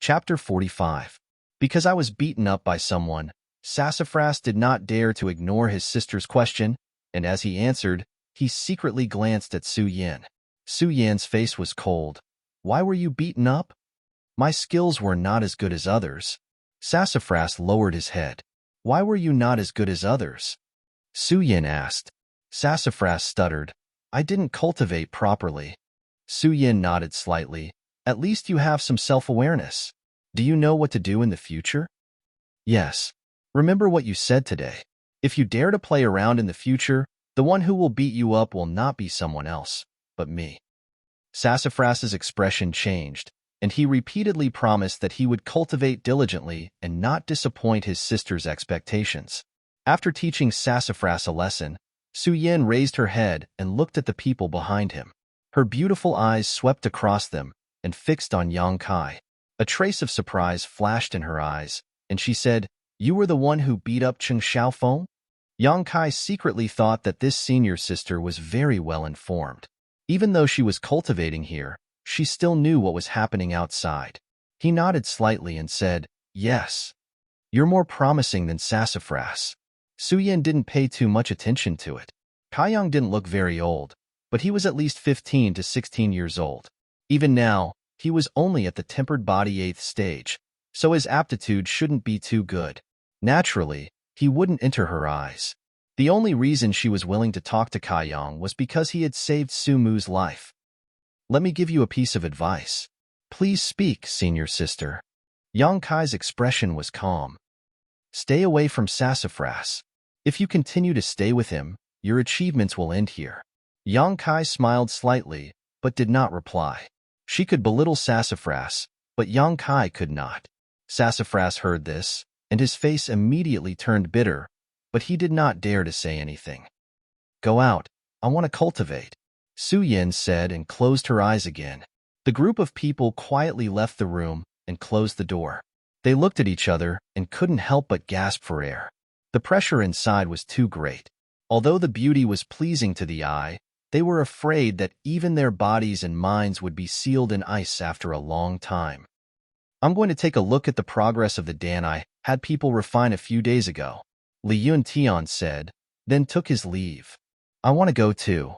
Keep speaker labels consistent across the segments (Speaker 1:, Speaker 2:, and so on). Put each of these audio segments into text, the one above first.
Speaker 1: Chapter 45. Because I was beaten up by someone, Sassafras did not dare to ignore his sister's question, and as he answered, he secretly glanced at Su Yin. Su Yin's face was cold. Why were you beaten up? My skills were not as good as others. Sassafras lowered his head. Why were you not as good as others? Su Yin asked. Sassafras stuttered. I didn't cultivate properly. Su Yin nodded slightly. At least you have some self-awareness. Do you know what to do in the future? Yes. Remember what you said today. If you dare to play around in the future, the one who will beat you up will not be someone else, but me. Sassafras's expression changed, and he repeatedly promised that he would cultivate diligently and not disappoint his sister's expectations. After teaching Sassafras a lesson, Su Yin raised her head and looked at the people behind him. Her beautiful eyes swept across them and fixed on Yang Kai. A trace of surprise flashed in her eyes, and she said, You were the one who beat up Cheng Xiaofeng? Yang Kai secretly thought that this senior sister was very well informed. Even though she was cultivating here, she still knew what was happening outside. He nodded slightly and said, Yes. You're more promising than Sassafras. Su Yin didn't pay too much attention to it. Kaiyang didn't look very old, but he was at least 15 to 16 years old. Even now, he was only at the tempered body 8th stage, so his aptitude shouldn't be too good. Naturally, he wouldn't enter her eyes. The only reason she was willing to talk to Kaiyang was because he had saved Su Mu's life. Let me give you a piece of advice. Please speak, senior sister. Yang Kai's expression was calm. Stay away from Sassafras. If you continue to stay with him, your achievements will end here. Yang Kai smiled slightly, but did not reply. She could belittle Sassafras, but Yang Kai could not. Sassafras heard this, and his face immediately turned bitter, but he did not dare to say anything. Go out. I want to cultivate, Su Yin said and closed her eyes again. The group of people quietly left the room and closed the door. They looked at each other and couldn't help but gasp for air. The pressure inside was too great. Although the beauty was pleasing to the eye, they were afraid that even their bodies and minds would be sealed in ice after a long time. I'm going to take a look at the progress of the Dan I had people refine a few days ago, Li Yun Tian said, then took his leave. I want to go too.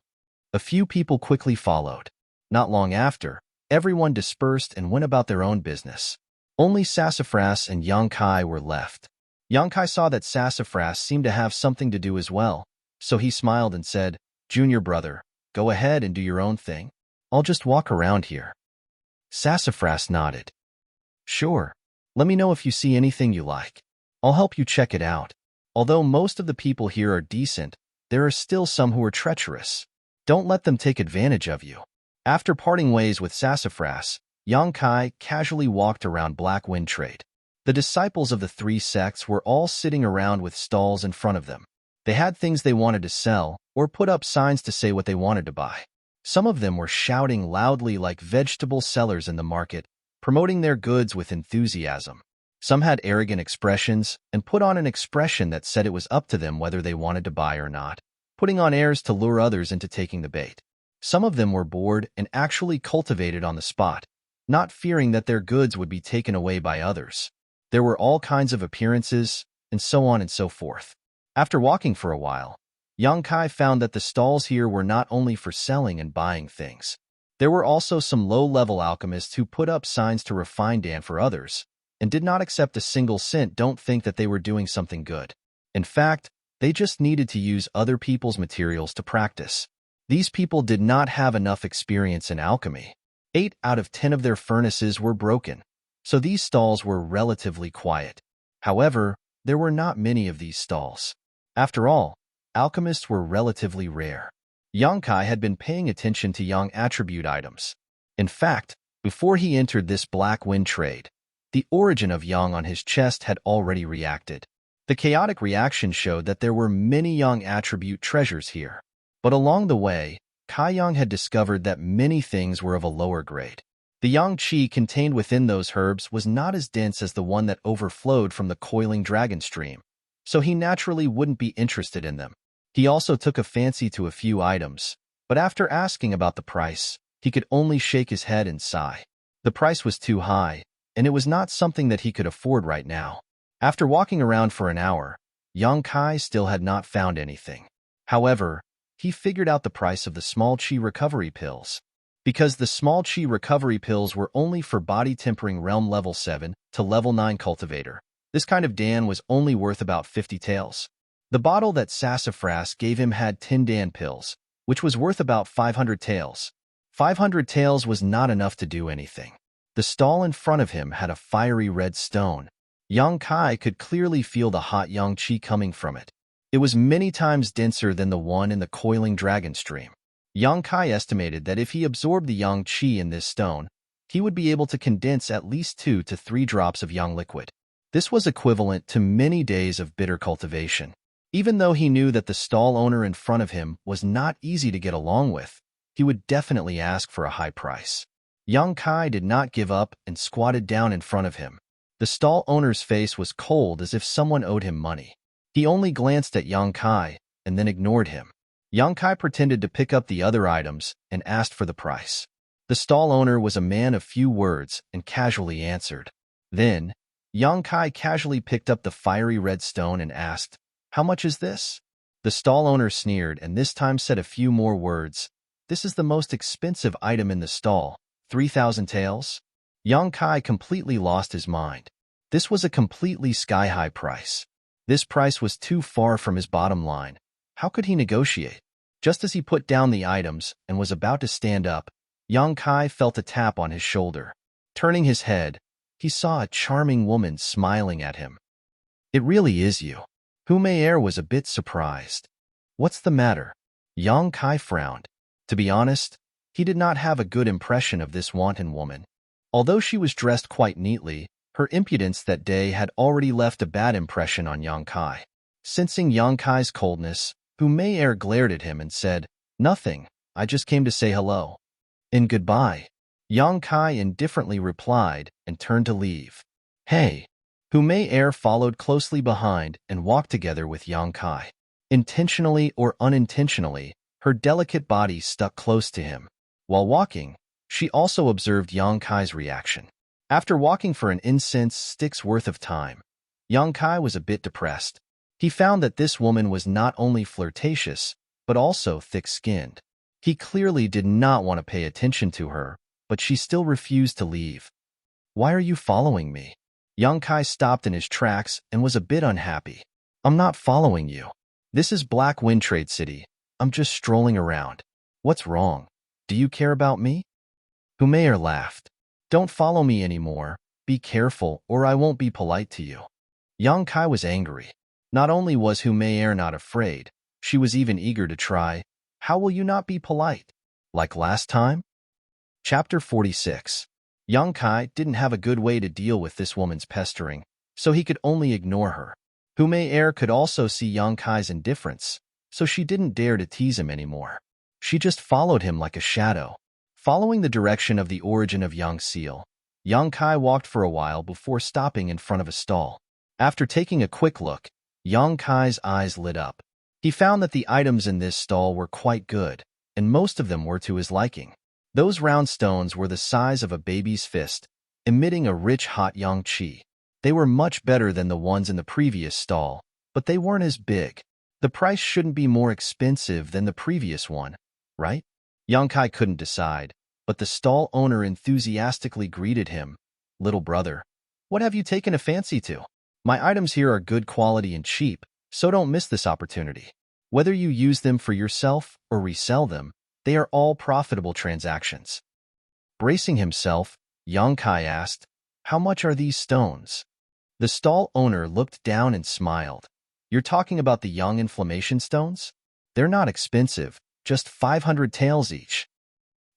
Speaker 1: A few people quickly followed. Not long after, everyone dispersed and went about their own business. Only Sassafras and Yang Kai were left. Yang Kai saw that Sassafras seemed to have something to do as well, so he smiled and said, Junior brother, go ahead and do your own thing. I'll just walk around here. Sassafras nodded. Sure. Let me know if you see anything you like. I'll help you check it out. Although most of the people here are decent, there are still some who are treacherous. Don't let them take advantage of you. After parting ways with Sassafras, Yang Kai casually walked around Black Wind Trade. The disciples of the three sects were all sitting around with stalls in front of them. They had things they wanted to sell, or put up signs to say what they wanted to buy. Some of them were shouting loudly like vegetable sellers in the market, promoting their goods with enthusiasm. Some had arrogant expressions and put on an expression that said it was up to them whether they wanted to buy or not, putting on airs to lure others into taking the bait. Some of them were bored and actually cultivated on the spot, not fearing that their goods would be taken away by others. There were all kinds of appearances, and so on and so forth. After walking for a while, Yang Kai found that the stalls here were not only for selling and buying things. There were also some low-level alchemists who put up signs to refine Dan for others, and did not accept a single cent. Don't think that they were doing something good. In fact, they just needed to use other people's materials to practice. These people did not have enough experience in alchemy. 8 out of 10 of their furnaces were broken, so these stalls were relatively quiet. However, there were not many of these stalls. After all, alchemists were relatively rare. Yang Kai had been paying attention to Yang attribute items. In fact, before he entered this Black Wind Trade, the origin of Yang on his chest had already reacted. The chaotic reaction showed that there were many Yang attribute treasures here. But along the way, Kaiyang had discovered that many things were of a lower grade. The Yang Qi contained within those herbs was not as dense as the one that overflowed from the coiling dragon stream, so he naturally wouldn't be interested in them. He also took a fancy to a few items, but after asking about the price, he could only shake his head and sigh. The price was too high, and it was not something that he could afford right now. After walking around for an hour, Yang Kai still had not found anything. However, he figured out the price of the small chi recovery pills. Because the small chi recovery pills were only for body tempering realm level 7 to level 9 cultivator, this kind of Dan was only worth about 50 taels. The bottle that Sassafras gave him had 10 Dan pills, which was worth about 500 taels. 500 taels was not enough to do anything. The stall in front of him had a fiery red stone. Yang Kai could clearly feel the hot yang qi coming from it. It was many times denser than the one in the coiling dragon stream. Yang Kai estimated that if he absorbed the yang qi in this stone, he would be able to condense at least 2 to 3 drops of yang liquid. This was equivalent to many days of bitter cultivation. Even though he knew that the stall owner in front of him was not easy to get along with, he would definitely ask for a high price. Yang Kai did not give up and squatted down in front of him. The stall owner's face was cold as if someone owed him money. He only glanced at Yang Kai and then ignored him. Yang Kai pretended to pick up the other items and asked for the price. The stall owner was a man of few words and casually answered. Then, Yang Kai casually picked up the fiery red stone and asked, "How much is this?" The stall owner sneered and this time said a few more words. "This is the most expensive item in the stall, 3,000 taels?" Yang Kai completely lost his mind. This was a completely sky-high price. This price was too far from his bottom line. How could he negotiate? Just as he put down the items and was about to stand up, Yang Kai felt a tap on his shoulder. Turning his head, he saw a charming woman smiling at him. "It really is you." Humayer was a bit surprised. "What's the matter?" Yang Kai frowned. To be honest, he did not have a good impression of this wanton woman. Although she was dressed quite neatly, her impudence that day had already left a bad impression on Yang Kai. Sensing Yang Kai's coldness, Humayer glared at him and said, "Nothing, I just came to say hello." "And goodbye," Yang Kai indifferently replied and turned to leave. "Hey." Humayer followed closely behind and walked together with Yang Kai. Intentionally or unintentionally, her delicate body stuck close to him. While walking, she also observed Yang Kai's reaction. After walking for an incense stick's worth of time, Yang Kai was a bit depressed. He found that this woman was not only flirtatious, but also thick-skinned. He clearly did not want to pay attention to her, but she still refused to leave. "Why are you following me?" Yang Kai stopped in his tracks and was a bit unhappy. "I'm not following you. This is Black Wind Trade City. I'm just strolling around. What's wrong? Do you care about me?" Humayer laughed. "Don't follow me anymore. Be careful or I won't be polite to you." Yang Kai was angry. Not only was Humayer not afraid, she was even eager to try. "How will you not be polite? Like last time?" Chapter 46. Yang Kai didn't have a good way to deal with this woman's pestering, so he could only ignore her. Humayer could also see Yang Kai's indifference, so she didn't dare to tease him anymore. She just followed him like a shadow. Following the direction of the origin of Yang Seal, Yang Kai walked for a while before stopping in front of a stall. After taking a quick look, Yang Kai's eyes lit up. He found that the items in this stall were quite good, and most of them were to his liking. Those round stones were the size of a baby's fist, emitting a rich hot yang qi. They were much better than the ones in the previous stall, but they weren't as big. The price shouldn't be more expensive than the previous one, right? Yang Kai couldn't decide, but the stall owner enthusiastically greeted him. "Little brother, what have you taken a fancy to? My items here are good quality and cheap, so don't miss this opportunity. Whether you use them for yourself or resell them, they are all profitable transactions." Bracing himself, Yang Kai asked, "How much are these stones?" The stall owner looked down and smiled. "You're talking about the Yang inflammation stones? They're not expensive, just 500 taels each."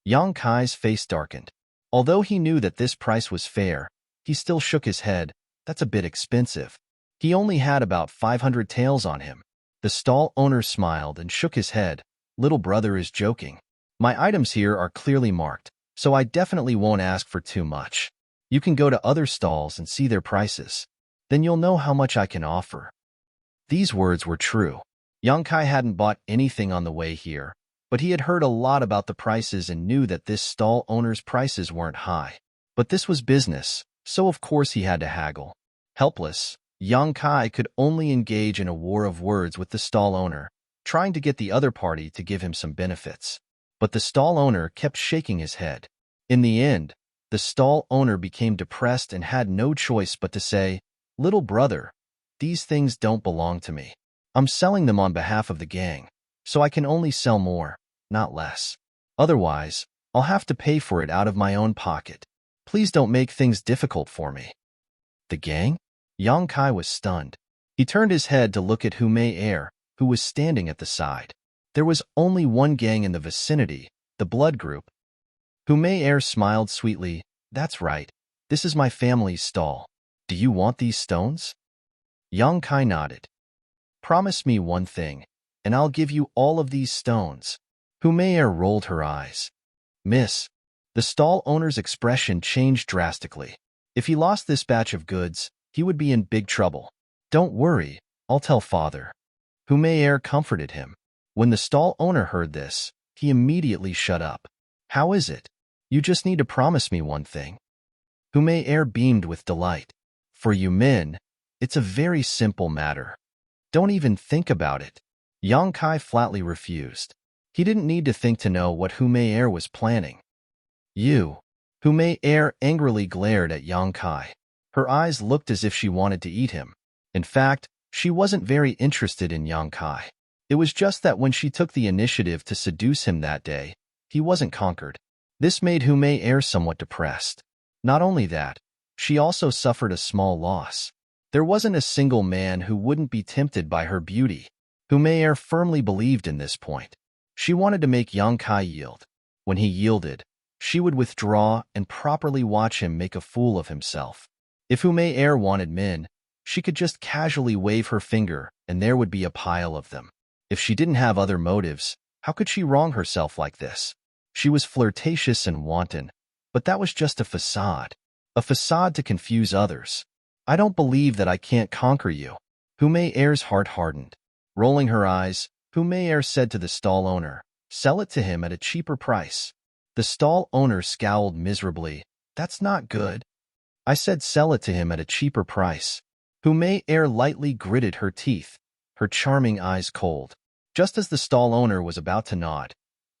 Speaker 1: Yang Kai's face darkened. Although he knew that this price was fair, he still shook his head. "That's a bit expensive." He only had about 500 taels on him. The stall owner smiled and shook his head. "Little brother is joking. My items here are clearly marked, so I definitely won't ask for too much. You can go to other stalls and see their prices. Then you'll know how much I can offer." These words were true. Yang Kai hadn't bought anything on the way here, but he had heard a lot about the prices and knew that this stall owner's prices weren't high. But this was business, so of course he had to haggle. Helpless, Yang Kai could only engage in a war of words with the stall owner, trying to get the other party to give him some benefits. But the stall owner kept shaking his head. In the end, the stall owner became depressed and had no choice but to say, "Little brother, these things don't belong to me. I'm selling them on behalf of the gang, so I can only sell more, not less. Otherwise, I'll have to pay for it out of my own pocket. Please don't make things difficult for me." The gang? Yang Kai was stunned. He turned his head to look at Humei Air, who was standing at the side. There was only one gang in the vicinity, the Blood Group. Humei Air smiled sweetly. "That's right. This is my family's stall. Do you want these stones?" Yang Kai nodded. "Promise me one thing, and I'll give you all of these stones." Humei Air rolled her eyes. "Miss." The stall owner's expression changed drastically. If he lost this batch of goods, he would be in big trouble. "Don't worry, I'll tell father." Humei Air comforted him. When the stall owner heard this, he immediately shut up. "How is it? You just need to promise me one thing." Humei Air beamed with delight. "For you men, it's a very simple matter. Don't even think about it." Yang Kai flatly refused. He didn't need to think to know what Humei Air was planning. "You." Humei Air angrily glared at Yang Kai. Her eyes looked as if she wanted to eat him. In fact, she wasn't very interested in Yang Kai. It was just that when she took the initiative to seduce him that day, he wasn't conquered. This made Humei Air somewhat depressed. Not only that, she also suffered a small loss. There wasn't a single man who wouldn't be tempted by her beauty. Humei Air firmly believed in this point. She wanted to make Yang Kai yield. When he yielded, she would withdraw and properly watch him make a fool of himself. If Humei Air wanted men, she could just casually wave her finger and there would be a pile of them. If she didn't have other motives, how could she wrong herself like this? She was flirtatious and wanton, but that was just a facade to confuse others. "I don't believe that I can't conquer you." Humei Air's heart hardened. Rolling her eyes, Humei Air said to the stall owner, "Sell it to him at a cheaper price." The stall owner scowled miserably. "That's not good." "I said sell it to him at a cheaper price." Humei Air lightly gritted her teeth, her charming eyes cold. Just as the stall owner was about to nod,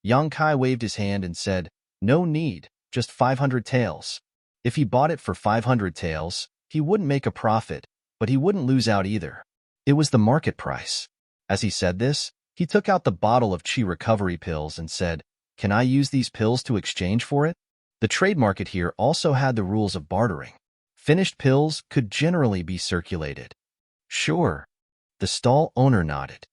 Speaker 1: Yang Kai waved his hand and said, "No need, just 500 taels." If he bought it for 500 taels, he wouldn't make a profit, but he wouldn't lose out either. It was the market price. As he said this, he took out the bottle of chi recovery pills and said, "Can I use these pills to exchange for it?" The trade market here also had the rules of bartering. Finished pills could generally be circulated. "Sure." The stall owner nodded.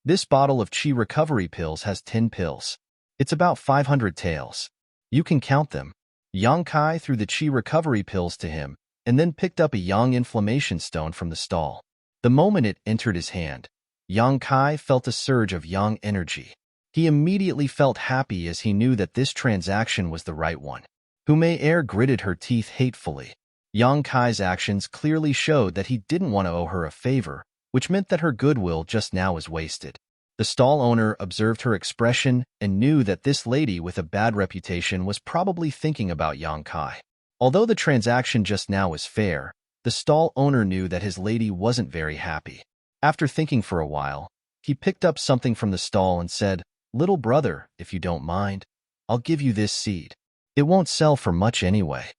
Speaker 1: "This bottle of chi recovery pills has 10 pills. It's about 500 taels. You can count them." Yang Kai threw the chi recovery pills to him and then picked up a yang inflammation stone from the stall. The moment it entered his hand, Yang Kai felt a surge of yang energy. He immediately felt happy as he knew that this transaction was the right one. Humei Air gritted her teeth hatefully. Yang Kai's actions clearly showed that he didn't want to owe her a favor, which meant that her goodwill just now was wasted. The stall owner observed her expression and knew that this lady with a bad reputation was probably thinking about Yang Kai. Although the transaction just now was fair, the stall owner knew that his lady wasn't very happy. After thinking for a while, he picked up something from the stall and said, "Little brother, if you don't mind, I'll give you this seed. It won't sell for much anyway."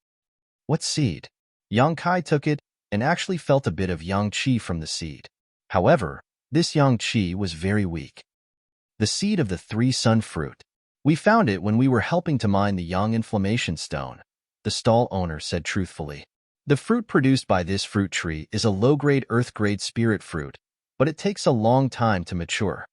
Speaker 1: "What seed?" Yang Kai took it and actually felt a bit of yang qi from the seed. However, this yang qi was very weak. "The seed of the 3-sun fruit. We found it when we were helping to mine the yang inflammation stone," the stall owner said truthfully. "The fruit produced by this fruit tree is a low-grade earth-grade spirit fruit, but it takes a long time to mature."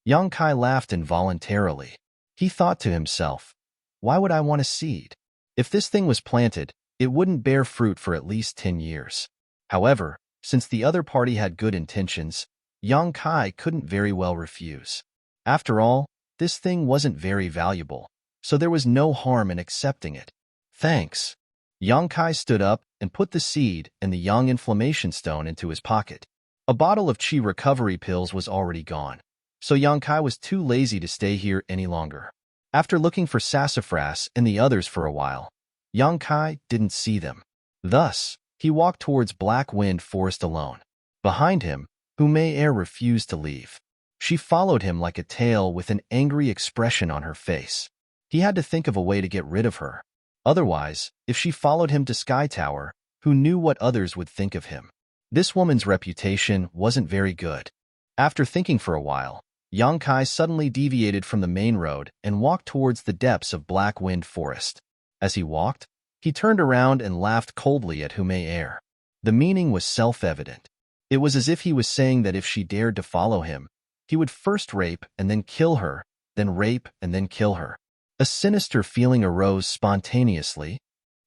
Speaker 1: Yang Kai laughed involuntarily. He thought to himself, "Why would I want a seed? If this thing was planted, it wouldn't bear fruit for at least 10 years. However, since the other party had good intentions, Yang Kai couldn't very well refuse. After all, this thing wasn't very valuable, so there was no harm in accepting it. "Thanks." Yang Kai stood up and put the seed and the yang inflammation stone into his pocket. A bottle of chi recovery pills was already gone, so Yang Kai was too lazy to stay here any longer. After looking for Sassafras and the others for a while, Yang Kai didn't see them. Thus, he walked towards Black Wind Forest alone. Behind him, Air refused to leave. She followed him like a tail with an angry expression on her face. He had to think of a way to get rid of her. Otherwise, if she followed him to Sky Tower, who knew what others would think of him? This woman's reputation wasn't very good. After thinking for a while, Yang Kai suddenly deviated from the main road and walked towards the depths of Black Wind Forest. As he walked, he turned around and laughed coldly at Air. The meaning was self-evident. It was as if he was saying that if she dared to follow him, he would first rape and then kill her, then rape and then kill her. A sinister feeling arose spontaneously.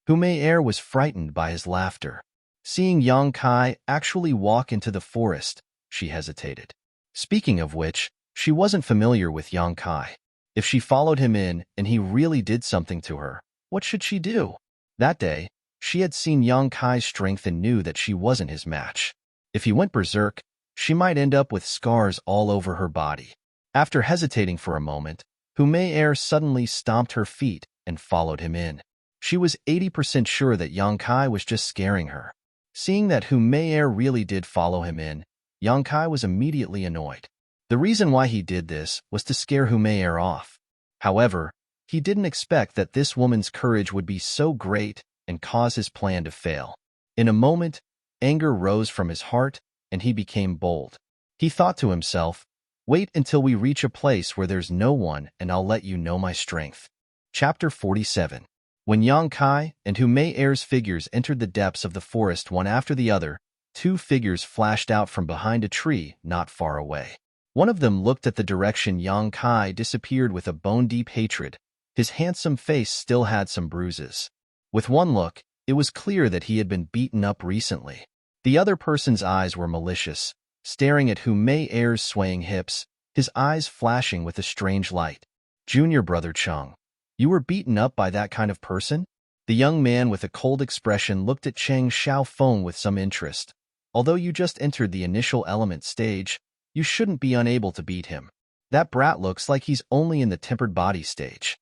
Speaker 1: Air was frightened by his laughter. Seeing Yang Kai actually walk into the forest, she hesitated. Speaking of which, she wasn't familiar with Yang Kai. If she followed him in and he really did something to her, what should she do? That day, she had seen Yang Kai's strength and knew that she wasn't his match. If he went berserk, she might end up with scars all over her body. After hesitating for a moment, Air suddenly stomped her feet and followed him in. She was 80% sure that Yang Kai was just scaring her. Seeing that Air really did follow him in, Yang Kai was immediately annoyed. The reason why he did this was to scare Air off. However, he didn't expect that this woman's courage would be so great and cause his plan to fail. In a moment, anger rose from his heart, and he became bold. He thought to himself, "Wait until we reach a place where there's no one and I'll let you know my strength." Chapter 47. When Yang Kai and Air's figures entered the depths of the forest one after the other, two figures flashed out from behind a tree not far away. One of them looked at the direction Yang Kai disappeared with a bone-deep hatred. His handsome face still had some bruises. With one look, it was clear that he had been beaten up recently. The other person's eyes were malicious, staring at Air's swaying hips, his eyes flashing with a strange light. "Junior brother Chung, you were beaten up by that kind of person?" The young man with a cold expression looked at Cheng Xiaofeng with some interest. "Although you just entered the initial element stage, you shouldn't be unable to beat him. That brat looks like he's only in the tempered body stage."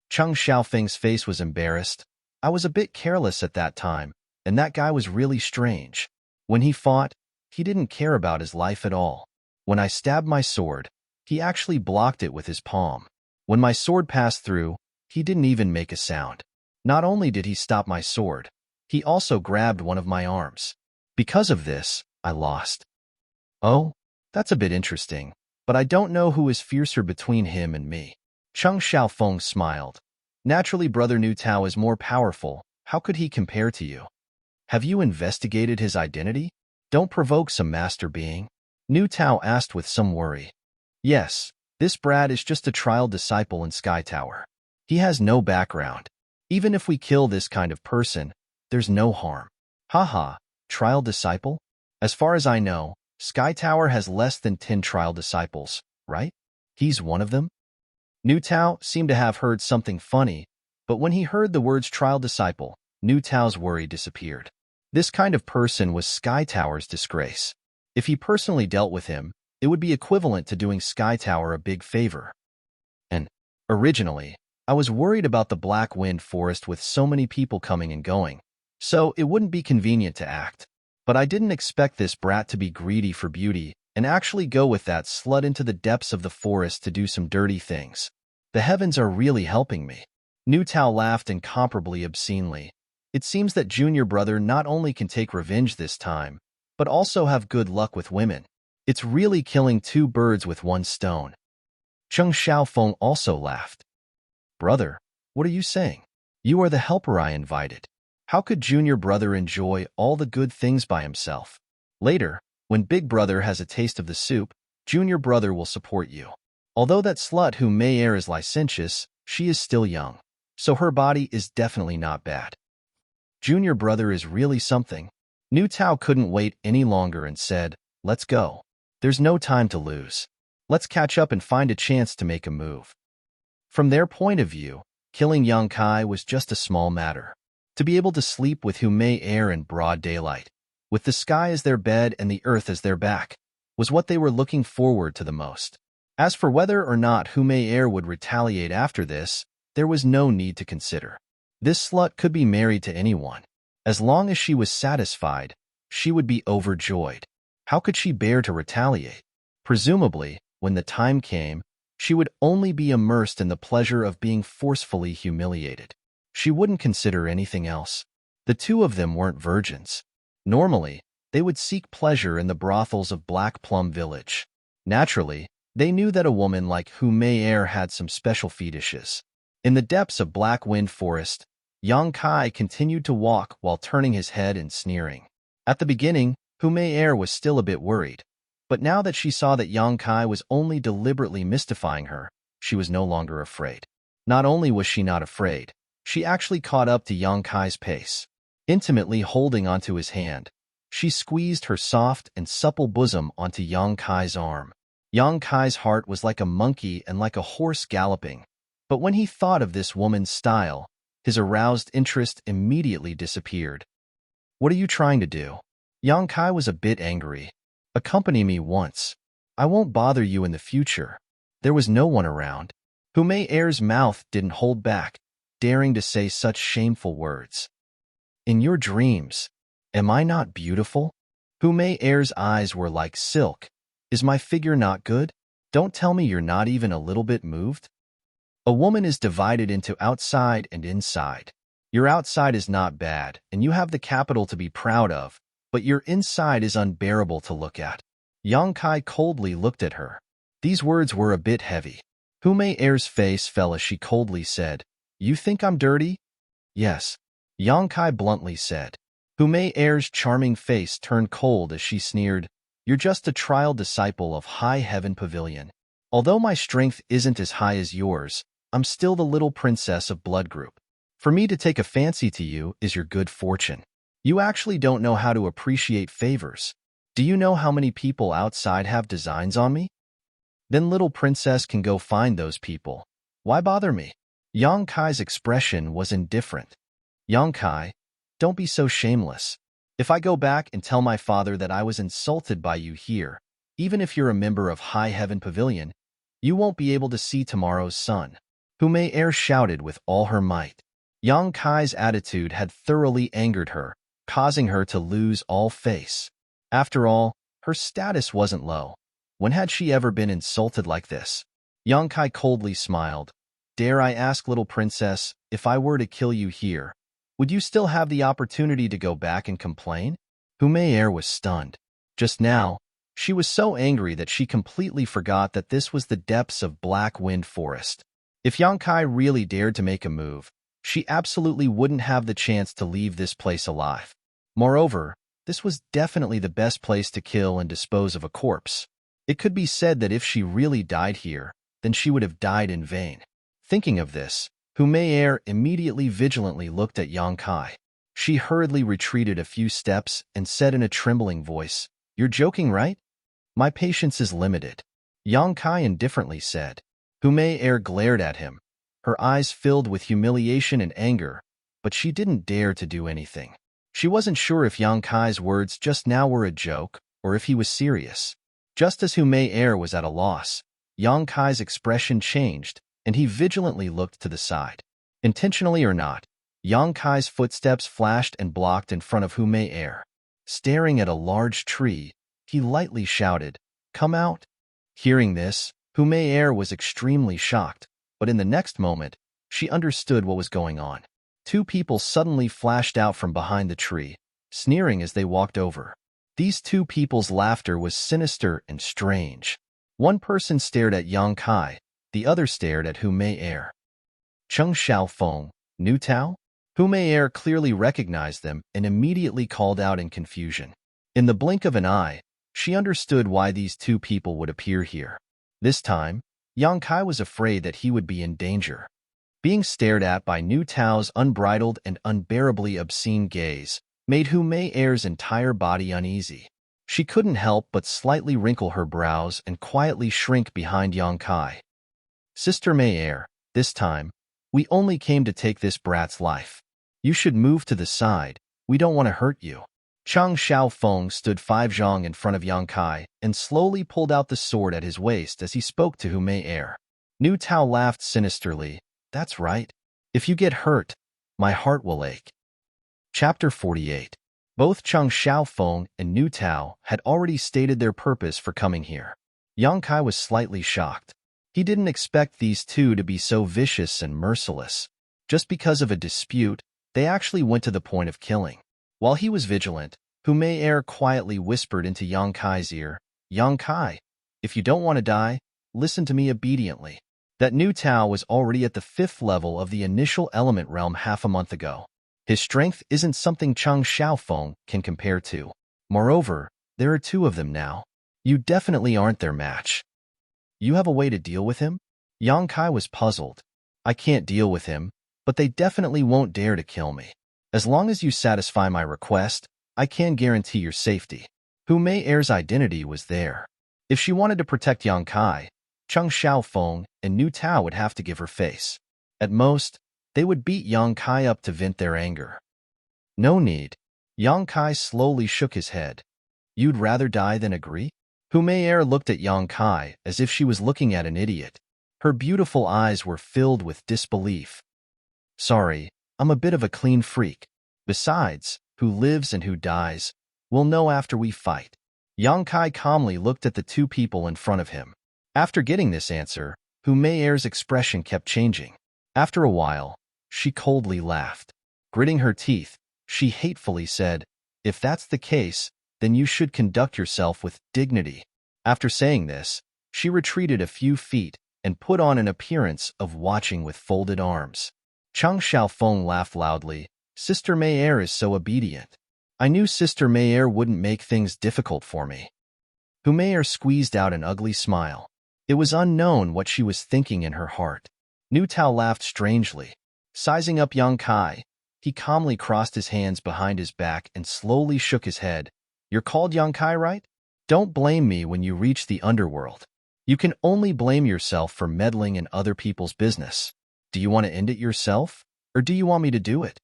Speaker 1: Cheng Xiaofeng's face was embarrassed. "I was a bit careless at that time, and that guy was really strange. When he fought, he didn't care about his life at all. When I stabbed my sword, he actually blocked it with his palm. When my sword passed through, he didn't even make a sound. Not only did he stop my sword, he also grabbed one of my arms. Because of this, I lost." "Oh, that's a bit interesting, but I don't know who is fiercer between him and me." Cheng Xiaofeng smiled. "Naturally, Brother Nu Tao is more powerful. How could he compare to you? Have you investigated his identity? Don't provoke some master being." Nu Tao asked with some worry. "Yes, this brat is just a trial disciple in Sky Tower. He has no background. Even if we kill this kind of person, there's no harm." "Haha, trial disciple? As far as I know, Sky Tower has less than 10 trial disciples, right? He's one of them?" Nu Tao seemed to have heard something funny, but when he heard the words trial disciple, Nu Tao's worry disappeared. This kind of person was Sky Tower's disgrace. If he personally dealt with him, it would be equivalent to doing Sky Tower a big favor. And, originally, I was worried about the Black Wind Forest with so many people coming and going, so it wouldn't be convenient to act. But I didn't expect this brat to be greedy for beauty and actually go with that slut into the depths of the forest to do some dirty things. The heavens are really helping me." Nu Tao laughed incomparably obscenely. "It seems that Junior Brother not only can take revenge this time, but also have good luck with women. It's really killing two birds with one stone." Cheng Xiaofeng also laughed. "Brother, what are you saying? You are the helper I invited. How could Junior Brother enjoy all the good things by himself? Later, when Big Brother has a taste of the soup, Junior Brother will support you. Although that slut Air is licentious, she is still young, so her body is definitely not bad. Junior Brother is really something." Nu Tao couldn't wait any longer and said, "Let's go. There's no time to lose. Let's catch up and find a chance to make a move." From their point of view, killing Yang Kai was just a small matter. To be able to sleep with Air in broad daylight, with the sky as their bed and the earth as their back, was what they were looking forward to the most. As for whether or not Air would retaliate after this, there was no need to consider. This slut could be married to anyone. As long as she was satisfied, she would be overjoyed. How could she bear to retaliate? Presumably, when the time came, she would only be immersed in the pleasure of being forcefully humiliated. She wouldn't consider anything else. The two of them weren't virgins. Normally, they would seek pleasure in the brothels of Black Plum Village. Naturally, they knew that a woman like Humayer had some special fetishes. In the depths of Black Wind Forest, Yang Kai continued to walk while turning his head and sneering. At the beginning, Humayer was still a bit worried, but now that she saw that Yang Kai was only deliberately mystifying her, she was no longer afraid. Not only was she not afraid, she actually caught up to Yang Kai's pace. Intimately holding onto his hand, she squeezed her soft and supple bosom onto Yang Kai's arm. Yang Kai's heart was like a monkey and like a horse galloping, but when he thought of this woman's style, his aroused interest immediately disappeared. "What are you trying to do?" Yang Kai was a bit angry. "Accompany me once. I won't bother you in the future." There was no one around. Humayer's mouth didn't hold back, daring to say such shameful words. "In your dreams, am I not beautiful?" Humayer's eyes were like silk. "Is my figure not good? Don't tell me you're not even a little bit moved." A woman is divided into outside and inside. Your outside is not bad, and you have the capital to be proud of, but your inside is unbearable to look at. Yang Kai coldly looked at her. These words were a bit heavy. Humayer's face fell as she coldly said, "You think I'm dirty?" "Yes," Yang Kai bluntly said. Humayer's charming face turned cold as she sneered, "You're just a trial disciple of High Heaven Pavilion. Although my strength isn't as high as yours, I'm still the little princess of Blood Group. For me to take a fancy to you is your good fortune. You actually don't know how to appreciate favors. Do you know how many people outside have designs on me? Then little princess can go find those people. Why bother me?" Yang Kai's expression was indifferent. "Yang Kai, don't be so shameless. If I go back and tell my father that I was insulted by you here, even if you're a member of High Heaven Pavilion, you won't be able to see tomorrow's sun." Humayer shouted with all her might. Yang Kai's attitude had thoroughly angered her, causing her to lose all face. After all, her status wasn't low. When had she ever been insulted like this? Yang Kai coldly smiled. "Dare I ask, little princess, if I were to kill you here, would you still have the opportunity to go back and complain?" Humayer was stunned. Just now, she was so angry that she completely forgot that this was the depths of Black Wind Forest. If Yang Kai really dared to make a move, she absolutely wouldn't have the chance to leave this place alive. Moreover, this was definitely the best place to kill and dispose of a corpse. It could be said that if she really died here, then she would have died in vain. Thinking of this, Humayer immediately vigilantly looked at Yang Kai. She hurriedly retreated a few steps and said in a trembling voice, "You're joking, right?" "My patience is limited," Yang Kai indifferently said. Humayer glared at him. Her eyes filled with humiliation and anger, but she didn't dare to do anything. She wasn't sure if Yang Kai's words just now were a joke or if he was serious. Just as Humayer was at a loss, Yang Kai's expression changed, and he vigilantly looked to the side. Intentionally or not, Yang Kai's footsteps flashed and blocked in front of Humayer. Staring at a large tree, he lightly shouted, "Come out." Hearing this, Humayer was extremely shocked, but in the next moment, she understood what was going on. Two people suddenly flashed out from behind the tree, sneering as they walked over. These two people's laughter was sinister and strange. One person stared at Yang Kai, the other stared at Humayer. "Cheng Xiaofeng, New Tao?" Humayer clearly recognized them and immediately called out in confusion. In the blink of an eye, she understood why these two people would appear here. This time, Yang Kai was afraid that he would be in danger. Being stared at by New Tao's unbridled and unbearably obscene gaze made Humayer's entire body uneasy. She couldn't help but slightly wrinkle her brows and quietly shrink behind Yang Kai. "Sister Mayer, this time, we only came to take this brat's life. You should move to the side, we don't want to hurt you." Cheng Xiaofeng stood 5 zhang in front of Yang Kai and slowly pulled out the sword at his waist as he spoke to Humayer. New Tao laughed sinisterly. "That's right. If you get hurt, my heart will ache." Chapter 48. Both Cheng Xiaofeng and Nu Tao had already stated their purpose for coming here. Yang Kai was slightly shocked. He didn't expect these two to be so vicious and merciless. Just because of a dispute, they actually went to the point of killing. While he was vigilant, Hu Mei quietly whispered into Yang Kai's ear, "Yang Kai, if you don't want to die, listen to me obediently." That Nu Tao was already at the 5th level of the initial element realm half a month ago. His strength isn't something Cheng Xiaofeng can compare to. Moreover, there are 2 of them now. You definitely aren't their match. You have a way to deal with him? Yang Kai was puzzled. I can't deal with him, but they definitely won't dare to kill me. As long as you satisfy my request, I can guarantee your safety. Hu Mei's identity was there. If she wanted to protect Yang Kai, Cheng Xiaofeng and Nu Tao would have to give her face. At most, they would beat Yang Kai up to vent their anger. No need. Yang Kai slowly shook his head. You'd rather die than agree? Hu Mei looked at Yang Kai as if she was looking at an idiot. Her beautiful eyes were filled with disbelief. Sorry, I'm a bit of a clean freak. Besides, who lives and who dies, we'll know after we fight. Yang Kai calmly looked at the 2 people in front of him. After getting this answer, Hu Mei's expression kept changing. After a while, she coldly laughed. Gritting her teeth, she hatefully said, "If that's the case, then you should conduct yourself with dignity." After saying this, she retreated a few feet and put on an appearance of watching with folded arms. Cheng Xiaofeng laughed loudly. Sister Mei is so obedient. I knew Sister Mei wouldn't make things difficult for me. Hu Mei squeezed out an ugly smile. It was unknown what she was thinking in her heart. Nu Tao laughed strangely. Sizing up Yang Kai, he calmly crossed his hands behind his back and slowly shook his head. You're called Yang Kai, right? Don't blame me when you reach the underworld. You can only blame yourself for meddling in other people's business. Do you want to end it yourself, or do you want me to do it?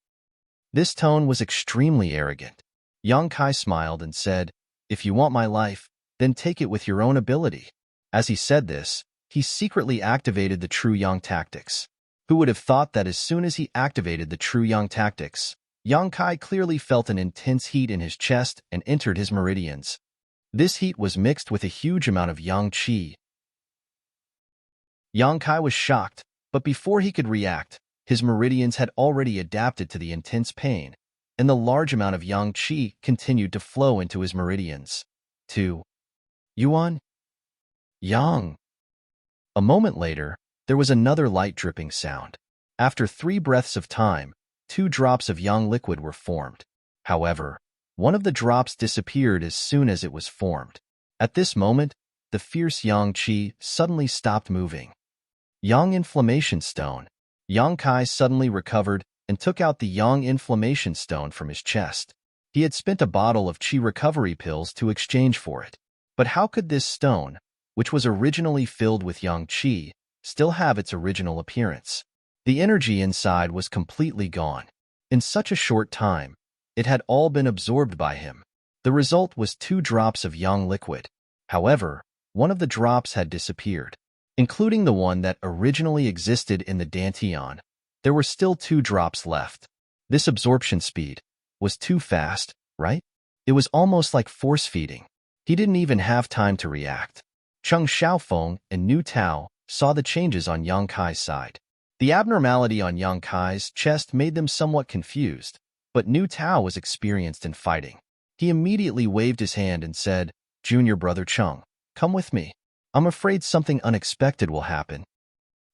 Speaker 1: This tone was extremely arrogant. Yang Kai smiled and said, If you want my life, then take it with your own ability. As he said this, he secretly activated the True Yang tactics. Who would have thought that as soon as he activated the True Yang tactics, Yang Kai clearly felt an intense heat in his chest and entered his meridians. This heat was mixed with a huge amount of Yang Qi. Yang Kai was shocked, but before he could react, his meridians had already adapted to the intense pain, and the large amount of Yang Qi continued to flow into his meridians. 2. Yuan. Yang. A moment later, there was another light dripping sound. After 3 breaths of time, 2 drops of Yang liquid were formed. However, one of the drops disappeared as soon as it was formed. At this moment, the fierce Yang Qi suddenly stopped moving. Yang Inflammation Stone. Yang Kai suddenly recovered and took out the Yang Inflammation Stone from his chest. He had spent a bottle of Qi recovery pills to exchange for it. But how could this stone, which was originally filled with Yang Qi, still have its original appearance? The energy inside was completely gone. In such a short time, it had all been absorbed by him. The result was 2 drops of Yang liquid. However, one of the drops had disappeared. Including the one that originally existed in the Dantian, there were still 2 drops left. This absorption speed was too fast, right? It was almost like force-feeding. He didn't even have time to react. Cheng Xiaofeng and Nu Tao saw the changes on Yang Kai's side. The abnormality on Yang Kai's chest made them somewhat confused, but Nu Tao was experienced in fighting. He immediately waved his hand and said, Junior brother Cheng, come with me. I'm afraid something unexpected will happen.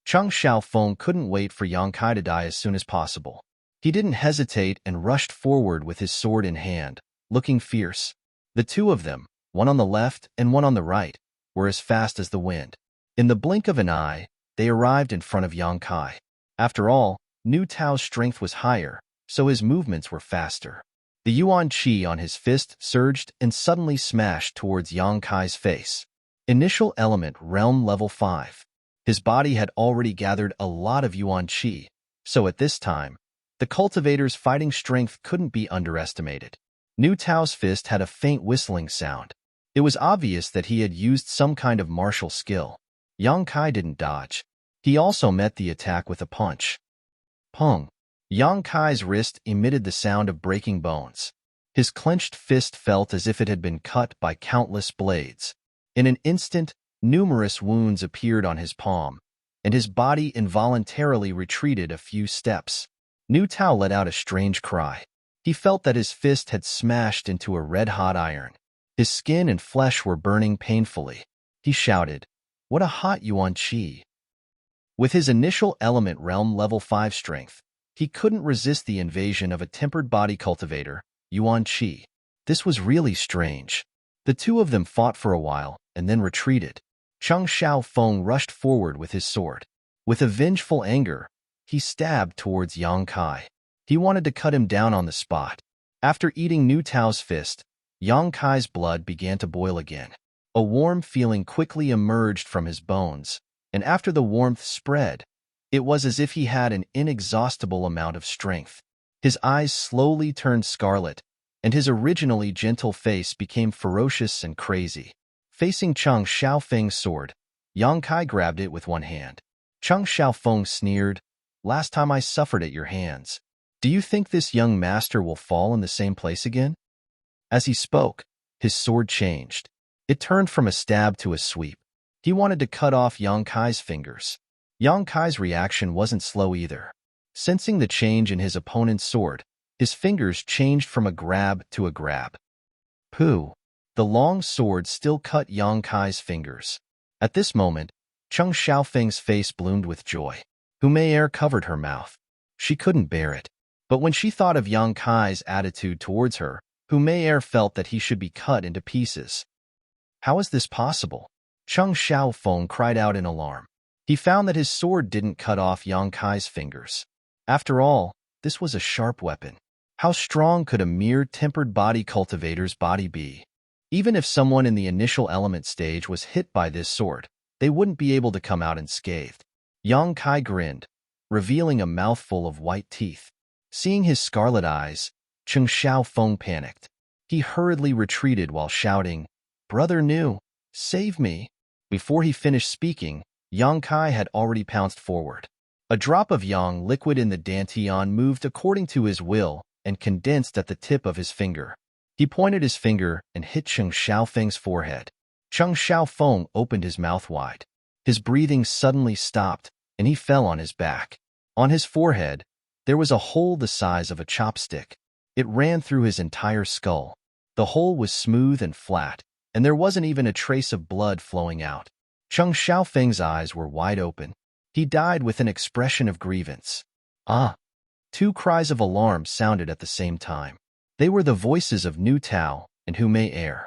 Speaker 1: Cheng Xiaofeng couldn't wait for Yang Kai to die as soon as possible. He didn't hesitate and rushed forward with his sword in hand, looking fierce. The 2 of them, one on the left and one on the right, were as fast as the wind. In the blink of an eye, they arrived in front of Yang Kai. After all, Nu Tao's strength was higher, so his movements were faster. The Yuan Qi on his fist surged and suddenly smashed towards Yang Kai's face. Initial element realm level 5. His body had already gathered a lot of Yuan Qi, so at this time, the cultivator's fighting strength couldn't be underestimated. Nu Tao's fist had a faint whistling sound. It was obvious that he had used some kind of martial skill. Yang Kai didn't dodge. He also met the attack with a punch. Pung. Yang Kai's wrist emitted the sound of breaking bones. His clenched fist felt as if it had been cut by countless blades. In an instant, numerous wounds appeared on his palm, and his body involuntarily retreated a few steps. Nu Tao let out a strange cry. He felt that his fist had smashed into a red-hot iron. His skin and flesh were burning painfully. He shouted, "What a hot Yuan Qi!" With his initial element realm level 5 strength, he couldn't resist the invasion of a tempered body cultivator, Yuan Qi. This was really strange. The two of them fought for a while and then retreated. Cheng Xiaofeng rushed forward with his sword. With a vengeful anger, he stabbed towards Yang Kai. He wanted to cut him down on the spot. After eating Nu Tao's fist, Yang Kai's blood began to boil again. A warm feeling quickly emerged from his bones, and after the warmth spread, it was as if he had an inexhaustible amount of strength. His eyes slowly turned scarlet, and his originally gentle face became ferocious and crazy. Facing Cheng Xiaofeng's sword, Yang Kai grabbed it with one hand. Cheng Xiaofeng sneered, "Last time I suffered at your hands. Do you think this young master will fall in the same place again?" As he spoke, his sword changed. It turned from a stab to a sweep. He wanted to cut off Yang Kai's fingers. Yang Kai's reaction wasn't slow either. Sensing the change in his opponent's sword, his fingers changed from a grab to a grab. Pooh! The long sword still cut Yang Kai's fingers. At this moment, Cheng Xiaofeng's face bloomed with joy. Humayr covered her mouth. She couldn't bear it. But when she thought of Yang Kai's attitude towards her, Humayr felt that he should be cut into pieces. How is this possible? Cheng Xiaofeng cried out in alarm. He found that his sword didn't cut off Yang Kai's fingers. After all, this was a sharp weapon. How strong could a mere tempered body cultivator's body be? Even if someone in the initial element stage was hit by this sword, they wouldn't be able to come out unscathed. Yang Kai grinned, revealing a mouthful of white teeth. Seeing his scarlet eyes, Cheng Xiaofeng panicked. He hurriedly retreated while shouting, "Brother Nu, save me!" Before he finished speaking, Yang Kai had already pounced forward. A drop of yang liquid in the dantian moved according to his will and condensed at the tip of his finger. He pointed his finger and hit Cheng Xiaofeng's forehead. Cheng Xiaofeng opened his mouth wide. His breathing suddenly stopped, and he fell on his back. On his forehead, there was a hole the size of a chopstick. It ran through his entire skull. The hole was smooth and flat, and there wasn't even a trace of blood flowing out. Cheng Xiaofeng's eyes were wide open. He died with an expression of grievance. "Ah!" Two cries of alarm sounded at the same time. They were the voices of Nu Tao and Humayr.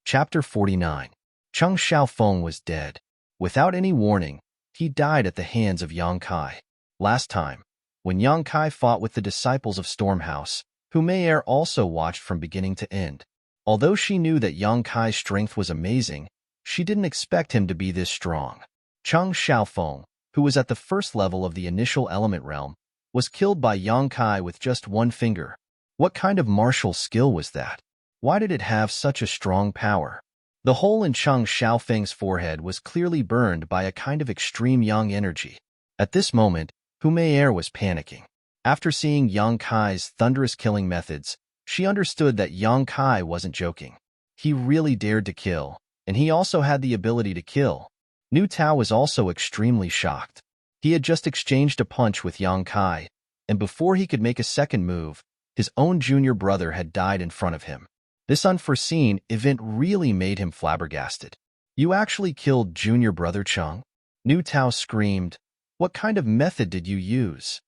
Speaker 1: Chapter 49. Cheng Xiaofeng was dead. Without any warning, he died at the hands of Yang Kai. Last time, when Yang Kai fought with the disciples of Stormhouse, Humayr also watched from beginning to end. Although she knew that Yang Kai's strength was amazing, she didn't expect him to be this strong. Cheng Xiaofeng, who was at the first level of the initial element realm, was killed by Yang Kai with just one finger. What kind of martial skill was that? Why did it have such a strong power? The hole in Cheng Xiaofeng's forehead was clearly burned by a kind of extreme yang energy. At this moment, Humayr was panicking. After seeing Yang Kai's thunderous killing methods, she understood that Yang Kai wasn't joking. He really dared to kill, and he also had the ability to kill. Nu Tao was also extremely shocked. He had just exchanged a punch with Yang Kai, and before he could make a second move, his own junior brother had died in front of him. This unforeseen event really made him flabbergasted. "You actually killed junior brother Cheng?" Nu Tao screamed. "What kind of method did you use?"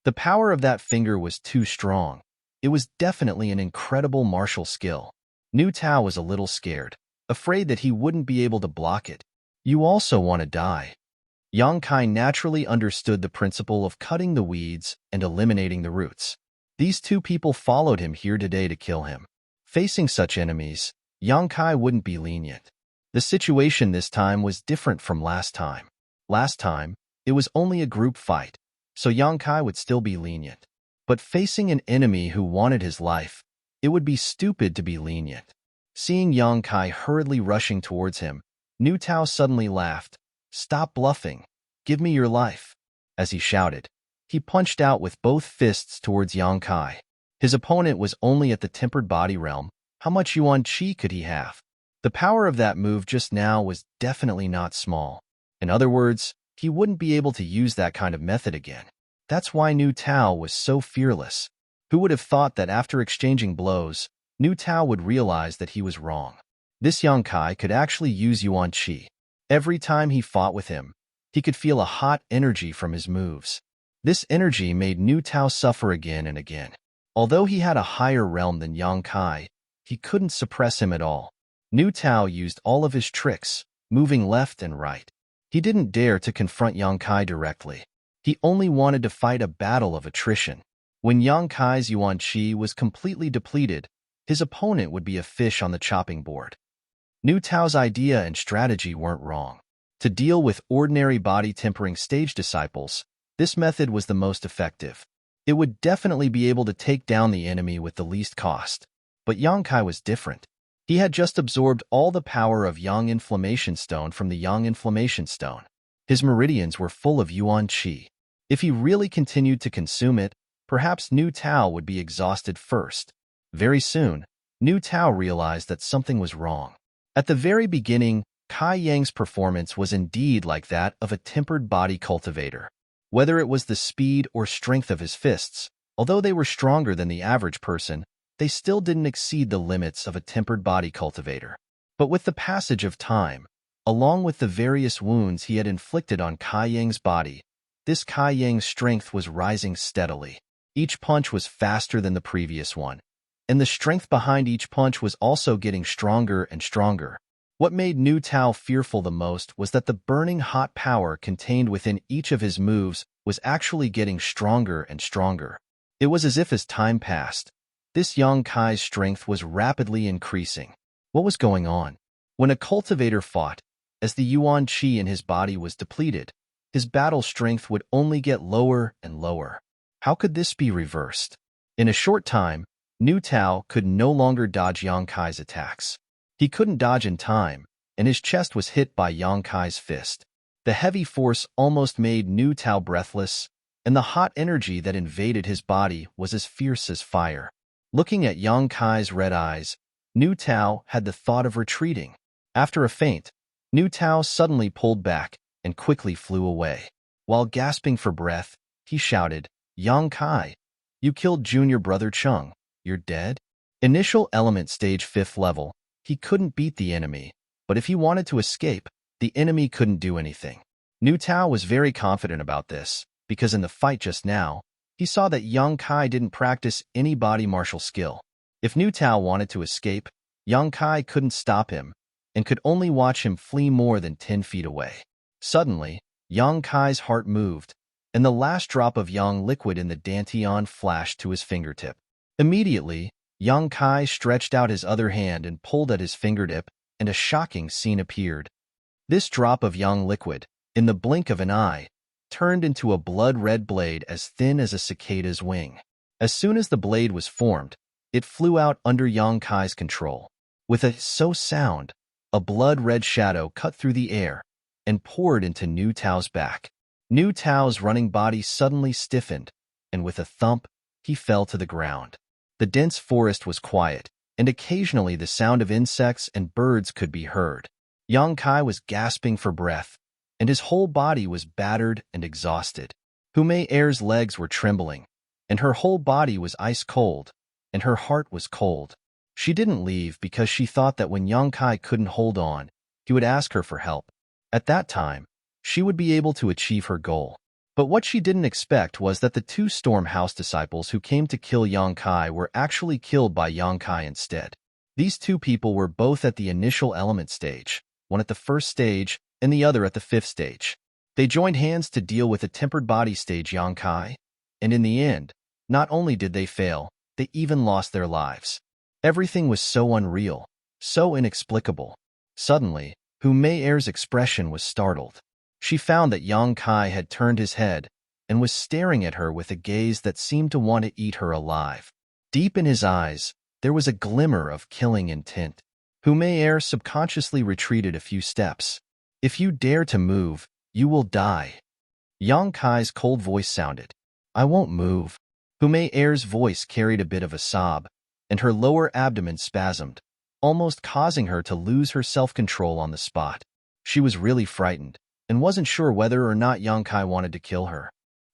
Speaker 1: The power of that finger was too strong. It was definitely an incredible martial skill. Nu Tao was a little scared, afraid that he wouldn't be able to block it. "You also want to die." Yang Kai naturally understood the principle of cutting the weeds and eliminating the roots. These two people followed him here today to kill him. Facing such enemies, Yang Kai wouldn't be lenient. The situation this time was different from last time. Last time, it was only a group fight, so Yang Kai would still be lenient. But facing an enemy who wanted his life, it would be stupid to be lenient. Seeing Yang Kai hurriedly rushing towards him, Nu Tao suddenly laughed. "Stop bluffing. Give me your life." As he shouted, he punched out with both fists towards Yang Kai. His opponent was only at the tempered body realm. How much yuan qi could he have? The power of that move just now was definitely not small. In other words, he wouldn't be able to use that kind of method again. That's why Nu Tao was so fearless. Who would have thought that after exchanging blows, Nu Tao would realize that he was wrong? This Yang Kai could actually use yuan qi. Every time he fought with him, he could feel a hot energy from his moves. This energy made Nu Tao suffer again and again. Although he had a higher realm than Yang Kai, he couldn't suppress him at all. Nu Tao used all of his tricks, moving left and right. He didn't dare to confront Yang Kai directly. He only wanted to fight a battle of attrition. When Yang Kai's yuan qi was completely depleted, his opponent would be a fish on the chopping board. Nu Tao's idea and strategy weren't wrong. To deal with ordinary body-tempering stage disciples, this method was the most effective. It would definitely be able to take down the enemy with the least cost. But Yang Kai was different. He had just absorbed all the power of Yang Inflammation Stone from the Yang Inflammation Stone. His meridians were full of yuan qi. If he really continued to consume it, perhaps Nu Tao would be exhausted first. Very soon, Nu Tao realized that something was wrong. At the very beginning, Kai Yang's performance was indeed like that of a tempered body cultivator. Whether it was the speed or strength of his fists, although they were stronger than the average person, they still didn't exceed the limits of a tempered body cultivator. But with the passage of time, along with the various wounds he had inflicted on Kai Yang's body, this Kai Yang's strength was rising steadily. Each punch was faster than the previous one, and the strength behind each punch was also getting stronger and stronger. What made Nu Tao fearful the most was that the burning hot power contained within each of his moves was actually getting stronger and stronger. It was as if as time passed, this Yang Kai's strength was rapidly increasing. What was going on? When a cultivator fought, as the yuan qi in his body was depleted, his battle strength would only get lower and lower. How could this be reversed? In a short time, Nu Tao could no longer dodge Yang Kai's attacks. He couldn't dodge in time, and his chest was hit by Yang Kai's fist. The heavy force almost made Nu Tao breathless, and the hot energy that invaded his body was as fierce as fire. Looking at Yang Kai's red eyes, Nu Tao had the thought of retreating. After a feint, Nu Tao suddenly pulled back and quickly flew away. While gasping for breath, he shouted, "Yang Kai, you killed junior brother Chung. You're dead?" Initial element stage 5th level. He couldn't beat the enemy, but if he wanted to escape, the enemy couldn't do anything. Nu Tao was very confident about this, because in the fight just now, he saw that Yang Kai didn't practice any body martial skill. If Nu Tao wanted to escape, Yang Kai couldn't stop him, and could only watch him flee more than 10 feet away. Suddenly, Yang Kai's heart moved, and the last drop of Yang liquid in the Dantian flashed to his fingertip. Immediately, Yang Kai stretched out his other hand and pulled at his fingertip, and a shocking scene appeared. This drop of Yang liquid, in the blink of an eye, turned into a blood-red blade as thin as a cicada's wing. As soon as the blade was formed, it flew out under Yang Kai's control. With a so sound, a blood-red shadow cut through the air and poured into Nu Tao's back. Nu Tao's running body suddenly stiffened, and with a thump, he fell to the ground. The dense forest was quiet, and occasionally the sound of insects and birds could be heard. Yang Kai was gasping for breath, and his whole body was battered and exhausted. Hu Mei Er's legs were trembling, and her whole body was ice cold, and her heart was cold. She didn't leave because she thought that when Yang Kai couldn't hold on, he would ask her for help. At that time, she would be able to achieve her goal. But what she didn't expect was that the two Storm House disciples who came to kill Yang Kai were actually killed by Yang Kai instead. These two people were both at the initial element stage, one at the first stage and the other at the 5th stage. They joined hands to deal with the tempered body stage Yang Kai, and in the end, not only did they fail, they even lost their lives. Everything was so unreal, so inexplicable. Suddenly, Hu Mei Er's expression was startled. She found that Yang Kai had turned his head and was staring at her with a gaze that seemed to want to eat her alive. Deep in his eyes, there was a glimmer of killing intent. Hu Mei Er subconsciously retreated a few steps. "If you dare to move, you will die." Yang Kai's cold voice sounded. I won't move. Humei Air's voice carried a bit of a sob, and her lower abdomen spasmed, almost causing her to lose her self-control on the spot. She was really frightened, and wasn't sure whether or not Yang Kai wanted to kill her.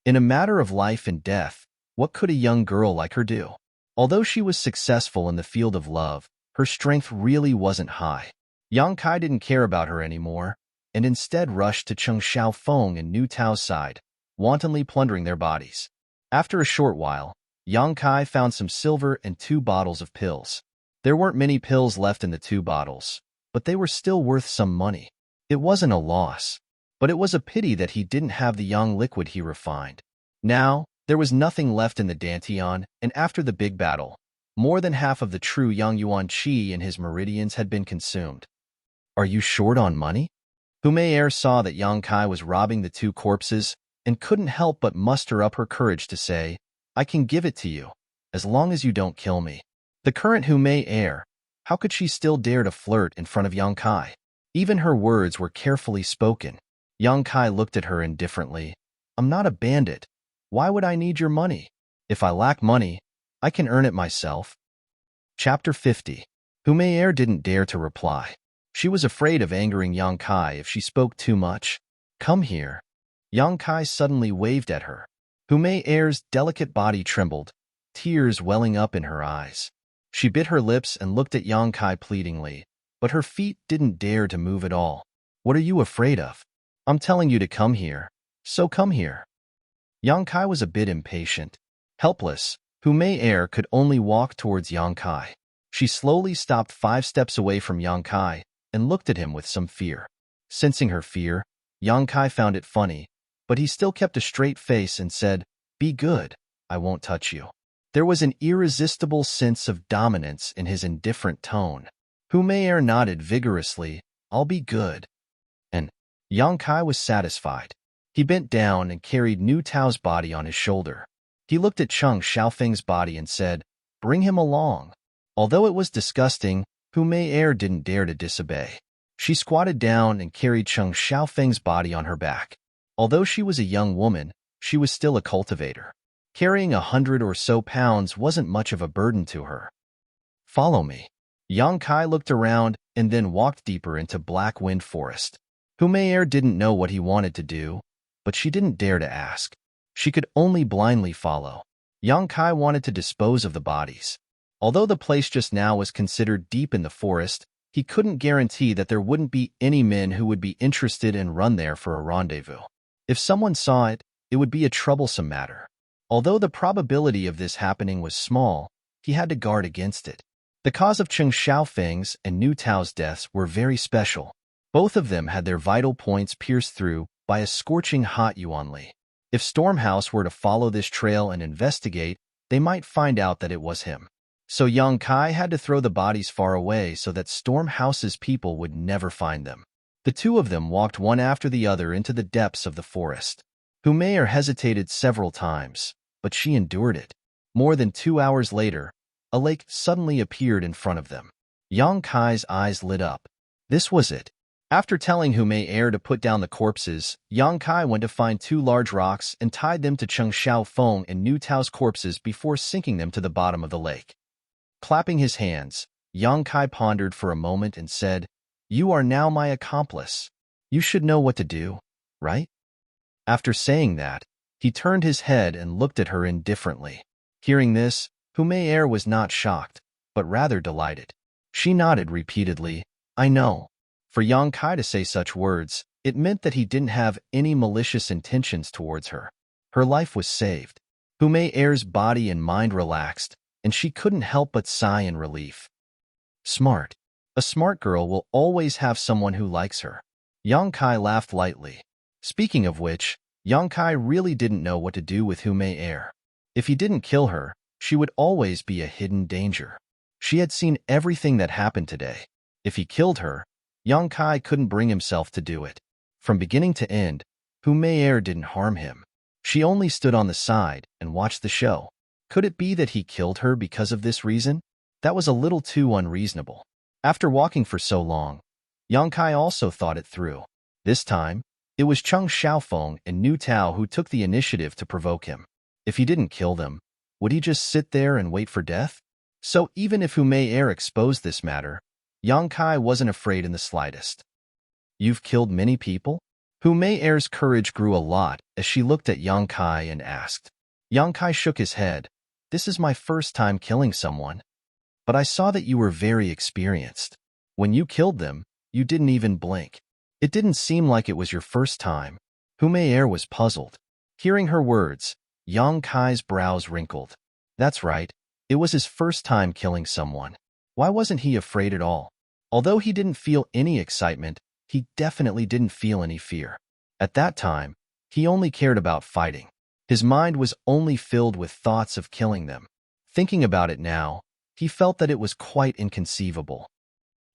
Speaker 1: In a matter of life and death, what could a young girl like her do? Although she was successful in the field of love, her strength really wasn't high. Yang Kai didn't care about her anymore, and instead rushed to Cheng Xiaofeng and Nu Tao's side, wantonly plundering their bodies. After a short while, Yang Kai found some silver and 2 bottles of pills. There weren't many pills left in the 2 bottles, but they were still worth some money. It wasn't a loss, but it was a pity that he didn't have the yang liquid he refined. Now, there was nothing left in the Dantian, and after the big battle, more than half of the true Yang Yuan Qi and his meridians had been consumed. Are you short on money? Humei Air saw that Yang Kai was robbing the 2 corpses and couldn't help but muster up her courage to say, I can give it to you, as long as you don't kill me. The current Humei Air, how could she still dare to flirt in front of Yang Kai? Even her words were carefully spoken. Yang Kai looked at her indifferently. I'm not a bandit. Why would I need your money? If I lack money, I can earn it myself. Chapter 50. Humei Air didn't dare to reply. She was afraid of angering Yang Kai if she spoke too much. Come here. Yang Kai suddenly waved at her. Humei Air's delicate body trembled, tears welling up in her eyes. She bit her lips and looked at Yang Kai pleadingly, but her feet didn't dare to move at all. What are you afraid of? I'm telling you to come here, so come here. Yang Kai was a bit impatient. Helpless, Humei Air could only walk towards Yang Kai. She slowly stopped 5 steps away from Yang Kai and looked at him with some fear. Sensing her fear, Yang Kai found it funny, but he still kept a straight face and said, Be good, I won't touch you. There was an irresistible sense of dominance in his indifferent tone. Humei Air nodded vigorously, I'll be good. And Yang Kai was satisfied. He bent down and carried Nu Tao's body on his shoulder. He looked at Cheng Xiaofeng's body and said, Bring him along. Although it was disgusting, Humei Air didn't dare to disobey. She squatted down and carried Cheng Xiaofeng's body on her back. Although she was a young woman, she was still a cultivator. Carrying 100 or so pounds wasn't much of a burden to her. Follow me. Yang Kai looked around and then walked deeper into Black Wind Forest. Humei Air didn't know what he wanted to do, but she didn't dare to ask. She could only blindly follow. Yang Kai wanted to dispose of the bodies. Although the place just now was considered deep in the forest, he couldn't guarantee that there wouldn't be any men who would be interested and run there for a rendezvous. If someone saw it, it would be a troublesome matter. Although the probability of this happening was small, he had to guard against it. The cause of Cheng Xiaofeng's and Nu Tao's deaths were very special. Both of them had their vital points pierced through by a scorching hot Yuanli. If Stormhouse were to follow this trail and investigate, they might find out that it was him. So Yang Kai had to throw the bodies far away so that Stormhouse's people would never find them. The 2 of them walked one after the other into the depths of the forest. Humei Air hesitated several times, but she endured it. More than 2 hours later, a lake suddenly appeared in front of them. Yang Kai's eyes lit up. This was it. After telling Humei Air to put down the corpses, Yang Kai went to find 2 large rocks and tied them to Cheng Xiaofeng and Nu Tao's corpses before sinking them to the bottom of the lake. Clapping his hands, Yang Kai pondered for a moment and said, You are now my accomplice. You should know what to do, right? After saying that, he turned his head and looked at her indifferently. Hearing this, Humei Air was not shocked, but rather delighted. She nodded repeatedly, I know. For Yang Kai to say such words, it meant that he didn't have any malicious intentions towards her. Her life was saved. Humei Air's body and mind relaxed, and she couldn't help but sigh in relief. Smart. A smart girl will always have someone who likes her. Yang Kai laughed lightly. Speaking of which, Yang Kai really didn't know what to do with Humei Air. If he didn't kill her, she would always be a hidden danger. She had seen everything that happened today. If he killed her, Yang Kai couldn't bring himself to do it. From beginning to end, Humei Air didn't harm him. She only stood on the side and watched the show. Could it be that he killed her because of this reason? That was a little too unreasonable. After walking for so long, Yang Kai also thought it through. This time, it was Cheng Xiaofeng and Nu Tao who took the initiative to provoke him. If he didn't kill them, would he just sit there and wait for death? So even if Air exposed this matter, Yang Kai wasn't afraid in the slightest. You've killed many people? Air's courage grew a lot as she looked at Yang Kai and asked. Yang Kai shook his head. This is my first time killing someone. But I saw that you were very experienced. When you killed them, you didn't even blink. It didn't seem like it was your first time. Air was puzzled. Hearing her words, Yang Kai's brows wrinkled. That's right. It was his first time killing someone. Why wasn't he afraid at all? Although he didn't feel any excitement, he definitely didn't feel any fear. At that time, he only cared about fighting. His mind was only filled with thoughts of killing them. Thinking about it now, he felt that it was quite inconceivable.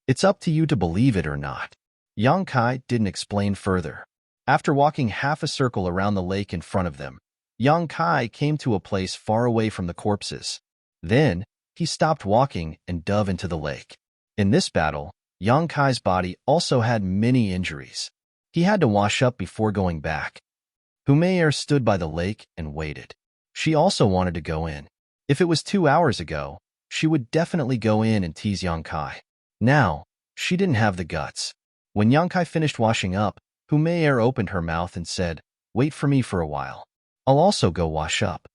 Speaker 1: It's up to you to believe it or not. Yang Kai didn't explain further. After walking half a circle around the lake in front of them, Yang Kai came to a place far away from the corpses. Then, he stopped walking and dove into the lake. In this battle, Yang Kai's body also had many injuries. He had to wash up before going back. Air stood by the lake and waited. She also wanted to go in. If it was 2 hours ago, she would definitely go in and tease Yang Kai. Now, she didn't have the guts. When Yang Kai finished washing up, Air opened her mouth and said, "Wait for me for a while. I'll also go wash up."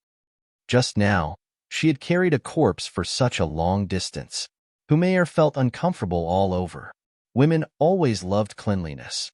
Speaker 1: Just now, she had carried a corpse for such a long distance. Air felt uncomfortable all over. Women always loved cleanliness.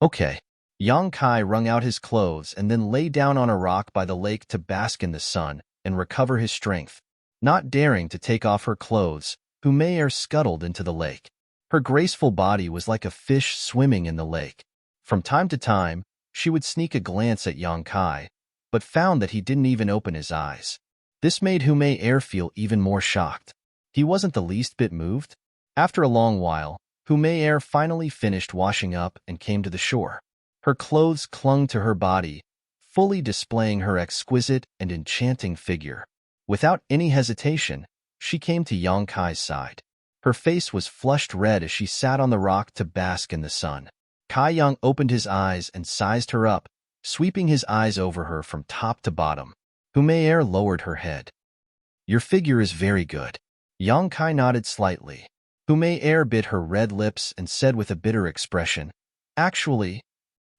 Speaker 1: Okay. Yang Kai wrung out his clothes and then lay down on a rock by the lake to bask in the sun and recover his strength. Not daring to take off her clothes, Air scuttled into the lake. Her graceful body was like a fish swimming in the lake. From time to time, she would sneak a glance at Yang Kai, but found that he didn't even open his eyes. This made Air feel even more shocked. He wasn't the least bit moved. After a long while, Air finally finished washing up and came to the shore. Her clothes clung to her body, fully displaying her exquisite and enchanting figure. Without any hesitation, she came to Yang Kai's side. Her face was flushed red as she sat on the rock to bask in the sun. Kai Yang opened his eyes and sized her up, sweeping his eyes over her from top to bottom. Air lowered her head. Your figure is very good. Yang Kai nodded slightly. Air bit her red lips and said with a bitter expression, Actually,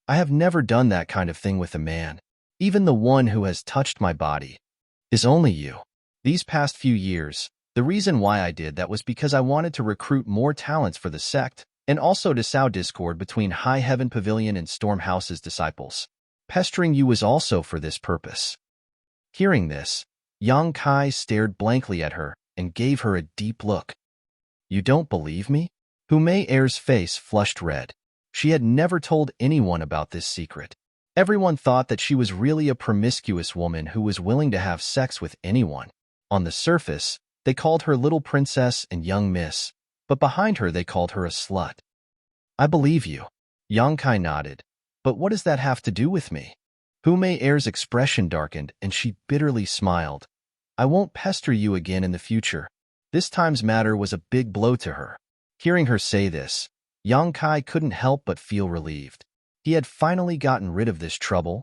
Speaker 1: I have never done that kind of thing with a man. Even the one who has touched my body is only you. These past few years, the reason why I did that was because I wanted to recruit more talents for the sect, and also to sow discord between High Heaven Pavilion and Storm House's disciples. Pestering you was also for this purpose. Hearing this, Yang Kai stared blankly at her and gave her a deep look. You don't believe me? Air's face flushed red. She had never told anyone about this secret. Everyone thought that she was really a promiscuous woman who was willing to have sex with anyone. On the surface, they called her Little Princess and Young Miss, but behind her they called her a slut. I believe you. Yang Kai nodded. But what does that have to do with me? Air's expression darkened and she bitterly smiled. I won't pester you again in the future. This time's matter was a big blow to her. Hearing her say this, Yang Kai couldn't help but feel relieved. He had finally gotten rid of this trouble.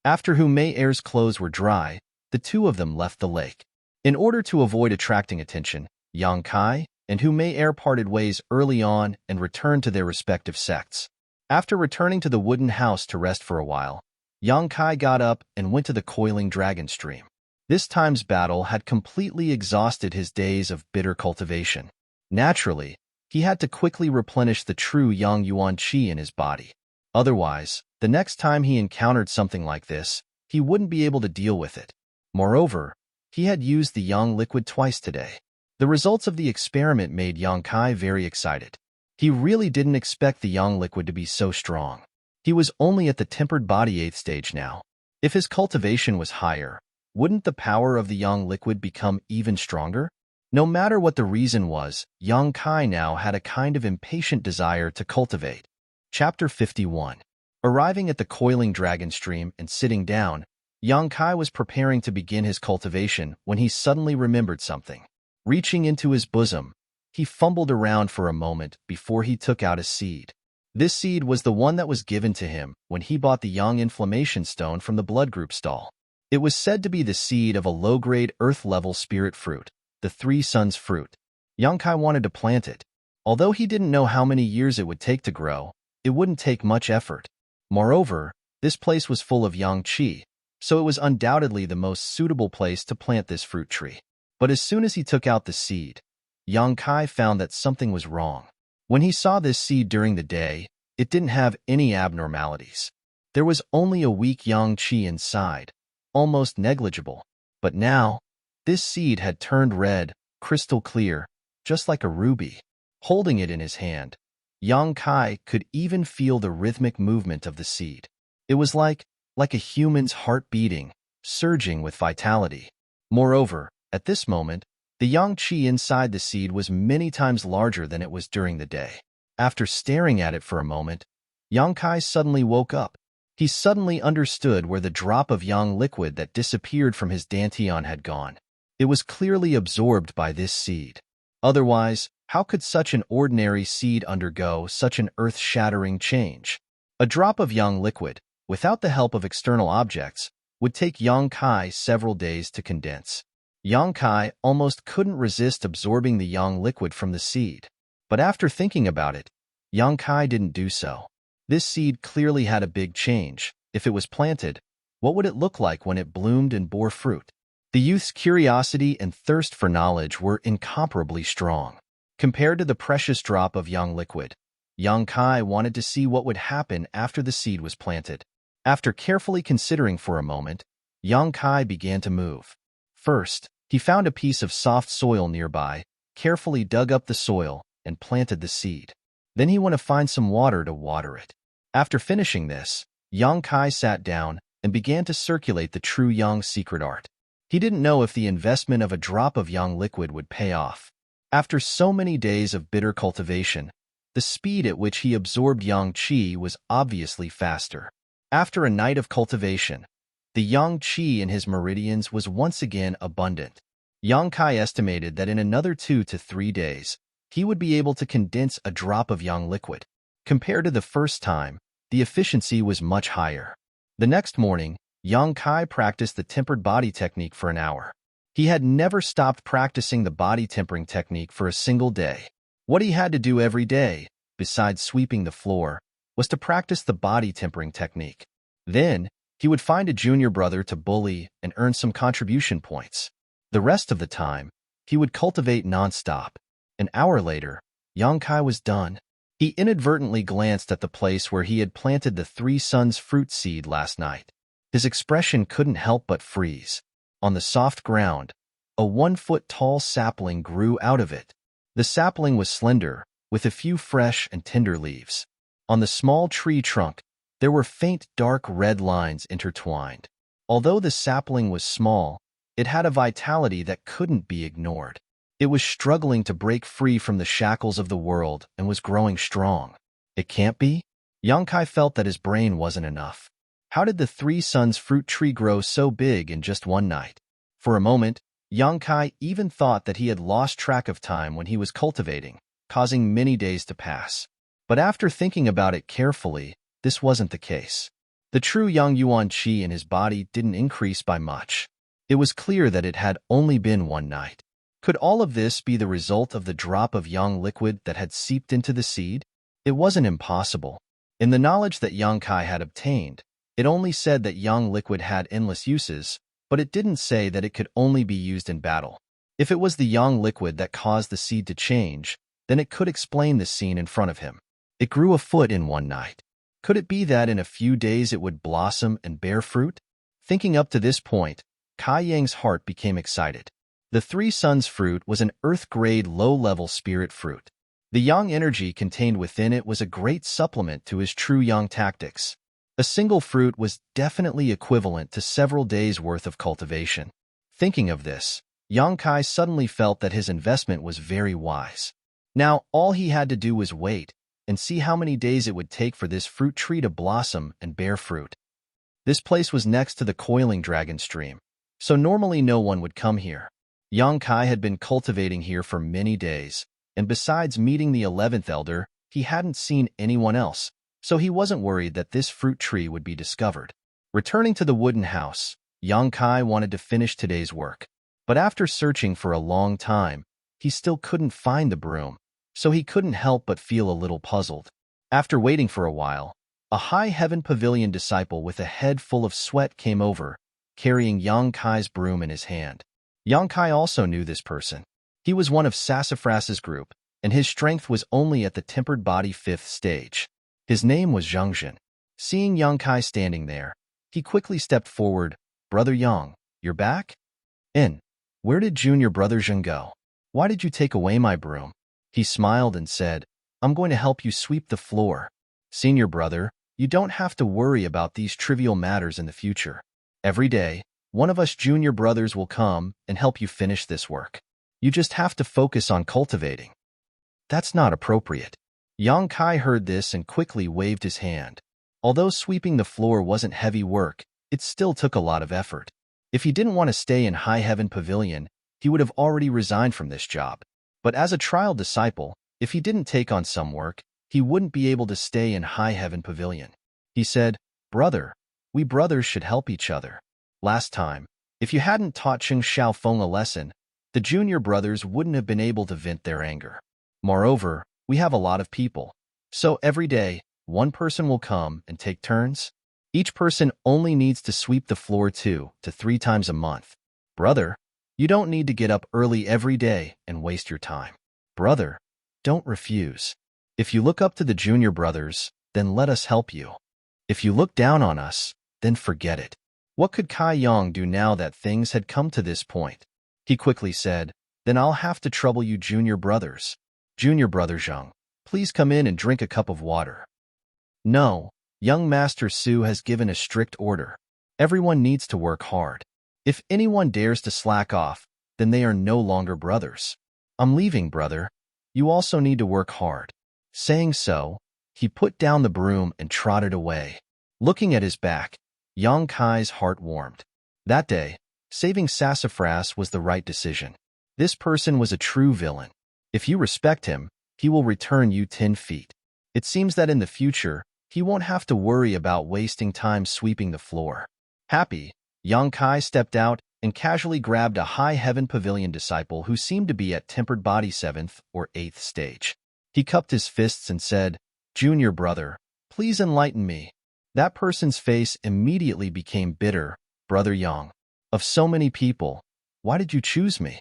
Speaker 1: After Air's clothes were dry, the two of them left the lake. In order to avoid attracting attention, Yang Kai and Air parted ways early on and returned to their respective sects. After returning to the wooden house to rest for a while, Yang Kai got up and went to the coiling dragon stream. This time's battle had completely exhausted his days of bitter cultivation. Naturally, he had to quickly replenish the true Yang Yuan Qi in his body. Otherwise, the next time he encountered something like this, he wouldn't be able to deal with it. Moreover, he had used the Yang liquid twice today. The results of the experiment made Yang Kai very excited. He really didn't expect the Yang liquid to be so strong. He was only at the tempered body 8th stage now. If his cultivation was higher, wouldn't the power of the Yang liquid become even stronger? No matter what the reason was, Yang Kai now had a kind of impatient desire to cultivate. Chapter 51. Arriving at the coiling dragon stream and sitting down, Yang Kai was preparing to begin his cultivation when he suddenly remembered something. Reaching into his bosom, he fumbled around for a moment before he took out a seed. This seed was the one that was given to him when he bought the Yang inflammation stone from the blood group stall. It was said to be the seed of a low-grade earth-level spirit fruit, the Three Suns fruit. Yang Kai wanted to plant it. Although he didn't know how many years it would take to grow, it wouldn't take much effort. Moreover, this place was full of yang qi, so it was undoubtedly the most suitable place to plant this fruit tree. But as soon as he took out the seed, Yang Kai found that something was wrong. When he saw this seed during the day, it didn't have any abnormalities. There was only a weak yang qi inside, almost negligible. But now, this seed had turned red, crystal clear, just like a ruby. Holding it in his hand, Yang Kai could even feel the rhythmic movement of the seed. It was like a human's heart beating, surging with vitality. Moreover, at this moment, the yang qi inside the seed was many times larger than it was during the day. After staring at it for a moment, Yang Kai suddenly woke up. He suddenly understood where the drop of yang liquid that disappeared from his dantian had gone. It was clearly absorbed by this seed. Otherwise, how could such an ordinary seed undergo such an earth-shattering change? A drop of yang liquid, without the help of external objects, would take Yang Kai several days to condense. Yang Kai almost couldn't resist absorbing the yang liquid from the seed. But after thinking about it, Yang Kai didn't do so. This seed clearly had a big change. If it was planted, what would it look like when it bloomed and bore fruit? The youth's curiosity and thirst for knowledge were incomparably strong. Compared to the precious drop of yang liquid, Yang Kai wanted to see what would happen after the seed was planted. After carefully considering for a moment, Yang Kai began to move. First, he found a piece of soft soil nearby, carefully dug up the soil, and planted the seed. Then he went to find some water to water it. After finishing this, Yang Kai sat down and began to circulate the true yang secret art. He didn't know if the investment of a drop of yang liquid would pay off. After so many days of bitter cultivation, the speed at which he absorbed yang qi was obviously faster. After a night of cultivation, the yang qi in his meridians was once again abundant. Yang Kai estimated that in another 2 to 3 days, he would be able to condense a drop of yang liquid. Compared to the first time, the efficiency was much higher. The next morning, Yang Kai practiced the tempered body technique for an hour. He had never stopped practicing the body tempering technique for a single day. What he had to do every day, besides sweeping the floor, was to practice the body tempering technique. Then, he would find a junior brother to bully and earn some contribution points. The rest of the time, he would cultivate non-stop. An hour later, Yang Kai was done. He inadvertently glanced at the place where he had planted the Three Suns fruit seed last night. His expression couldn't help but freeze. On the soft ground, a 1-foot-tall sapling grew out of it. The sapling was slender, with a few fresh and tender leaves. On the small tree trunk, there were faint dark red lines intertwined. Although the sapling was small, it had a vitality that couldn't be ignored. It was struggling to break free from the shackles of the world and was growing strong. It can't be? Yang Kai felt that his brain wasn't enough. How did the Three Suns fruit tree grow so big in just one night? For a moment, Yang Kai even thought that he had lost track of time when he was cultivating, causing many days to pass. But after thinking about it carefully, this wasn't the case. The true Yang Yuan Qi in his body didn't increase by much. It was clear that it had only been one night. Could all of this be the result of the drop of yang liquid that had seeped into the seed? It wasn't impossible. In the knowledge that Yang Kai had obtained, it only said that yang liquid had endless uses, but it didn't say that it could only be used in battle. If it was the yang liquid that caused the seed to change, then it could explain the scene in front of him. It grew a foot in one night. Could it be that in a few days it would blossom and bear fruit? Thinking up to this point, Kai Yang's heart became excited. The Three Suns fruit was an earth-grade low-level spirit fruit. The yang energy contained within it was a great supplement to his true yang tactics. A single fruit was definitely equivalent to several days' worth of cultivation. Thinking of this, Yang Kai suddenly felt that his investment was very wise. Now, all he had to do was wait and see how many days it would take for this fruit tree to blossom and bear fruit. This place was next to the coiling dragon stream, so normally no one would come here. Yang Kai had been cultivating here for many days, and besides meeting the 11th elder, he hadn't seen anyone else, so he wasn't worried that this fruit tree would be discovered. Returning to the wooden house, Yang Kai wanted to finish today's work. But after searching for a long time, he still couldn't find the broom, so he couldn't help but feel a little puzzled. After waiting for a while, a high heaven pavilion disciple with a head full of sweat came over, carrying Yang Kai's broom in his hand. Yang Kai also knew this person. He was one of Sassafras's group, and his strength was only at the tempered body 5th stage. His name was Zhengzhen. Seeing Yang Kai standing there, he quickly stepped forward. Brother Yang, you're back? Where did junior brother Zheng go? Why did you take away my broom? He smiled and said, I'm going to help you sweep the floor. Senior brother, you don't have to worry about these trivial matters in the future. Every day, one of us junior brothers will come and help you finish this work. You just have to focus on cultivating. That's not appropriate. Yang Kai heard this and quickly waved his hand. Although sweeping the floor wasn't heavy work, it still took a lot of effort. If he didn't want to stay in High Heaven Pavilion, he would have already resigned from this job. But as a trial disciple, if he didn't take on some work, he wouldn't be able to stay in High Heaven Pavilion. He said, Brother, we brothers should help each other. Last time, if you hadn't taught Cheng Xiaofeng a lesson, the junior brothers wouldn't have been able to vent their anger. Moreover, we have a lot of people. So every day, one person will come and take turns. Each person only needs to sweep the floor 2 to 3 times a month. Brother, you don't need to get up early every day and waste your time. Brother, don't refuse. If you look up to the junior brothers, then let us help you. If you look down on us, then forget it. What could Kai Yang do now that things had come to this point? He quickly said, Then I'll have to trouble you junior brothers. Junior brother Zheng, please come in and drink a cup of water. No, young Master Su has given a strict order. Everyone needs to work hard. If anyone dares to slack off, then they are no longer brothers. I'm leaving, brother. You also need to work hard. Saying so, he put down the broom and trotted away. Looking at his back, Yang Kai's heart warmed. That day, saving Sassafras was the right decision. This person was a true villain. If you respect him, he will return you 10 feet. It seems that in the future, he won't have to worry about wasting time sweeping the floor. Happy, Yang Kai stepped out and casually grabbed a High Heaven Pavilion disciple who seemed to be at tempered body 7th or 8th stage. He cupped his fists and said, Junior brother, please enlighten me. That person's face immediately became bitter. Brother Yang, of so many people, why did you choose me?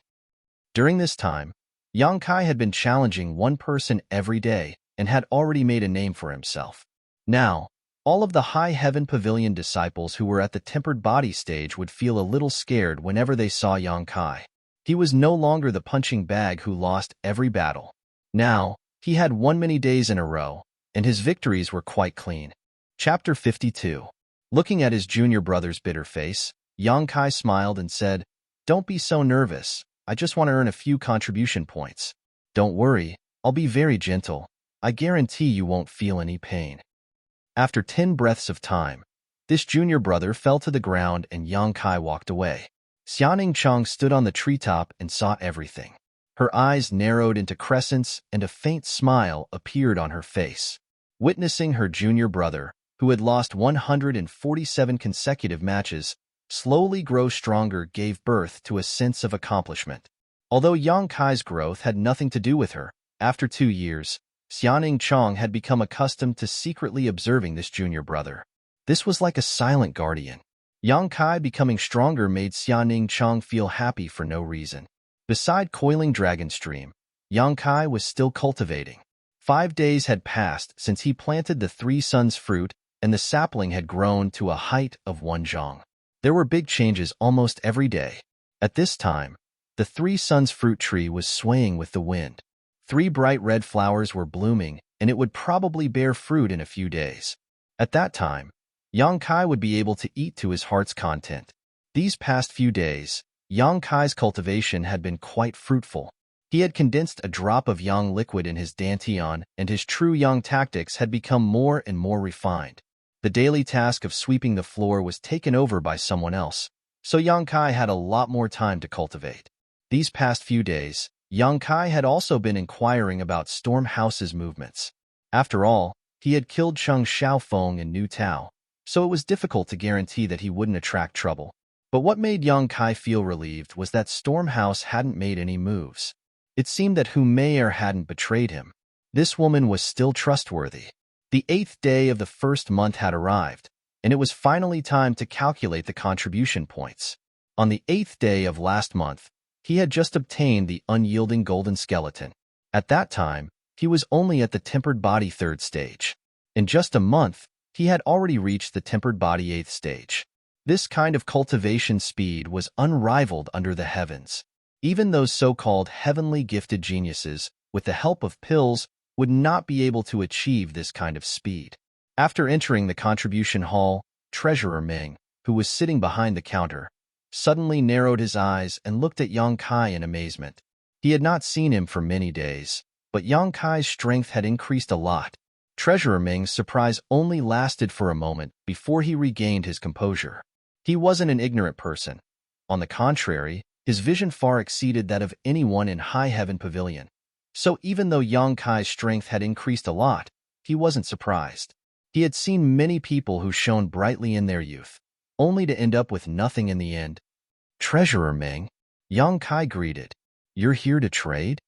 Speaker 1: During this time, Yang Kai had been challenging one person every day and had already made a name for himself. Now, all of the High Heaven Pavilion disciples who were at the tempered body stage would feel a little scared whenever they saw Yang Kai. He was no longer the punching bag who lost every battle. Now, he had won many days in a row, and his victories were quite clean. Chapter 52. Looking at his junior brother's bitter face, Yang Kai smiled and said, Don't be so nervous. I just want to earn a few contribution points. Don't worry, I'll be very gentle. I guarantee you won't feel any pain. After 10 breaths of time, this junior brother fell to the ground and Yang Kai walked away. Xianing Chang stood on the treetop and saw everything. Her eyes narrowed into crescents and a faint smile appeared on her face. Witnessing her junior brother, who had lost 147 consecutive matches, slowly grow stronger gave birth to a sense of accomplishment. Although Yang Kai's growth had nothing to do with her, after 2 years, Xianing Chang had become accustomed to secretly observing this junior brother. This was like a silent guardian. Yang Kai becoming stronger made Xianing Chang feel happy for no reason. Beside coiling dragon stream, Yang Kai was still cultivating. 5 days had passed since he planted the 3 suns fruit, and the sapling had grown to a height of 1 zhang. There were big changes almost every day. At this time, the 3 suns fruit tree was swaying with the wind. 3 bright red flowers were blooming, and it would probably bear fruit in a few days. At that time, Yang Kai would be able to eat to his heart's content. These past few days, Yang Kai's cultivation had been quite fruitful. He had condensed a drop of yang liquid in his dantian, and his true yang tactics had become more and more refined. The daily task of sweeping the floor was taken over by someone else, so Yang Kai had a lot more time to cultivate. These past few days, Yang Kai had also been inquiring about Storm House's movements. After all, he had killed Cheng Xiaofeng and Nu Tao, so it was difficult to guarantee that he wouldn't attract trouble. But what made young Kai feel relieved was that Stormhouse hadn't made any moves. It seemed that Humayer hadn't betrayed him. This woman was still trustworthy. The 8th day of the first month had arrived, and it was finally time to calculate the contribution points. On the 8th day of last month, he had just obtained the unyielding golden skeleton. At that time, he was only at the tempered body 3rd stage. In just a month, he had already reached the tempered body 8th stage. This kind of cultivation speed was unrivaled under the heavens. Even those so-called heavenly gifted geniuses, with the help of pills, would not be able to achieve this kind of speed. After entering the contribution hall, Treasurer Ming, who was sitting behind the counter, suddenly narrowed his eyes and looked at Yang Kai in amazement. He had not seen him for many days, but Yang Kai's strength had increased a lot. Treasurer Ming's surprise only lasted for a moment before he regained his composure. He wasn't an ignorant person. On the contrary, his vision far exceeded that of anyone in High Heaven Pavilion. So even though Yang Kai's strength had increased a lot, he wasn't surprised. He had seen many people who shone brightly in their youth, only to end up with nothing in the end. Treasurer Ming, Yang Kai greeted. You're here to trade?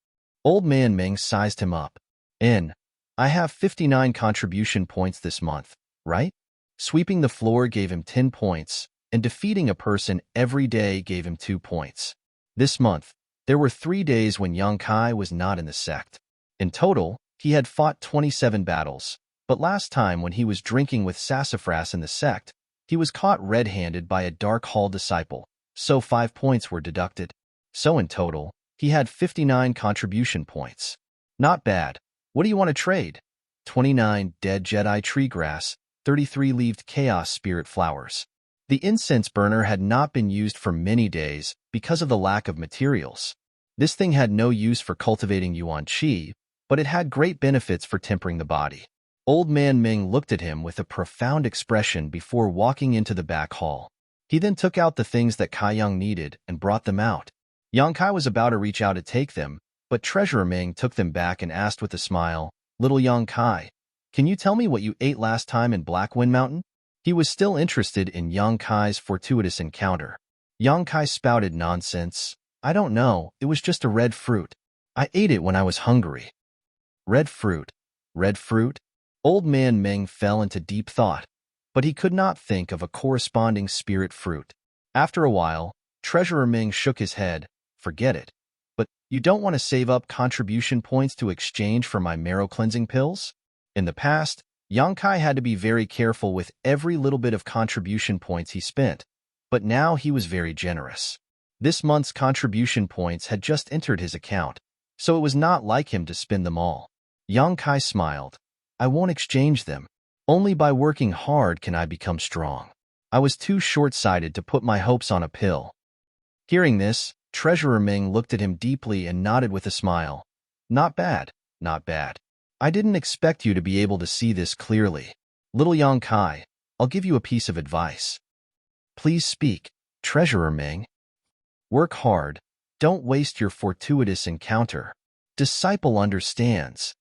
Speaker 1: Old man Ming sized him up. I have 59 contribution points this month, right? Sweeping the floor gave him 10 points, and defeating a person every day gave him 2 points. This month, there were 3 days when Yang Kai was not in the sect. In total, he had fought 27 battles, but last time when he was drinking with Sassafras in the sect, he was caught red-handed by a Dark Hall disciple, so 5 points were deducted. So in total, he had 59 contribution points. Not bad. What do you want to trade? 29 dead Jedi tree grass, 33 leaved chaos spirit flowers. The incense burner had not been used for many days because of the lack of materials. This thing had no use for cultivating Yuan Qi, but it had great benefits for tempering the body. Old man Ming looked at him with a profound expression before walking into the back hall. He then took out the things that Kai Yang needed and brought them out. Yang Kai was about to reach out to take them, but Treasurer Ming took them back and asked with a smile, Little Yang Kai, can you tell me what you ate last time in Blackwind Mountain? He was still interested in Yang Kai's fortuitous encounter. Yang Kai spouted nonsense. I don't know, it was just a red fruit. I ate it when I was hungry. Red fruit. Red fruit? Old man Ming fell into deep thought, but he could not think of a corresponding spirit fruit. After a while, Treasurer Ming shook his head. Forget it. But you don't want to save up contribution points to exchange for my marrow cleansing pills? In the past, Yang Kai had to be very careful with every little bit of contribution points he spent, but now he was very generous. This month's contribution points had just entered his account, so it was not like him to spend them all. Yang Kai smiled. I won't exchange them. Only by working hard can I become strong. I was too short-sighted to put my hopes on a pill. Hearing this, Treasurer Ming looked at him deeply and nodded with a smile. Not bad, not bad. I didn't expect you to be able to see this clearly. Little Yang Kai, I'll give you a piece of advice. Please speak, Treasurer Ming. Work hard. Don't waste your fortuitous encounter. Disciple understands.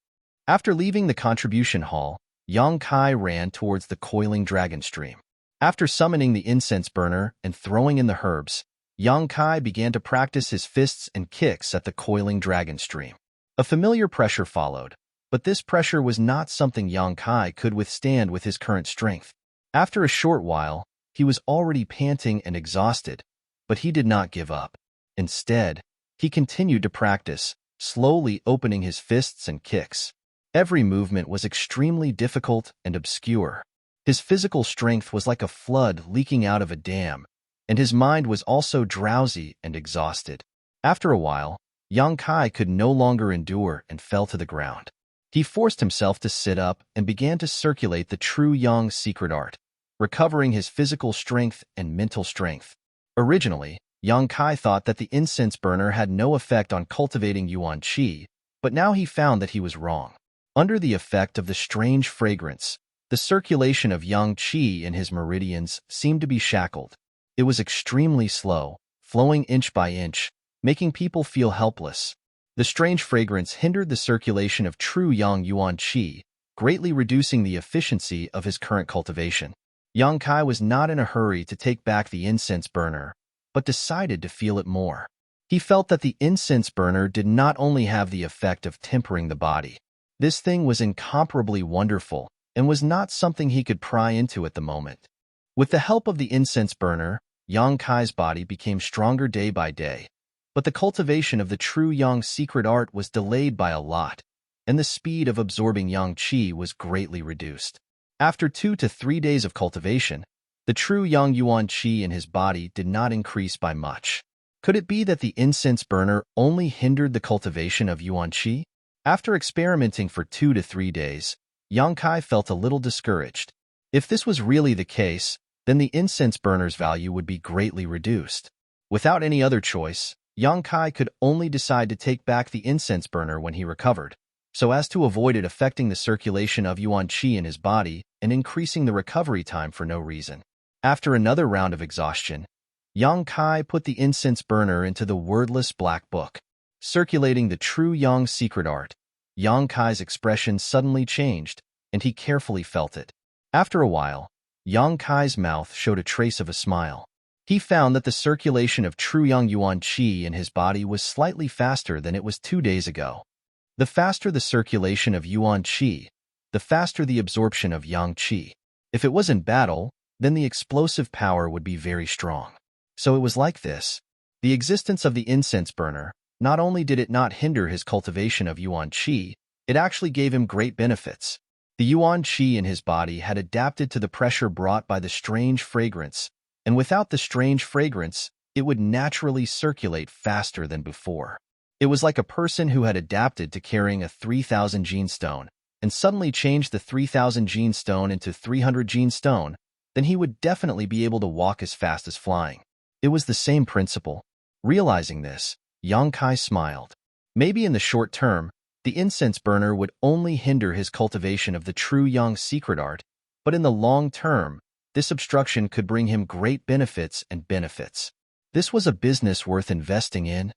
Speaker 1: After leaving the contribution hall, Yang Kai ran towards the coiling dragon stream. After summoning the incense burner and throwing in the herbs, Yang Kai began to practice his fists and kicks at the coiling dragon stream. A familiar pressure followed, but this pressure was not something Yang Kai could withstand with his current strength. After a short while, he was already panting and exhausted, but he did not give up. Instead, he continued to practice, slowly opening his fists and kicks. Every movement was extremely difficult and obscure. His physical strength was like a flood leaking out of a dam, and his mind was also drowsy and exhausted. After a while, Yang Kai could no longer endure and fell to the ground. He forced himself to sit up and began to circulate the true Yang secret art, recovering his physical strength and mental strength. Originally, Yang Kai thought that the incense burner had no effect on cultivating Yuan Qi, but now he found that he was wrong. Under the effect of the strange fragrance, the circulation of Yang Qi in his meridians seemed to be shackled. It was extremely slow, flowing inch by inch, making people feel helpless. The strange fragrance hindered the circulation of true Yang Yuan Qi, greatly reducing the efficiency of his current cultivation. Yang Kai was not in a hurry to take back the incense burner, but decided to feel it more. He felt that the incense burner did not only have the effect of tempering the body. This thing was incomparably wonderful and was not something he could pry into at the moment. With the help of the incense burner, Yang Kai's body became stronger day by day, but the cultivation of the true Yang secret art was delayed by a lot, and the speed of absorbing Yang Qi was greatly reduced. After 2 to 3 days of cultivation, the true Yang Yuan Qi in his body did not increase by much. Could it be that the incense burner only hindered the cultivation of Yuan Qi? After experimenting for 2 to 3 days, Yang Kai felt a little discouraged. If this was really the case, then the incense burner's value would be greatly reduced. Without any other choice, Yang Kai could only decide to take back the incense burner when he recovered, so as to avoid it affecting the circulation of Yuan Qi in his body and increasing the recovery time for no reason. After another round of exhaustion, Yang Kai put the incense burner into the wordless black book. Circulating the true Yang secret art, Yang Kai's expression suddenly changed, and he carefully felt it. After a while, Yang Kai's mouth showed a trace of a smile. He found that the circulation of true Yang Yuan Qi in his body was slightly faster than it was 2 days ago. The faster the circulation of Yuan Qi, the faster the absorption of Yang Qi. If it was in battle, then the explosive power would be very strong. So it was like this. The existence of the incense burner, not only did it not hinder his cultivation of Yuan Qi, it actually gave him great benefits. The Yuan Qi in his body had adapted to the pressure brought by the strange fragrance, and without the strange fragrance, it would naturally circulate faster than before. It was like a person who had adapted to carrying a 3,000 gene stone, and suddenly changed the 3,000 gene stone into 300 gene stone, then he would definitely be able to walk as fast as flying. It was the same principle. Realizing this, Yang Kai smiled. Maybe in the short term, the incense burner would only hinder his cultivation of the true Yang secret art, but in the long term, this obstruction could bring him great benefits and benefits. This was a business worth investing in.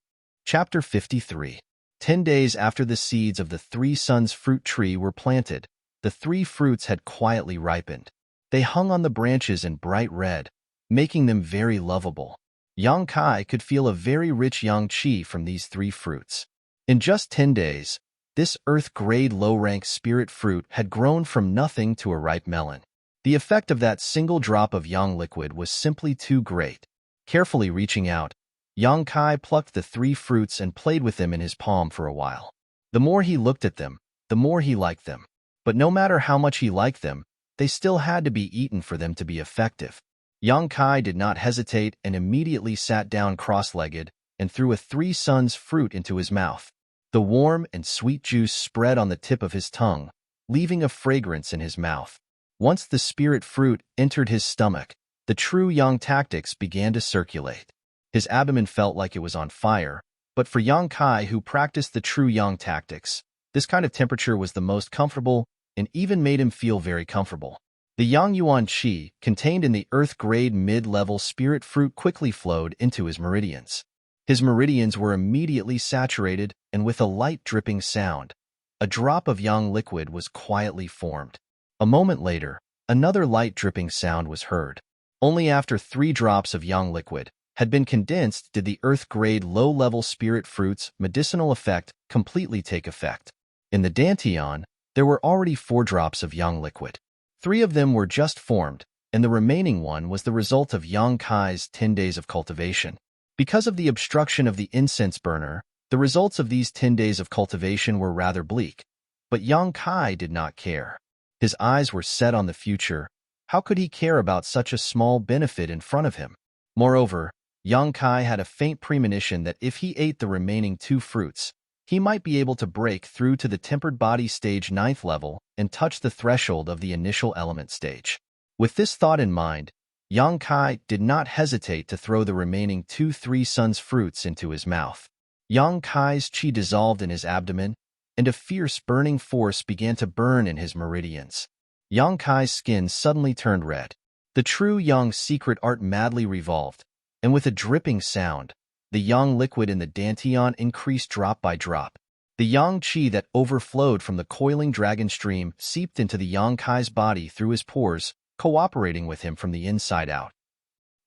Speaker 1: Chapter 53. 10 days after the seeds of the 3 Suns fruit tree were planted, the 3 fruits had quietly ripened. They hung on the branches in bright red, making them very lovable. Yang Kai could feel a very rich Yang Qi from these 3 fruits. In just 10 days, this earth-grade low-rank spirit fruit had grown from nothing to a ripe melon. The effect of that single drop of Yang liquid was simply too great. Carefully reaching out, Yang Kai plucked the 3 fruits and played with them in his palm for a while. The more he looked at them, the more he liked them. But no matter how much he liked them, they still had to be eaten for them to be effective. Yang Kai did not hesitate and immediately sat down cross-legged and threw a 3 Suns fruit into his mouth. The warm and sweet juice spread on the tip of his tongue, leaving a fragrance in his mouth. Once the spirit fruit entered his stomach, the true Yang tactics began to circulate. His abdomen felt like it was on fire, but for Yang Kai, who practiced the true Yang tactics, this kind of temperature was the most comfortable and even made him feel very comfortable. The Yang Yuan Qi, contained in the earth-grade mid-level spirit fruit, quickly flowed into his meridians. His meridians were immediately saturated, and with a light dripping sound, a drop of Yang liquid was quietly formed. A moment later, another light dripping sound was heard. Only after 3 drops of Yang liquid had been condensed did the earth-grade low-level spirit fruit's medicinal effect completely take effect. In the dantian, there were already 4 drops of Yang liquid. 3 of them were just formed, and the remaining one was the result of Yang Kai's 10 days of cultivation. Because of the obstruction of the incense burner, the results of these 10 days of cultivation were rather bleak, but Yang Kai did not care. His eyes were set on the future. How could he care about such a small benefit in front of him? Moreover, Yang Kai had a faint premonition that if he ate the remaining 2 fruits, he might be able to break through to the tempered body stage 9th level and touch the threshold of the initial element stage. With this thought in mind, Yang Kai did not hesitate to throw the remaining 2 3 Suns fruits into his mouth. Yang Kai's qi dissolved in his abdomen, and a fierce burning force began to burn in his meridians. Yang Kai's skin suddenly turned red. The true Yang secret art madly revolved, and with a dripping sound, the Yang liquid in the dantian increased drop by drop. The Yang qi that overflowed from the coiling dragon stream seeped into the Yang Kai's body through his pores, cooperating with him from the inside out.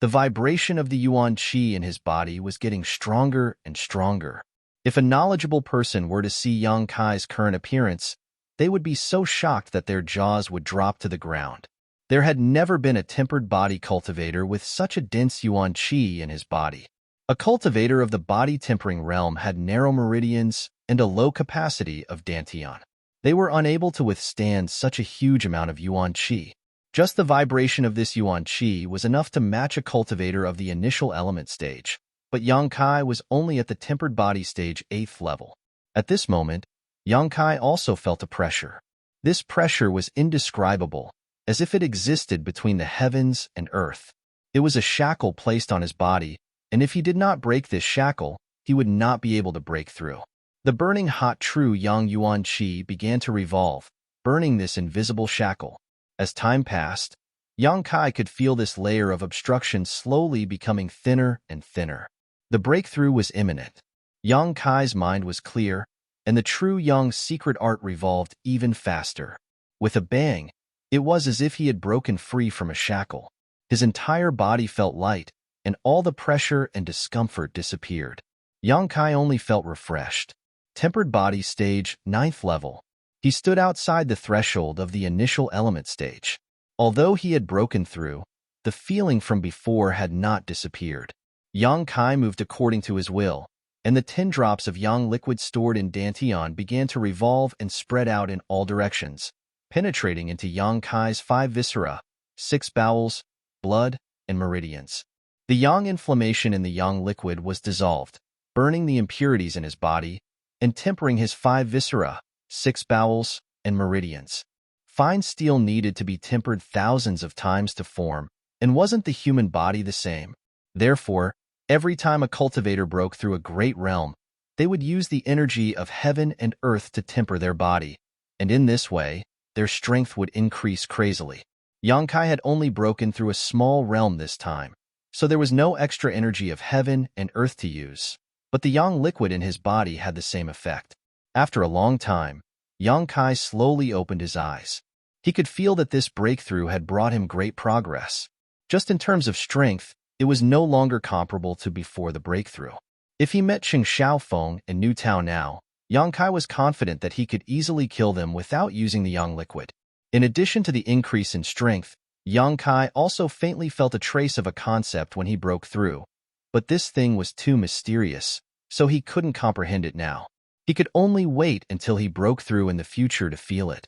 Speaker 1: The vibration of the yuan qi in his body was getting stronger and stronger. If a knowledgeable person were to see Yang Kai's current appearance, they would be so shocked that their jaws would drop to the ground. There had never been a tempered body cultivator with such a dense yuan qi in his body. A cultivator of the body-tempering realm had narrow meridians and a low capacity of dantian. They were unable to withstand such a huge amount of yuan qi. Just the vibration of this yuan qi was enough to match a cultivator of the initial element stage, but Yang Kai was only at the tempered body stage 8th level. At this moment, Yang Kai also felt a pressure. This pressure was indescribable, as if it existed between the heavens and earth. It was a shackle placed on his body, and if he did not break this shackle, he would not be able to break through. The burning hot true Yang Yuan Qi began to revolve, burning this invisible shackle. As time passed, Yang Kai could feel this layer of obstruction slowly becoming thinner and thinner. The breakthrough was imminent. Yang Kai's mind was clear, and the true Yang's secret art revolved even faster. With a bang, it was as if he had broken free from a shackle. His entire body felt light, and all the pressure and discomfort disappeared. Yang Kai only felt refreshed. Tempered body stage, 9th level. He stood outside the threshold of the initial element stage. Although he had broken through, the feeling from before had not disappeared. Yang Kai moved according to his will, and the 10 drops of Yang liquid stored in dantian began to revolve and spread out in all directions, penetrating into Yang Kai's 5 viscera, 6 bowels, blood, and meridians. The Yang inflammation in the Yang liquid was dissolved, burning the impurities in his body, and tempering his 5 viscera, 6 bowels, and meridians. Fine steel needed to be tempered thousands of times to form, and wasn't the human body the same? Therefore, every time a cultivator broke through a great realm, they would use the energy of heaven and earth to temper their body, and in this way, their strength would increase crazily. Yang Kai had only broken through a small realm this time, so there was no extra energy of heaven and earth to use, but the Yang liquid in his body had the same effect. After a long time, Yang Kai slowly opened his eyes. He could feel that this breakthrough had brought him great progress. Just in terms of strength, it was no longer comparable to before the breakthrough. If he met Qing Xiaofeng and New Tao now, Yang Kai was confident that he could easily kill them without using the Yang liquid. In addition to the increase in strength, Yang Kai also faintly felt a trace of a concept when he broke through, but this thing was too mysterious, so he couldn't comprehend it now. He could only wait until he broke through in the future to feel it.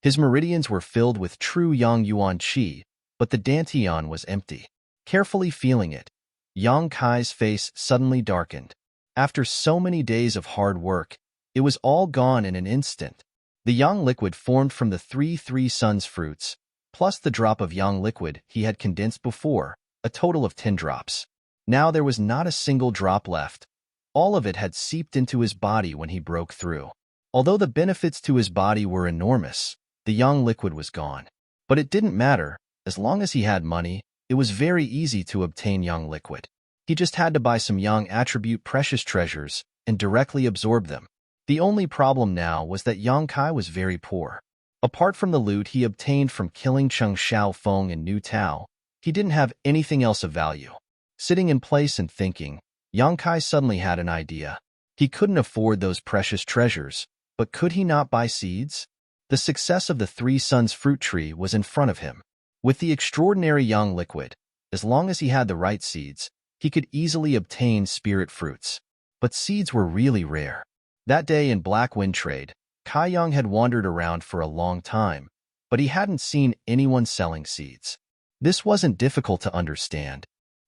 Speaker 1: His meridians were filled with true Yang Yuan Qi, but the dantian was empty. Carefully feeling it, Yang Kai's face suddenly darkened. After so many days of hard work, it was all gone in an instant. The Yang liquid formed from the 3 suns fruits, plus the drop of Yang liquid he had condensed before, a total of 10 drops. Now there was not a single drop left. All of it had seeped into his body when he broke through. Although the benefits to his body were enormous, the Yang liquid was gone. But it didn't matter. As long as he had money, it was very easy to obtain Yang liquid. He just had to buy some Yang attribute precious treasures and directly absorb them. The only problem now was that Yang Kai was very poor. Apart from the loot he obtained from killing Qing Xiaofeng and New Tao, he didn't have anything else of value. Sitting in place and thinking, Yang Kai suddenly had an idea. He couldn't afford those precious treasures, but could he not buy seeds? The success of the 3 suns fruit tree was in front of him. With the extraordinary Yang liquid, as long as he had the right seeds, he could easily obtain spirit fruits. But seeds were really rare. That day in Black Wind Trade, Kai Yang had wandered around for a long time, but he hadn't seen anyone selling seeds. This wasn't difficult to understand.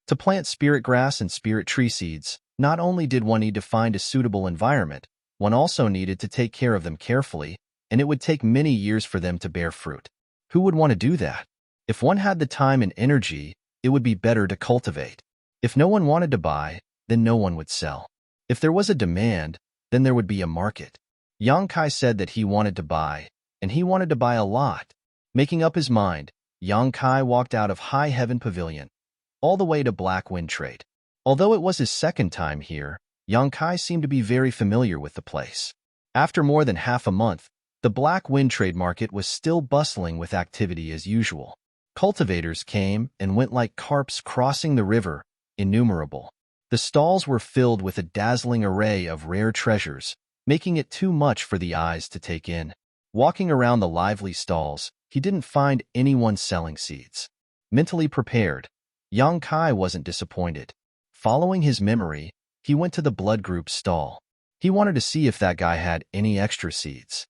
Speaker 1: To plant spirit grass and spirit tree seeds, not only did one need to find a suitable environment, one also needed to take care of them carefully, and it would take many years for them to bear fruit. Who would want to do that? If one had the time and energy, it would be better to cultivate. If no one wanted to buy, then no one would sell. If there was a demand, then there would be a market. Yang Kai said that he wanted to buy, and he wanted to buy a lot. Making up his mind, Yang Kai walked out of High Heaven Pavilion, all the way to Black Wind Trade. Although it was his second time here, Yang Kai seemed to be very familiar with the place. After more than half a month, the Black Wind Trade market was still bustling with activity as usual. Cultivators came and went like carps crossing the river, innumerable. The stalls were filled with a dazzling array of rare treasures, making it too much for the eyes to take in. Walking around the lively stalls, he didn't find anyone selling seeds. Mentally prepared, Yang Kai wasn't disappointed. Following his memory, he went to the blood group's stall. He wanted to see if that guy had any extra seeds.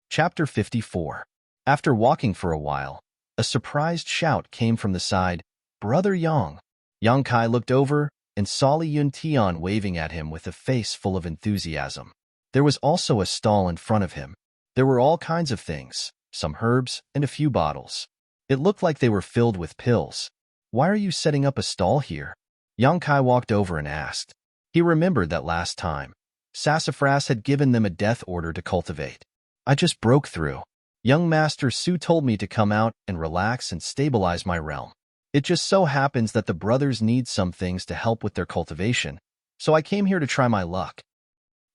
Speaker 1: Chapter 54. After walking for a while, a surprised shout came from the side, "Brother Yang!" Yang Kai looked over and saw Li Yuntian waving at him with a face full of enthusiasm. There was also a stall in front of him. There were all kinds of things, some herbs and a few bottles. It looked like they were filled with pills. "Why are you setting up a stall here?" Yang Kai walked over and asked. He remembered that last time, Sassafras had given them a death order to cultivate. "I just broke through. Young Master Su told me to come out and relax and stabilize my realm. It just so happens that the brothers need some things to help with their cultivation, so I came here to try my luck."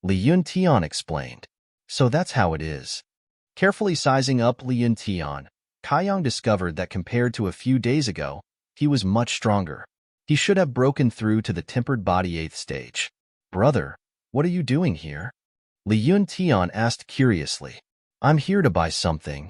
Speaker 1: Li Yuntian explained. "So that's how it is." Carefully sizing up Li Yuntian, Kaiyang discovered that compared to a few days ago, he was much stronger. He should have broken through to the tempered body 8th stage. "Brother, what are you doing here?" Li Yuntian asked curiously. "I'm here to buy something."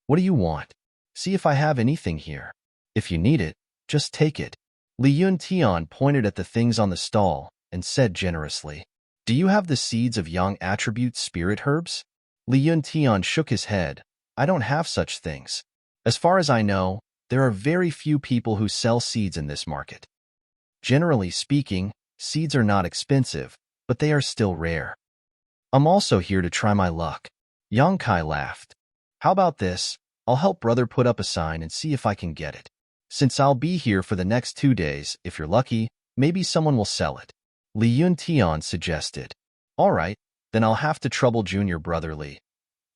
Speaker 1: "What do you want? See if I have anything here. If you need it, just take it." Li Yuntian pointed at the things on the stall and said generously, "Do you have the seeds of Yang attribute spirit herbs?" Li Yuntian shook his head. "I don't have such things. As far as I know, there are very few people who sell seeds in this market. Generally speaking, seeds are not expensive, but they are still rare. I'm also here to try my luck." Yang Kai laughed. "How about this? I'll help brother put up a sign and see if I can get it. Since I'll be here for the next 2 days, if you're lucky, maybe someone will sell it." Li Yuntian suggested. "All right, then I'll have to trouble junior brother Li."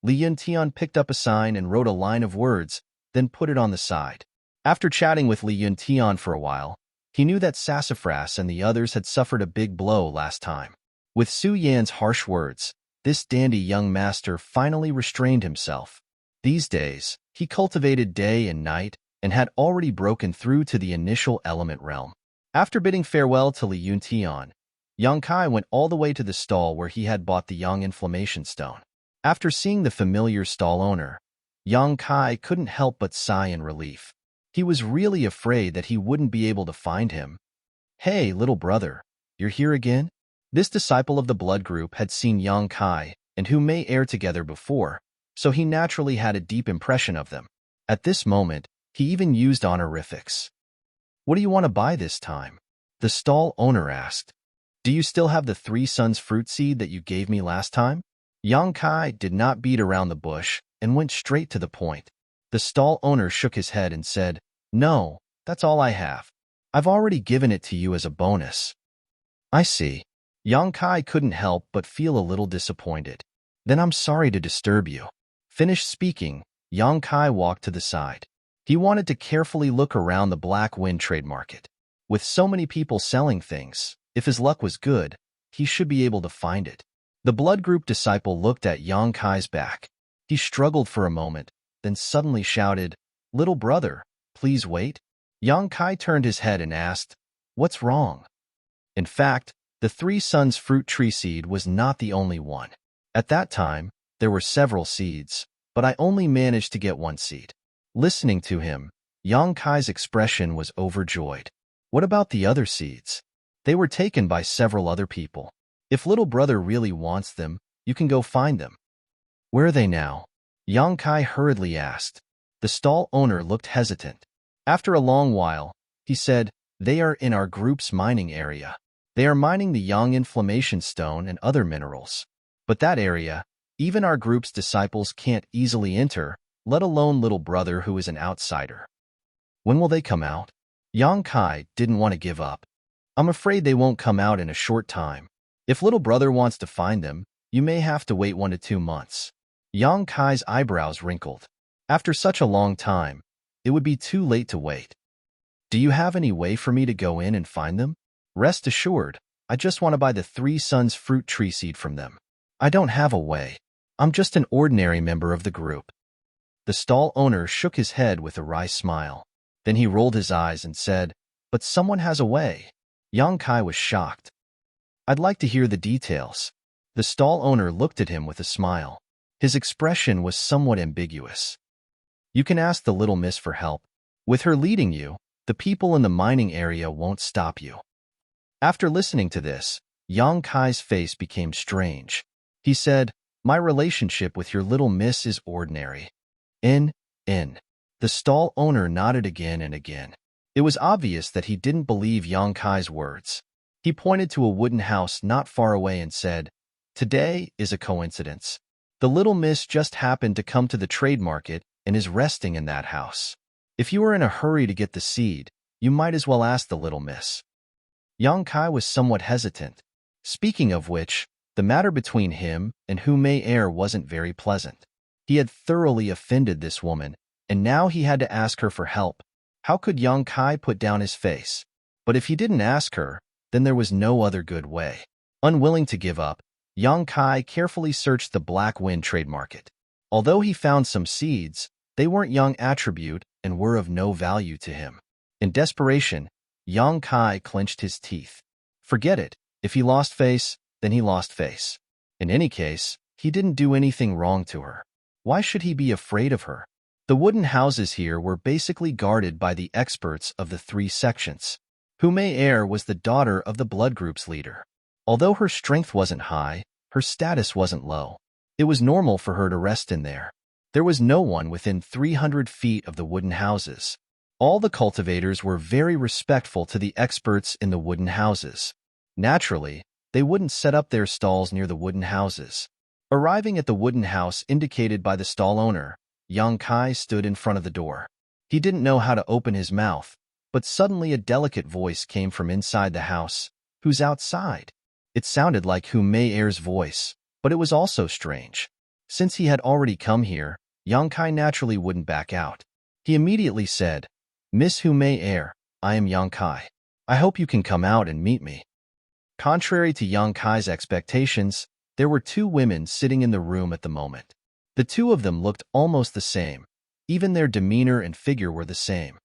Speaker 1: Li Yuntian picked up a sign and wrote a line of words, then put it on the side. After chatting with Li Yuntian for a while, he knew that Sassafras and the others had suffered a big blow last time. With Su Yan's harsh words, this dandy young master finally restrained himself. These days, he cultivated day and night and had already broken through to the initial element realm. After bidding farewell to Li Yuntian, Yang Kai went all the way to the stall where he had bought the Yang Inflammation Stone. After seeing the familiar stall owner, Yang Kai couldn't help but sigh in relief. He was really afraid that he wouldn't be able to find him. "Hey, little brother, you're here again?" This disciple of the blood group had seen Yang Kai and Hu Mei air together before, so he naturally had a deep impression of them. At this moment, he even used honorifics. "What do you want to buy this time?" the stall owner asked. "Do you still have the 3 Suns fruit seed that you gave me last time?" Yang Kai did not beat around the bush and went straight to the point. The stall owner shook his head and said, "No, that's all I have. I've already given it to you as a bonus." "I see." Yang Kai couldn't help but feel a little disappointed. "Then I'm sorry to disturb you." Finished speaking, Yang Kai walked to the side. He wanted to carefully look around the Black Wind trade market. With so many people selling things, if his luck was good, he should be able to find it. The blood group disciple looked at Yang Kai's back. He struggled for a moment, then suddenly shouted, "Little brother, please wait." Yang Kai turned his head and asked, "What's wrong?" In fact, the 3 Suns fruit tree seed was not the only one. At that time, there were several seeds, but I only managed to get 1 seed. Listening to him, Yang Kai's expression was overjoyed. "What about the other seeds?" "They were taken by several other people. If little brother really wants them, you can go find them." "Where are they now?" Yang Kai hurriedly asked. The stall owner looked hesitant. After a long while, he said, "They are in our group's mining area. They are mining the Yang Inflammation Stone and other minerals. But that area, even our group's disciples can't easily enter, let alone little brother who is an outsider." "When will they come out?" Yang Kai didn't want to give up. "I'm afraid they won't come out in a short time. If little brother wants to find them, you may have to wait 1 to 2 months." Yang Kai's eyebrows wrinkled. After such a long time, it would be too late to wait. "Do you have any way for me to go in and find them?" "Rest assured, I just want to buy the 3 Suns fruit tree seed from them. I don't have a way. I'm just an ordinary member of the group." The stall owner shook his head with a wry smile. Then he rolled his eyes and said, "But someone has a way." Yang Kai was shocked. "I'd like to hear the details." The stall owner looked at him with a smile. His expression was somewhat ambiguous. "You can ask the little miss for help. With her leading you, the people in the mining area won't stop you." After listening to this, Yang Kai's face became strange. He said, "My relationship with your little miss is ordinary." In. The stall owner nodded again and again. It was obvious that he didn't believe Yang Kai's words. He pointed to a wooden house not far away and said, "Today is a coincidence. The little miss just happened to come to the trade market and is resting in that house. If you are in a hurry to get the seed, you might as well ask the little miss." Yang Kai was somewhat hesitant. Speaking of which, the matter between him and Hu Mei Er wasn't very pleasant. He had thoroughly offended this woman, and now he had to ask her for help. How could Yang Kai put down his face? But if he didn't ask her, then there was no other good way. Unwilling to give up, Yang Kai carefully searched the Black Wind trade market. Although he found some seeds, they weren't Yang attribute and were of no value to him. In desperation, Yang Kai clenched his teeth. Forget it. If he lost face, then he lost face. In any case, he didn't do anything wrong to her. Why should he be afraid of her? The wooden houses here were basically guarded by the experts of the 3 sections. Hu Mei Er was the daughter of the blood group's leader. Although her strength wasn't high, her status wasn't low. It was normal for her to rest in there. There was no one within 300 feet of the wooden houses. All the cultivators were very respectful to the experts in the wooden houses. Naturally, they wouldn't set up their stalls near the wooden houses. Arriving at the wooden house indicated by the stall owner, Yang Kai stood in front of the door. He didn't know how to open his mouth, but suddenly a delicate voice came from inside the house. "Who's outside?" It sounded like Hu Mei Er's voice, but it was also strange. Since he had already come here, Yang Kai naturally wouldn't back out. He immediately said, "Miss Hu Mei Er, I am Yang Kai. I hope you can come out and meet me." Contrary to Yang Kai's expectations, there were 2 women sitting in the room at the moment. The 2 of them looked almost the same. Even their demeanor and figure were the same.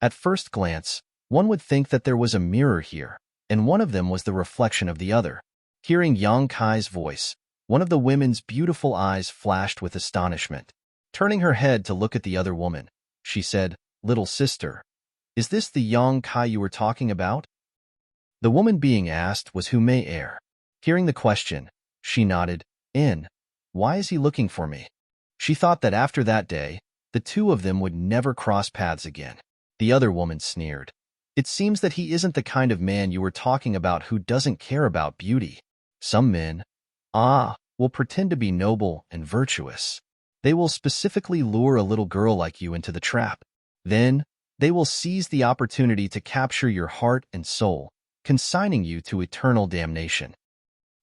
Speaker 1: At first glance, one would think that there was a mirror here, and one of them was the reflection of the other. Hearing Yang Kai's voice, one of the women's beautiful eyes flashed with astonishment. Turning her head to look at the other woman, she said, "Little sister, is this the Yang Kai you were talking about?" The woman being asked was Hu Mei Er. Hearing the question, she nodded. Why is he looking for me?" She thought that after that day, the 2 of them would never cross paths again. The other woman sneered. "It seems that he isn't the kind of man you were talking about who doesn't care about beauty. Some men, will pretend to be noble and virtuous. They will specifically lure a little girl like you into the trap. Then, they will seize the opportunity to capture your heart and soul, consigning you to eternal damnation."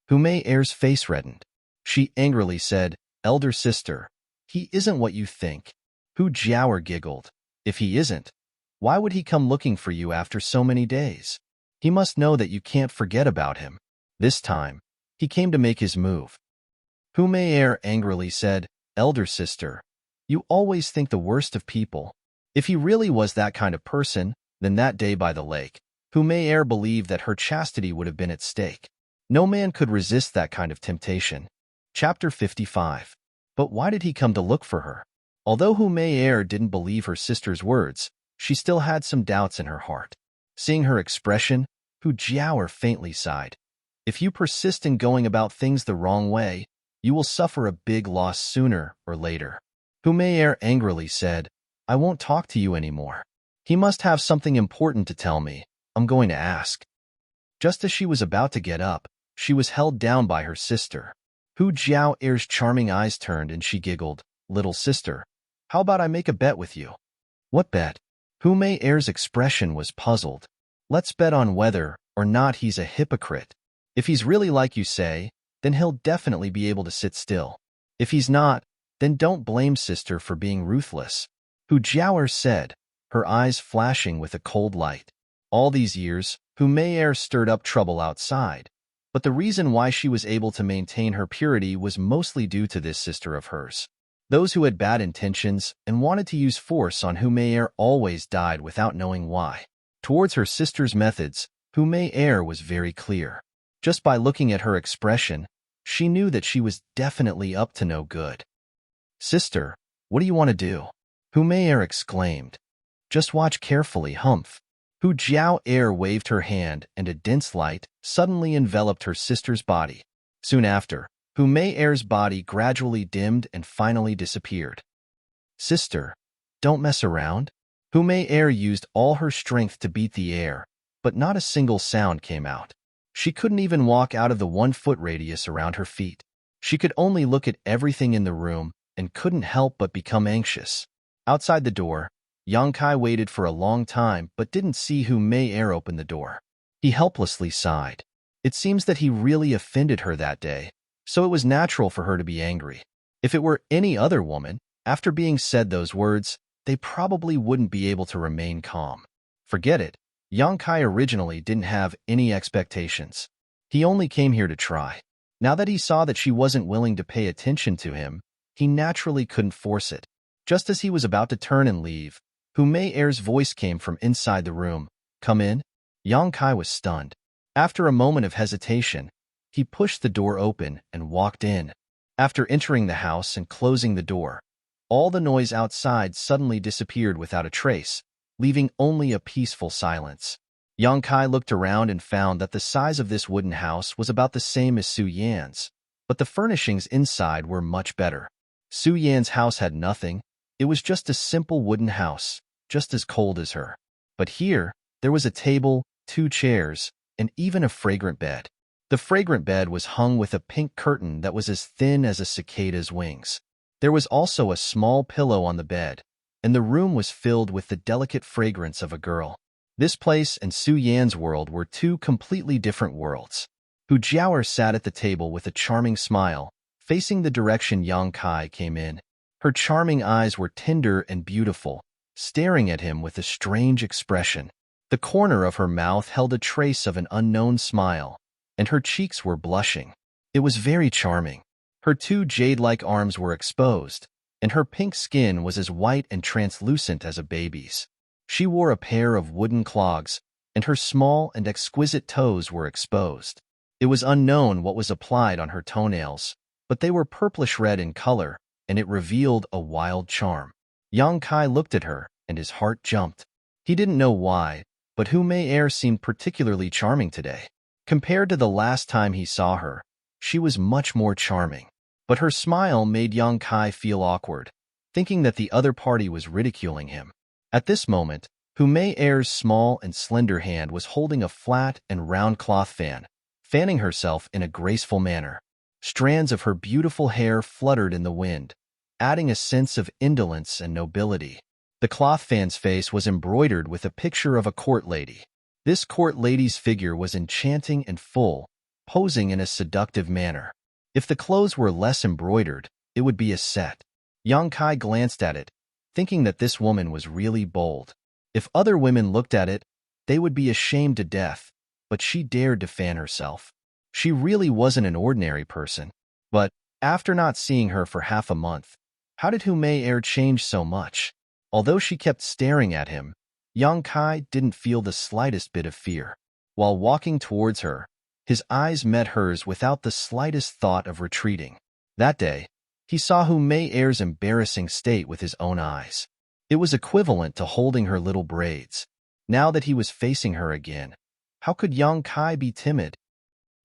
Speaker 1: Hu Mei Er's face reddened. She angrily said, "Elder sister, he isn't what you think." Hu Jiaoer giggled. "If he isn't, why would he come looking for you after so many days? He must know that you can't forget about him. This time, he came to make his move." Hu Mei Er angrily said, "Elder sister, you always think the worst of people. If he really was that kind of person, then that day by the lake, Hu Mei Er believed that her chastity would have been at stake. No man could resist that kind of temptation." Chapter 55. But why did he come to look for her? Although Hu Mei Er didn't believe her sister's words, she still had some doubts in her heart. Seeing her expression, Hu Jiaoer faintly sighed. "If you persist in going about things the wrong way, you will suffer a big loss sooner or later." Hu Mei Er angrily said, "I won't talk to you anymore. He must have something important to tell me. I'm going to ask." Just as she was about to get up, she was held down by her sister. Hu Jiaoer's charming eyes turned and she giggled. "Little sister, how about I make a bet with you?" "What bet?" Hu Mei Er's expression was puzzled. "Let's bet on whether or not he's a hypocrite. If he's really like you say, then he'll definitely be able to sit still. If he's not, then don't blame sister for being ruthless." Hu Jiaoer said, her eyes flashing with a cold light. All these years, Hu Mei Er stirred up trouble outside, but the reason why she was able to maintain her purity was mostly due to this sister of hers. Those who had bad intentions and wanted to use force on Hu Mei always died without knowing why. Towards her sister's methods, Hu Mei was very clear. Just by looking at her expression, she knew that she was definitely up to no good. "Sister, what do you want to do?" Hu Mei exclaimed. "Just watch carefully, humph." Hu Jiao waved her hand and a dense light suddenly enveloped her sister's body. Soon after, Hu Mei's body gradually dimmed and finally disappeared. "Sister, don't mess around." Hu Mei used all her strength to beat the air, but not a single sound came out. She couldn't even walk out of the 1-foot radius around her feet. She could only look at everything in the room and couldn't help but become anxious. Outside the door, Yang Kai waited for a long time but didn't see Hu Mei open the door. He helplessly sighed. It seems that he really offended her that day, so it was natural for her to be angry. If it were any other woman, after being said those words, they probably wouldn't be able to remain calm. Forget it. Yang Kai originally didn't have any expectations. He only came here to try. Now that he saw that she wasn't willing to pay attention to him, he naturally couldn't force it. Just as he was about to turn and leave, Hu Mei's voice came from inside the room. "Come in." Yang Kai was stunned. After a moment of hesitation, he pushed the door open and walked in. After entering the house and closing the door, all the noise outside suddenly disappeared without a trace, leaving only a peaceful silence. Yang Kai looked around and found that the size of this wooden house was about the same as Su Yan's, but the furnishings inside were much better. Su Yan's house had nothing. It was just a simple wooden house, just as cold as her. But here, there was a table, 2 chairs, and even a fragrant bed. The fragrant bed was hung with a pink curtain that was as thin as a cicada's wings. There was also a small pillow on the bed, and the room was filled with the delicate fragrance of a girl. This place and Su Yan's world were 2 completely different worlds. Hu Jiao sat at the table with a charming smile, facing the direction Yang Kai came in. Her charming eyes were tender and beautiful, staring at him with a strange expression. The corner of her mouth held a trace of an unknown smile, and her cheeks were blushing. It was very charming. Her 2 jade-like arms were exposed, and her pink skin was as white and translucent as a baby's. She wore a pair of wooden clogs, and her small and exquisite toes were exposed. It was unknown what was applied on her toenails, but they were purplish-red in color, and it revealed a wild charm. Yang Kai looked at her, and his heart jumped. He didn't know why, but Hu Mei seemed particularly charming today. Compared to the last time he saw her, she was much more charming. But her smile made Yang Kai feel awkward, thinking that the other party was ridiculing him. At this moment, Hu Mei's small and slender hand was holding a flat and round cloth fan, fanning herself in a graceful manner. Strands of her beautiful hair fluttered in the wind, adding a sense of indolence and nobility. The cloth fan's face was embroidered with a picture of a court lady. This court lady's figure was enchanting and full, posing in a seductive manner. If the clothes were less embroidered, it would be a set. Yang Kai glanced at it, thinking that this woman was really bold. If other women looked at it, they would be ashamed to death, but she dared to fan herself. She really wasn't an ordinary person. But, after not seeing her for half a month, how did Hu Mei change so much? Although she kept staring at him, Yang Kai didn't feel the slightest bit of fear. While walking towards her, his eyes met hers without the slightest thought of retreating. That day, he saw Hu Mei's embarrassing state with his own eyes. It was equivalent to holding her little braids. Now that he was facing her again, how could Yang Kai be timid?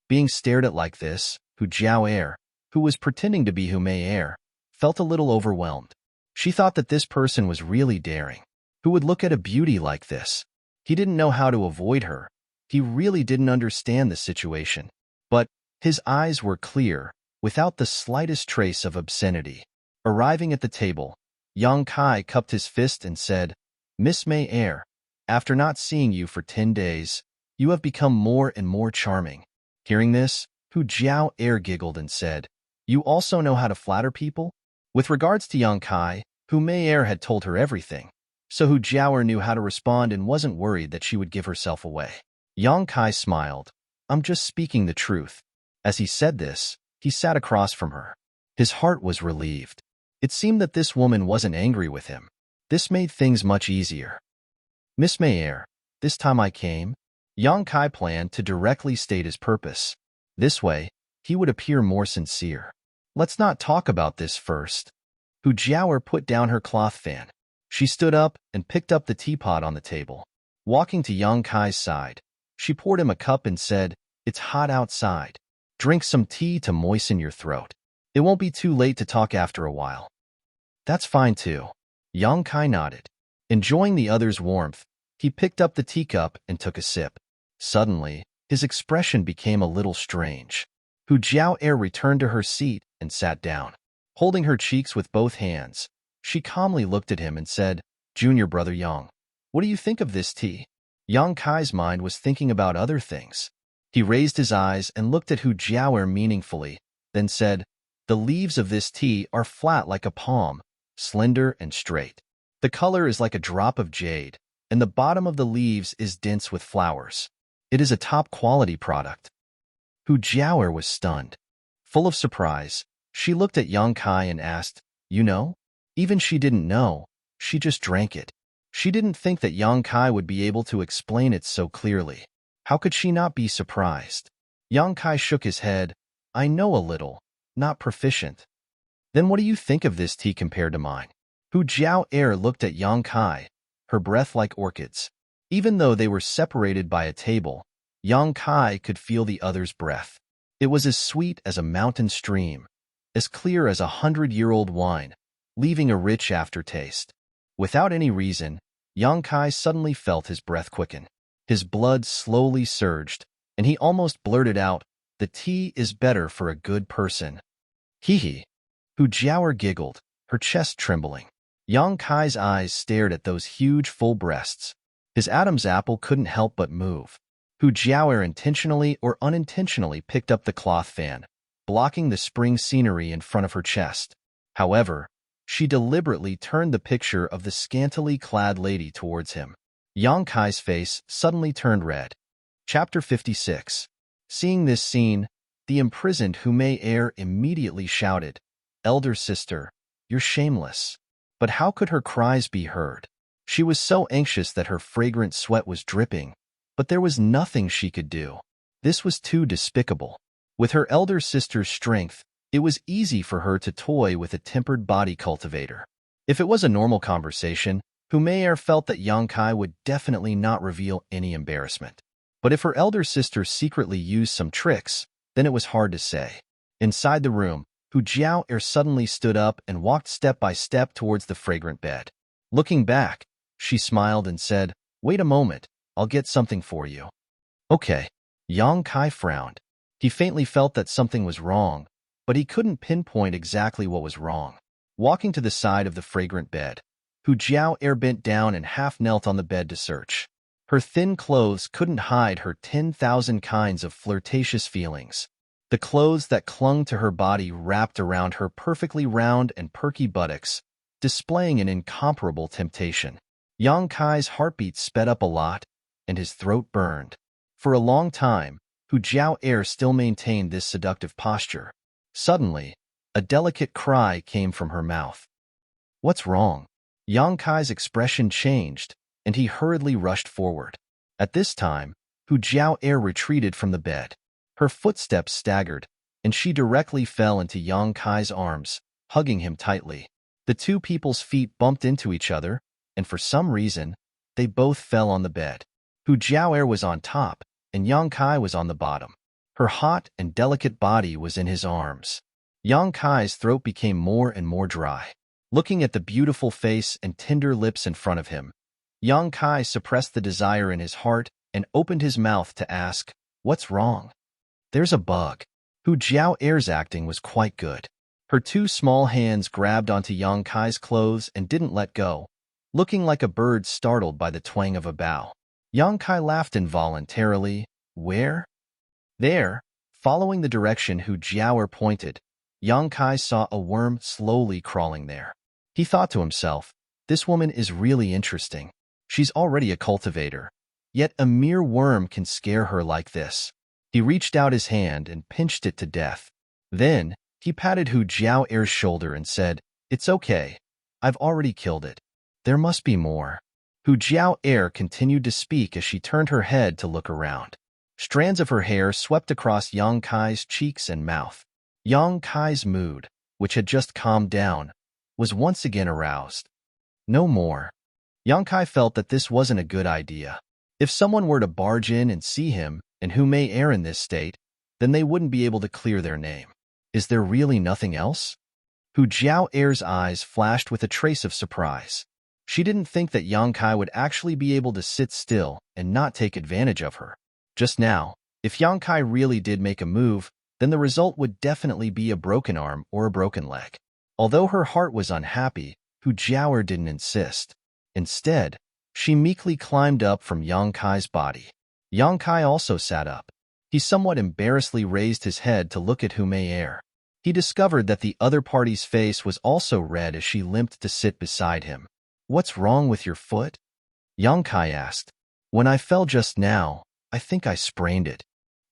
Speaker 1: Being stared at like this, Hu Jiao, who was pretending to be Hu Mei, felt a little overwhelmed. She thought that this person was really daring. Who would look at a beauty like this? He didn't know how to avoid her. He really didn't understand the situation. But his eyes were clear, without the slightest trace of obscenity. Arriving at the table, Yang Kai cupped his fist and said, "Miss Mei, after not seeing you for 10 days, you have become more and more charming." Hearing this, Hu Jiao giggled and said, "You also know how to flatter people?" With regards to Yang Kai, Hu Mei had told her everything, so Hu Jiao knew how to respond and wasn't worried that she would give herself away. Yang Kai smiled. "I'm just speaking the truth." As he said this, he sat across from her. His heart was relieved. It seemed that this woman wasn't angry with him. This made things much easier. Miss Mayer, this time I came. Yang Kai planned to directly state his purpose. This way, he would appear more sincere. Let's not talk about this first. Hu Jiaoer put down her cloth fan. She stood up and picked up the teapot on the table. Walking to Yang Kai's side, she poured him a cup and said, "It's hot outside. Drink some tea to moisten your throat. It won't be too late to talk after a while." "That's fine too." Yang Kai nodded. Enjoying the other's warmth, he picked up the teacup and took a sip. Suddenly, his expression became a little strange. Hu Jiaoer returned to her seat and sat down. Holding her cheeks with both hands, she calmly looked at him and said, "Junior brother Yang, what do you think of this tea?" Yang Kai's mind was thinking about other things. He raised his eyes and looked at Hu Jiaoer meaningfully, then said, "The leaves of this tea are flat like a palm, slender and straight. The color is like a drop of jade, and the bottom of the leaves is dense with flowers. It is a top-quality product." Hu Jiaoer was stunned. Full of surprise, she looked at Yang Kai and asked, "You know?" Even she didn't know, she just drank it. She didn't think that Yang Kai would be able to explain it so clearly. How could she not be surprised? Yang Kai shook his head. "I know a little, not proficient." "Then what do you think of this tea compared to mine?" Hu Jiaoer looked at Yang Kai, her breath like orchids. Even though they were separated by a table, Yang Kai could feel the other's breath. It was as sweet as a mountain stream, as clear as 100-year-old wine, leaving a rich aftertaste. Without any reason, Yang Kai suddenly felt his breath quicken. His blood slowly surged, and he almost blurted out, "The tea is better for a good person." "Hee hee." Hu Jiaoer giggled, her chest trembling. Yang Kai's eyes stared at those huge full breasts. His Adam's apple couldn't help but move. Hu Jiaoer intentionally or unintentionally picked up the cloth fan, blocking the spring scenery in front of her chest. However, she deliberately turned the picture of the scantily clad lady towards him. Yang Kai's face suddenly turned red. Chapter 56. Seeing this scene, the imprisoned Hu Mei immediately shouted, "Elder sister, you're shameless." But how could her cries be heard? She was so anxious that her fragrant sweat was dripping, but there was nothing she could do. This was too despicable. With her elder sister's strength, it was easy for her to toy with a tempered body cultivator. If it was a normal conversation, Hu Mei felt that Yang Kai would definitely not reveal any embarrassment. But if her elder sister secretly used some tricks, then it was hard to say. Inside the room, Hu Jiaoer suddenly stood up and walked step by step towards the fragrant bed. Looking back, she smiled and said, "Wait a moment, I'll get something for you." "Okay." Yang Kai frowned. He faintly felt that something was wrong, but he couldn't pinpoint exactly what was wrong. Walking to the side of the fragrant bed, Hu Jiaoer bent down and half knelt on the bed to search. Her thin clothes couldn't hide her 10,000 kinds of flirtatious feelings. The clothes that clung to her body wrapped around her perfectly round and perky buttocks, displaying an incomparable temptation. Yang Kai's heartbeat sped up a lot, and his throat burned. For a long time, Hu Jiaoer still maintained this seductive posture. Suddenly, a delicate cry came from her mouth. "What's wrong?" Yang Kai's expression changed, and he hurriedly rushed forward. At this time, Hu Jiaoer retreated from the bed. Her footsteps staggered, and she directly fell into Yang Kai's arms, hugging him tightly. The two people's feet bumped into each other, and for some reason, they both fell on the bed. Hu Jiaoer was on top, and Yang Kai was on the bottom. Her hot and delicate body was in his arms. Yang Kai's throat became more and more dry. Looking at the beautiful face and tender lips in front of him, Yang Kai suppressed the desire in his heart and opened his mouth to ask, "What's wrong?" "There's a bug." Hu Jiaoer's acting was quite good. Her two small hands grabbed onto Yang Kai's clothes and didn't let go, looking like a bird startled by the twang of a bow. Yang Kai laughed involuntarily. "Where?" "There." Following the direction Hu Jiaoer pointed, Yang Kai saw a worm slowly crawling there. He thought to himself, "This woman is really interesting. She's already a cultivator, yet a mere worm can scare her like this." He reached out his hand and pinched it to death. Then, he patted Hu Jiaoer's shoulder and said, It's okay. I've already killed it. There must be more. Hu Jiao Air continued to speak as she turned her head to look around. Strands of her hair swept across Yang Kai's cheeks and mouth. Yang Kai's mood, which had just calmed down, was once again aroused. No more. Yang Kai felt that this wasn't a good idea. If someone were to barge in and see him and Hu Mei Air in this state, then they wouldn't be able to clear their name. Is there really nothing else? Hu Jiao Air's eyes flashed with a trace of surprise. She didn't think that Yang Kai would actually be able to sit still and not take advantage of her. Just now, if Yang Kai really did make a move, then the result would definitely be a broken arm or a broken leg. Although her heart was unhappy, Hu Jiao didn't insist. Instead, she meekly climbed up from Yang Kai's body. Yang Kai also sat up. He somewhat embarrassedly raised his head to look at Hu Mei Air. He discovered that the other party's face was also red as she limped to sit beside him. What's wrong with your foot? Yang Kai asked. When I fell just now, I think I sprained it.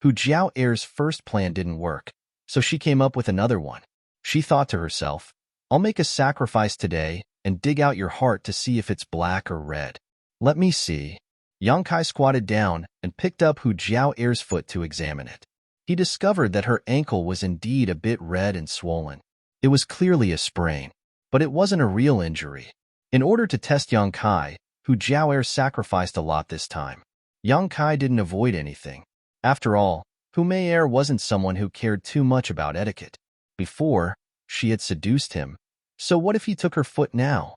Speaker 1: Hu Jiao Air's first plan didn't work, so she came up with another one. She thought to herself, I'll make a sacrifice today and dig out your heart to see if it's black or red. Let me see. Yang Kai squatted down and picked up Hu Jiao Air's foot to examine it. He discovered that her ankle was indeed a bit red and swollen. It was clearly a sprain, but it wasn't a real injury. In order to test Yang Kai, Hu Jiao Air sacrificed a lot this time. Yang Kai didn't avoid anything. After all, Hu Mei Air wasn't someone who cared too much about etiquette. Before, she had seduced him. So what if he took her foot now?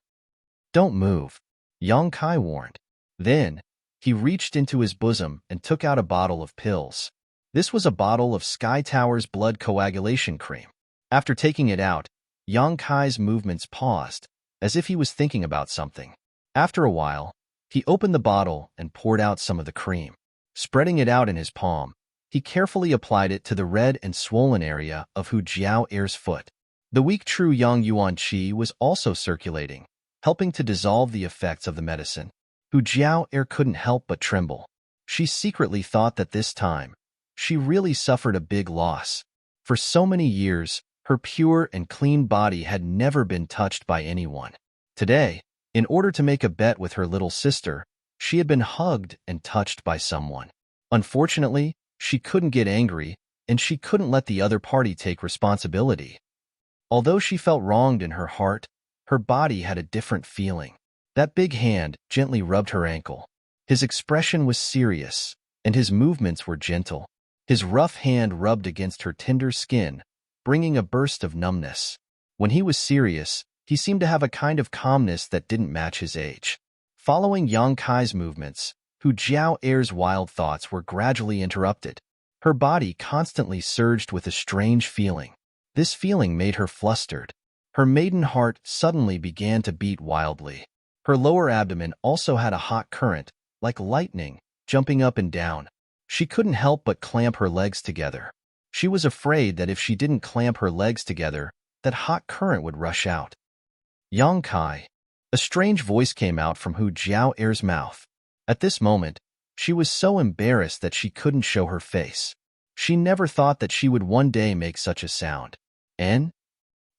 Speaker 1: Don't move, Yang Kai warned. Then, he reached into his bosom and took out a bottle of pills. This was a bottle of Sky Tower's blood coagulation cream. After taking it out, Yang Kai's movements paused, as if he was thinking about something. After a while, he opened the bottle and poured out some of the cream. Spreading it out in his palm, he carefully applied it to the red and swollen area of Hu Jiao Air's foot. The weak true Yang Yuan Qi was also circulating, helping to dissolve the effects of the medicine. Hu Jiao Air couldn't help but tremble. She secretly thought that this time, she really suffered a big loss. For so many years, her pure and clean body had never been touched by anyone. Today, in order to make a bet with her little sister, she had been hugged and touched by someone. Unfortunately, she couldn't get angry, and she couldn't let the other party take responsibility. Although she felt wronged in her heart, her body had a different feeling. That big hand gently rubbed her ankle. His expression was serious, and his movements were gentle. His rough hand rubbed against her tender skin, bringing a burst of numbness. When he was serious, he seemed to have a kind of calmness that didn't match his age. Following Yang Kai's movements, Hu Jiao Air's wild thoughts were gradually interrupted. Her body constantly surged with a strange feeling. This feeling made her flustered. Her maiden heart suddenly began to beat wildly. Her lower abdomen also had a hot current, like lightning, jumping up and down. She couldn't help but clamp her legs together. She was afraid that if she didn't clamp her legs together, that hot current would rush out. Yang Kai. A strange voice came out from Hu Jiao Air's mouth. At this moment, she was so embarrassed that she couldn't show her face. She never thought that she would one day make such a sound. N?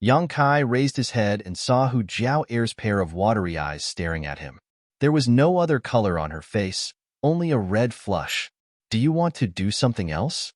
Speaker 1: Yang Kai raised his head and saw Hu Jiao Air's pair of watery eyes staring at him. There was no other color on her face, only a red flush. Do you want to do something else?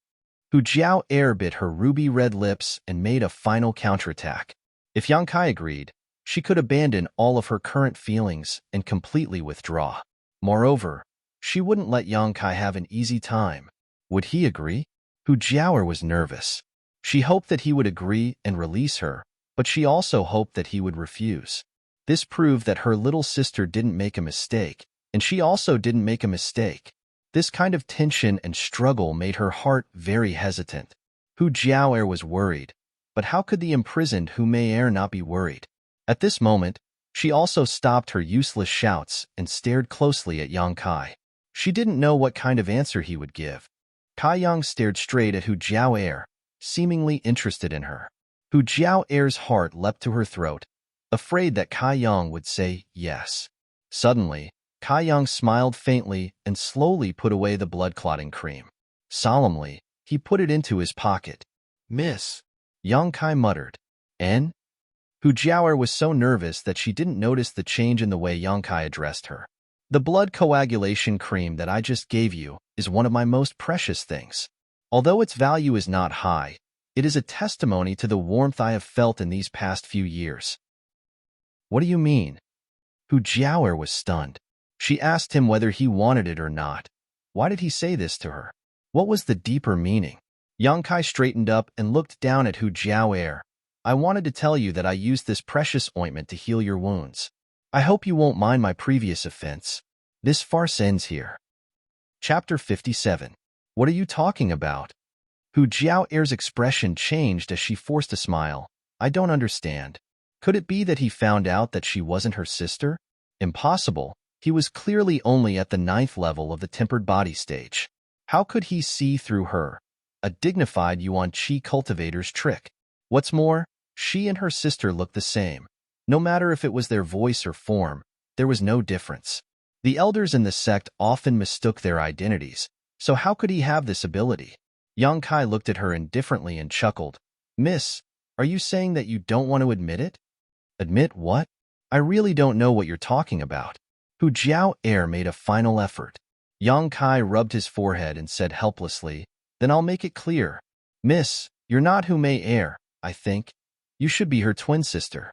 Speaker 1: Hu Jiao Air bit her ruby red lips and made a final counterattack. If Yang Kai agreed, she could abandon all of her current feelings and completely withdraw. Moreover, she wouldn't let Yang Kai have an easy time. Would he agree? Hu Jiao was nervous. She hoped that he would agree and release her, but she also hoped that he would refuse. This proved that her little sister didn't make a mistake, and she also didn't make a mistake. This kind of tension and struggle made her heart very hesitant. Hu Jiao was worried, but how could the imprisoned Hu Mei not be worried? At this moment, she also stopped her useless shouts and stared closely at Yang Kai. She didn't know what kind of answer he would give. Kai Yang stared straight at Hu Jiao, seemingly interested in her. Hu Jiao heart leapt to her throat, afraid that Kai Yang would say yes. Suddenly, Kai Yang smiled faintly and slowly put away the blood-clotting cream. Solemnly, he put it into his pocket. Miss, Yang Kai muttered. N? Hu Jiaoer was so nervous that she didn't notice the change in the way Yang Kai addressed her. The blood coagulation cream that I just gave you is one of my most precious things. Although its value is not high, it is a testimony to the warmth I have felt in these past few years. What do you mean? Hu Jiaoer was stunned. She asked him whether he wanted it or not. Why did he say this to her? What was the deeper meaning? Yang Kai straightened up and looked down at Hu Jiaoer. I wanted to tell you that I used this precious ointment to heal your wounds. I hope you won't mind my previous offense. This farce ends here. Chapter 57. What are you talking about? Hu Jiaoer's expression changed as she forced a smile. I don't understand. Could it be that he found out that she wasn't her sister? Impossible. He was clearly only at the 9th level of the tempered body stage. How could he see through her? A dignified Yuan Qi cultivator's trick. What's more, she and her sister looked the same. No matter if it was their voice or form, there was no difference. The elders in the sect often mistook their identities, so how could he have this ability? Yang Kai looked at her indifferently and chuckled. Miss, are you saying that you don't want to admit it? Admit what? I really don't know what you're talking about. Hu Jiaoer made a final effort. Yang Kai rubbed his forehead and said helplessly, Then I'll make it clear. Miss, you're not Hu Mei, I think. You should be her twin sister.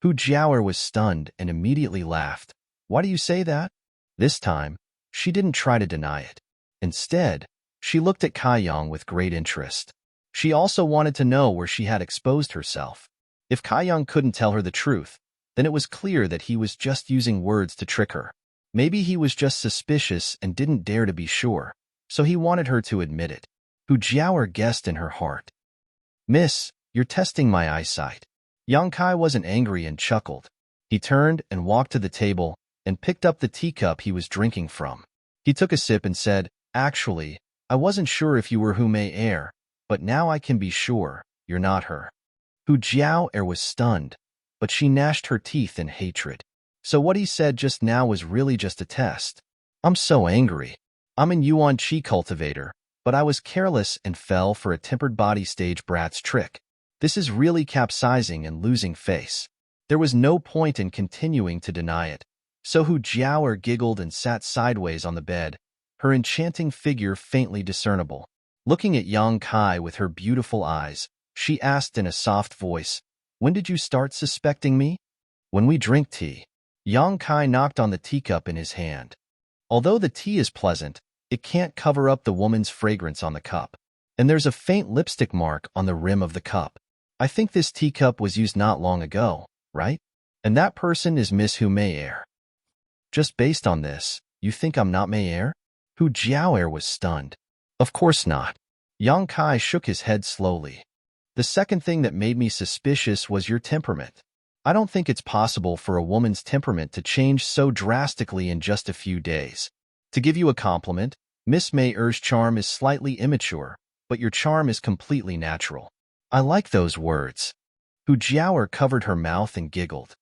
Speaker 1: Hu Jiaoer was stunned and immediately laughed. Why do you say that? This time, she didn't try to deny it. Instead, she looked at Kai Yang with great interest. She also wanted to know where she had exposed herself. If Kai Yang couldn't tell her the truth, then it was clear that he was just using words to trick her. Maybe he was just suspicious and didn't dare to be sure, so he wanted her to admit it. Hu Jiaoer guessed in her heart. Miss, you're testing my eyesight. Yang Kai wasn't angry and chuckled. He turned and walked to the table and picked up the teacup he was drinking from. He took a sip and said, Actually, I wasn't sure if you were Hu Mei, but now I can be sure you're not her. Hu Jiaoer was stunned, but she gnashed her teeth in hatred. So what he said just now was really just a test. I'm so angry. I'm an Yuan Qi cultivator, but I was careless and fell for a tempered body stage brat's trick. This is really capsizing and losing face. There was no point in continuing to deny it. So Hu Jiaoer giggled and sat sideways on the bed, her enchanting figure faintly discernible. Looking at Yang Kai with her beautiful eyes, she asked in a soft voice, When did you start suspecting me? When we drink tea. Yang Kai knocked on the teacup in his hand. Although the tea is pleasant, it can't cover up the woman's fragrance on the cup. And there's a faint lipstick mark on the rim of the cup. I think this teacup was used not long ago, right? And that person is Miss Hu Mei. Just based on this, you think I'm not Mei? Hu Jiaoer was stunned. Of course not. Yang Kai shook his head slowly. The second thing that made me suspicious was your temperament. I don't think it's possible for a woman's temperament to change so drastically in just a few days. To give you a compliment, Miss Mayer's charm is slightly immature, but your charm is completely natural. I like those words. Hu Jiaoer covered her mouth and giggled.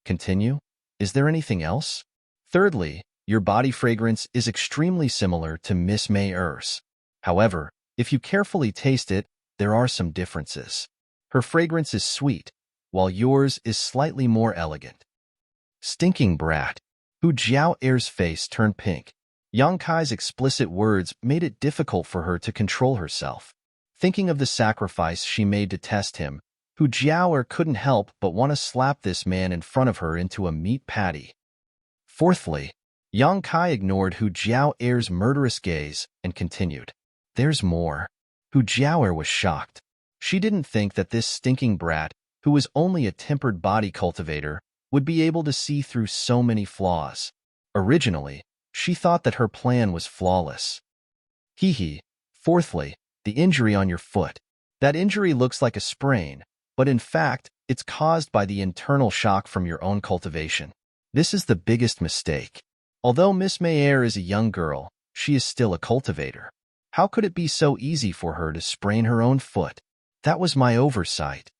Speaker 1: Continue? Is there anything else? Thirdly, your body fragrance is extremely similar to Miss Mayer's. However, if you carefully taste it, there are some differences. Her fragrance is sweet, while yours is slightly more elegant. Stinking brat. Hu Jiaoer's face turned pink. Yang Kai's explicit words made it difficult for her to control herself. Thinking of the sacrifice she made to test him, Hu Jiaoer couldn't help but want to slap this man in front of her into a meat patty. Fourthly, Yang Kai ignored Hu Jiaoer's murderous gaze and continued. There's more. Hu Jiaoer was shocked. She didn't think that this stinking brat, who was only a tempered body cultivator, would be able to see through so many flaws. Originally, she thought that her plan was flawless. Hee. Fourthly, the injury on your foot. That injury looks like a sprain, but in fact, it's caused by the internal shock from your own cultivation. This is the biggest mistake. Although Miss Mayer is a young girl, she is still a cultivator. How could it be so easy for her to sprain her own foot? That was my oversight.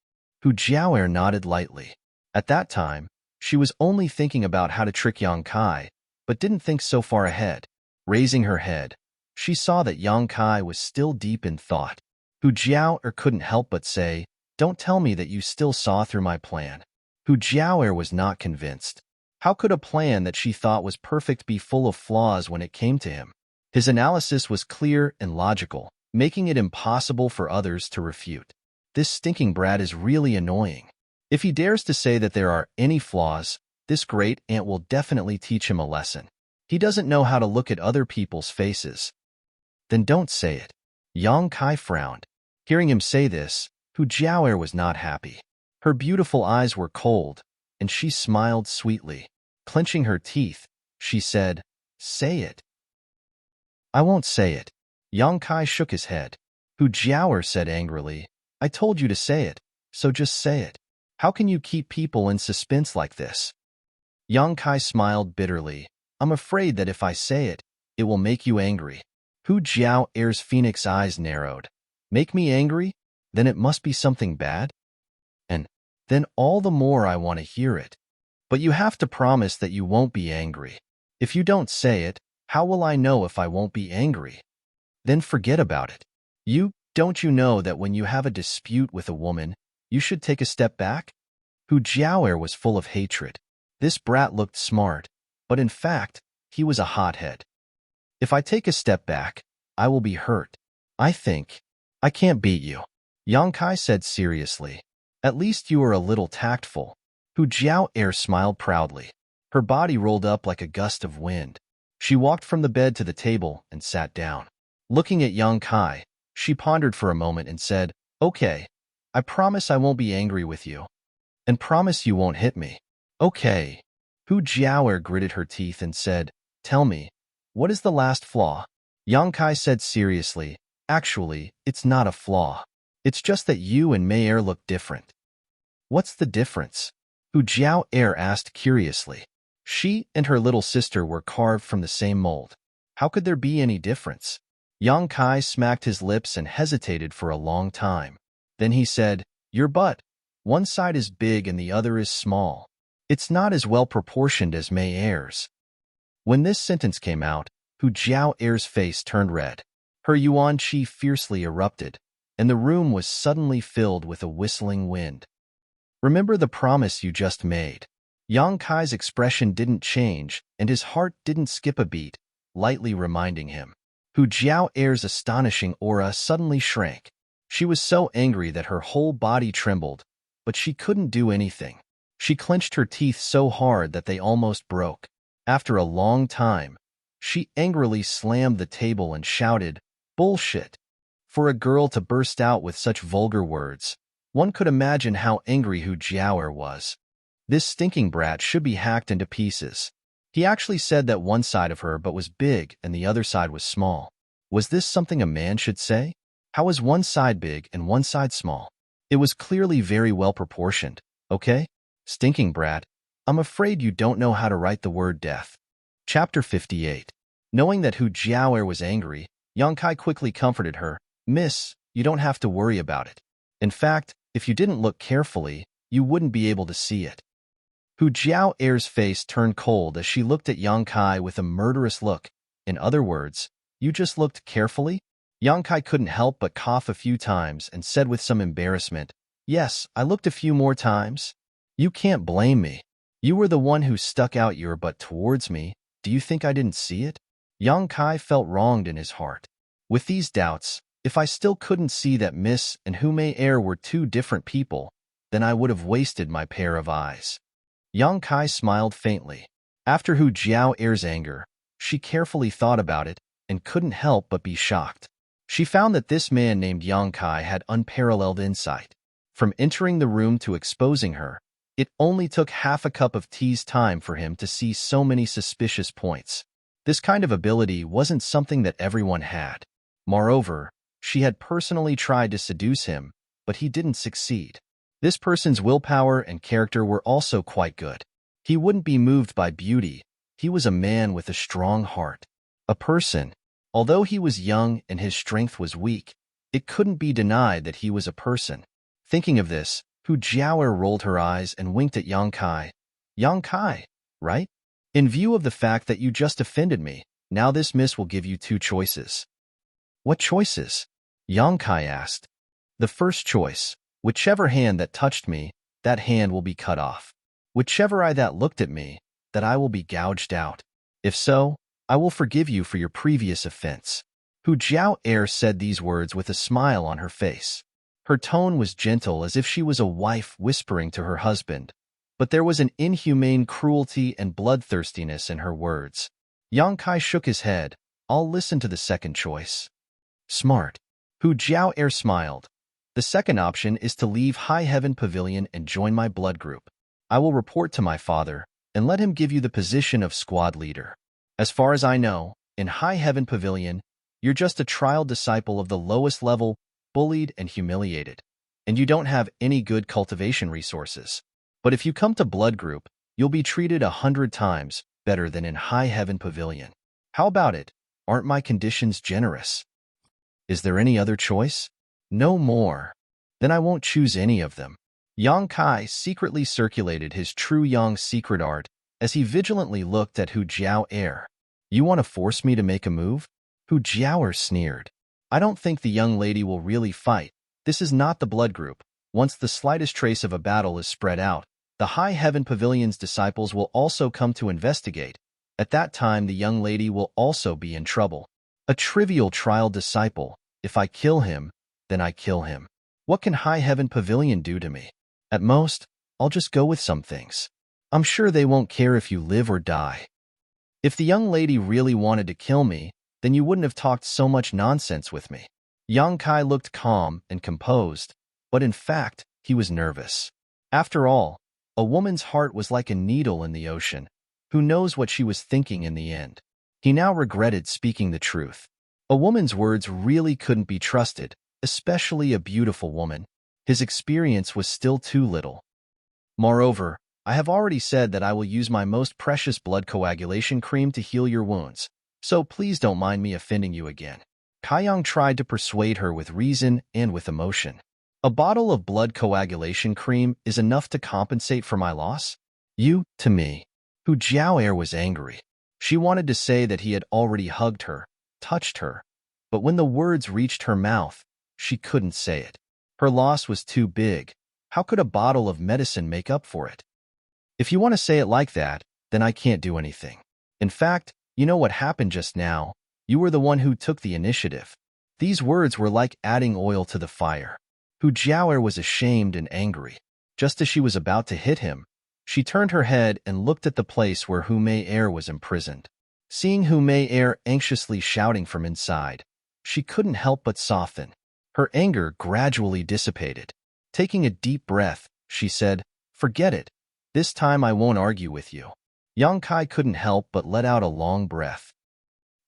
Speaker 1: Hu Jiaoer nodded lightly. At that time, she was only thinking about how to trick Yang Kai, but didn't think so far ahead. Raising her head, she saw that Yang Kai was still deep in thought. Hu Jiaoer couldn't help but say, Don't tell me that you still saw through my plan. Hu Jiaoer was not convinced. How could a plan that she thought was perfect be full of flaws when it came to him? His analysis was clear and logical, making it impossible for others to refute. This stinking brat is really annoying. If he dares to say that there are any flaws, this great aunt will definitely teach him a lesson. He doesn't know how to look at other people's faces. Then don't say it. Yang Kai frowned. Hearing him say this, Hu Jiaoer was not happy. Her beautiful eyes were cold, and she smiled sweetly. Clenching her teeth, she said, "Say it." "I won't say it." Yang Kai shook his head. Hu Jiaoer said angrily, "I told you to say it, so just say it. How can you keep people in suspense like this?" Yang Kai smiled bitterly. "I'm afraid that if I say it, it will make you angry." Hu Jiaoer's phoenix eyes narrowed. "Make me angry? Then it must be something bad? And then all the more I want to hear it. But you have to promise that you won't be angry. If you don't say it, how will I know if I won't be angry? Then forget about it. Don't you know that when you have a dispute with a woman, you should take a step back?" Hu Jiaoer was full of hatred. This brat looked smart, but in fact, he was a hothead. "If I take a step back, I will be hurt. I think I can't beat you," Yang Kai said seriously. "At least you are a little tactful." Hu Jiaoer smiled proudly. Her body rolled up like a gust of wind. She walked from the bed to the table and sat down. Looking at Yang Kai, she pondered for a moment and said, "Okay, I promise I won't be angry with you. And promise you won't hit me." "Okay." Hu Jiaoer gritted her teeth and said, "Tell me, what is the last flaw?" Yang Kai said seriously, "Actually, it's not a flaw. It's just that you and Mei Er look different." "What's the difference?" Hu Jiaoer asked curiously. She and her little sister were carved from the same mold. How could there be any difference? Yang Kai smacked his lips and hesitated for a long time. Then he said, "Your butt. One side is big and the other is small. It's not as well proportioned as Mei Er's." When this sentence came out, Hu Jiaoer's face turned red. Her yuan qi fiercely erupted, and the room was suddenly filled with a whistling wind. "Remember the promise you just made." Yang Kai's expression didn't change, and his heart didn't skip a beat, lightly reminding him. Hu Jiaoer's astonishing aura suddenly shrank. She was so angry that her whole body trembled, but she couldn't do anything. She clenched her teeth so hard that they almost broke. After a long time, she angrily slammed the table and shouted, "Bullshit!" For a girl to burst out with such vulgar words, one could imagine how angry Hu Jiaoer was. This stinking brat should be hacked into pieces. He actually said that one side of her but was big and the other side was small. Was this something a man should say? How is one side big and one side small? It was clearly very well proportioned, okay? Stinking brat, I'm afraid you don't know how to write the word death. Chapter 58. Knowing that Hu Jiaoer was angry, Yang Kai quickly comforted her. "Miss, you don't have to worry about it. In fact, if you didn't look carefully, you wouldn't be able to see it." Hu Jiaoer's face turned cold as she looked at Yang Kai with a murderous look. "In other words, you just looked carefully?" Yang Kai couldn't help but cough a few times and said with some embarrassment, "Yes, I looked a few more times." "You can't blame me. You were the one who stuck out your butt towards me. Do you think I didn't see it?" Yang Kai felt wronged in his heart. With these doubts, if I still couldn't see that Miss and Hu Mei Er were two different people, then I would have wasted my pair of eyes. Yang Kai smiled faintly. After Hu Jiaoer's anger, she carefully thought about it and couldn't help but be shocked. She found that this man named Yang Kai had unparalleled insight. From entering the room to exposing her, it only took half a cup of tea's time for him to see so many suspicious points. This kind of ability wasn't something that everyone had. Moreover, she had personally tried to seduce him, but he didn't succeed. This person's willpower and character were also quite good. He wouldn't be moved by beauty. He was a man with a strong heart. A person. Although he was young and his strength was weak, it couldn't be denied that he was a person. Thinking of this, Hu Jiaoer rolled her eyes and winked at Yang Kai. "Yang Kai, right? In view of the fact that you just offended me, now this miss will give you two choices." "What choices?" Yang Kai asked. "The first choice, Whichever hand that touched me, that hand will be cut off. Whichever eye that looked at me, that eye will be gouged out. If so, I will forgive you for your previous offense." Hu Jiao Er said these words with a smile on her face. Her tone was gentle, as if she was a wife whispering to her husband, but there was an inhumane cruelty and bloodthirstiness in her words. Yang Kai shook his head. "I'll listen to the second choice." "Smart." Hu Jiao Er smiled. "The second option is to leave High Heaven Pavilion and join my blood group. I will report to my father and let him give you the position of squad leader. As far as I know, in High Heaven Pavilion, you're just a trial disciple of the lowest level, bullied and humiliated, and you don't have any good cultivation resources. But if you come to blood group, you'll be treated 100 times better than in High Heaven Pavilion. How about it? Aren't my conditions generous? Is there any other choice?" "No more." "Then I won't choose any of them." Yang Kai secretly circulated his true Yang secret art as he vigilantly looked at Hu Jiao Er. "You want to force me to make a move?" Hu Jiao Er sneered. "I don't think the young lady will really fight. This is not the blood group. Once the slightest trace of a battle is spread out, the High Heaven Pavilion's disciples will also come to investigate. At that time, the young lady will also be in trouble. A trivial trial disciple. If I kill him, then I kill him. What can High Heaven Pavilion do to me? At most, I'll just go with some things. I'm sure they won't care if you live or die. If the young lady really wanted to kill me, then you wouldn't have talked so much nonsense with me." Yang Kai looked calm and composed, but in fact, he was nervous. After all, a woman's heart was like a needle in the ocean. Who knows what she was thinking in the end? He now regretted speaking the truth. A woman's words really couldn't be trusted, especially a beautiful woman. His experience was still too little. "Moreover, I have already said that I will use my most precious blood coagulation cream to heal your wounds, so please don't mind me offending you again." Kaiyang tried to persuade her with reason and with emotion. "A bottle of blood coagulation cream is enough to compensate for my loss? You, to me." Hu Jiao Er was angry. She wanted to say that he had already hugged her, touched her, but when the words reached her mouth, she couldn't say it. Her loss was too big. How could a bottle of medicine make up for it? "If you want to say it like that, then I can't do anything. In fact, you know what happened just now. You were the one who took the initiative." These words were like adding oil to the fire. Hu Jiao Er was ashamed and angry. Just as she was about to hit him, she turned her head and looked at the place where Hu Mei Er was imprisoned. Seeing Hu Mei Er anxiously shouting from inside, she couldn't help but soften. Her anger gradually dissipated. Taking a deep breath, she said, "Forget it. This time I won't argue with you." Yang Kai couldn't help but let out a long breath.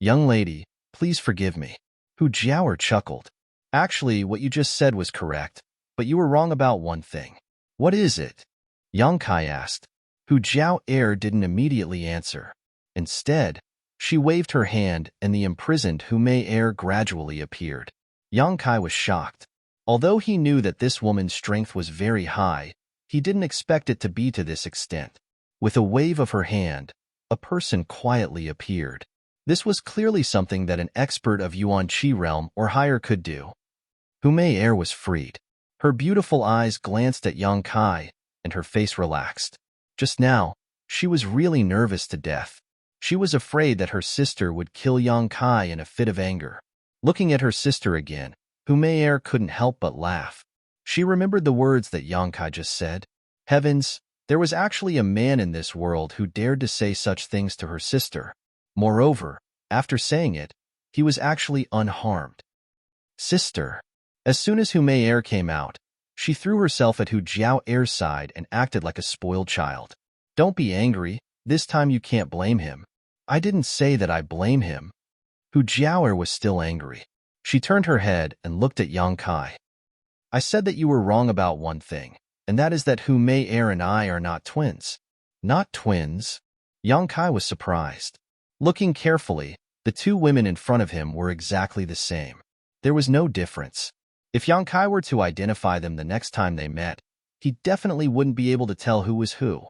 Speaker 1: "Young lady, please forgive me." Hu Jiao Er chuckled. "Actually, what you just said was correct, but you were wrong about one thing." "What is it?" Yang Kai asked. Hu Jiao Er didn't immediately answer. Instead, she waved her hand and the imprisoned Hu Mei Er gradually appeared. Yang Kai was shocked. Although he knew that this woman's strength was very high, he didn't expect it to be to this extent. With a wave of her hand, a person quietly appeared. This was clearly something that an expert of Yuan Qi realm or higher could do. Hu Mei Er was freed. Her beautiful eyes glanced at Yang Kai, and her face relaxed. Just now, she was really nervous to death. She was afraid that her sister would kill Yang Kai in a fit of anger. Looking at her sister again, Hu Mei Er couldn't help but laugh. She remembered the words that Yang Kai just said. Heavens, there was actually a man in this world who dared to say such things to her sister. Moreover, after saying it, he was actually unharmed. Sister. As soon as Hu Mei Er came out, she threw herself at Hu Jiao Er's side and acted like a spoiled child. "Don't be angry. This time you can't blame him." "I didn't say that I blame him." Hu Jiao Er was still angry. She turned her head and looked at Yang Kai. "I said that you were wrong about one thing, and that is that Hu Mei Er and I are not twins." "Not twins?" Yang Kai was surprised. Looking carefully, the two women in front of him were exactly the same. There was no difference. If Yang Kai were to identify them the next time they met, he definitely wouldn't be able to tell who was who.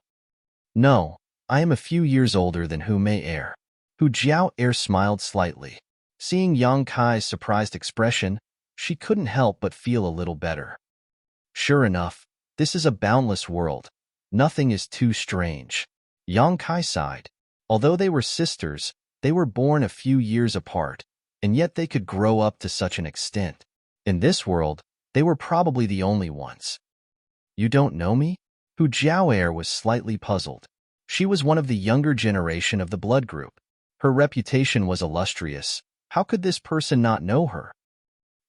Speaker 1: "No, I am a few years older than Hu Mei Er." Hu Jiao Er smiled slightly. Seeing Yang Kai's surprised expression, she couldn't help but feel a little better. Sure enough, this is a boundless world. Nothing is too strange. Yang Kai sighed. Although they were sisters, they were born a few years apart, and yet they could grow up to such an extent. In this world, they were probably the only ones. You don't know me? Hu Jiao'er was slightly puzzled. She was one of the younger generation of the blood group. Her reputation was illustrious. How could this person not know her?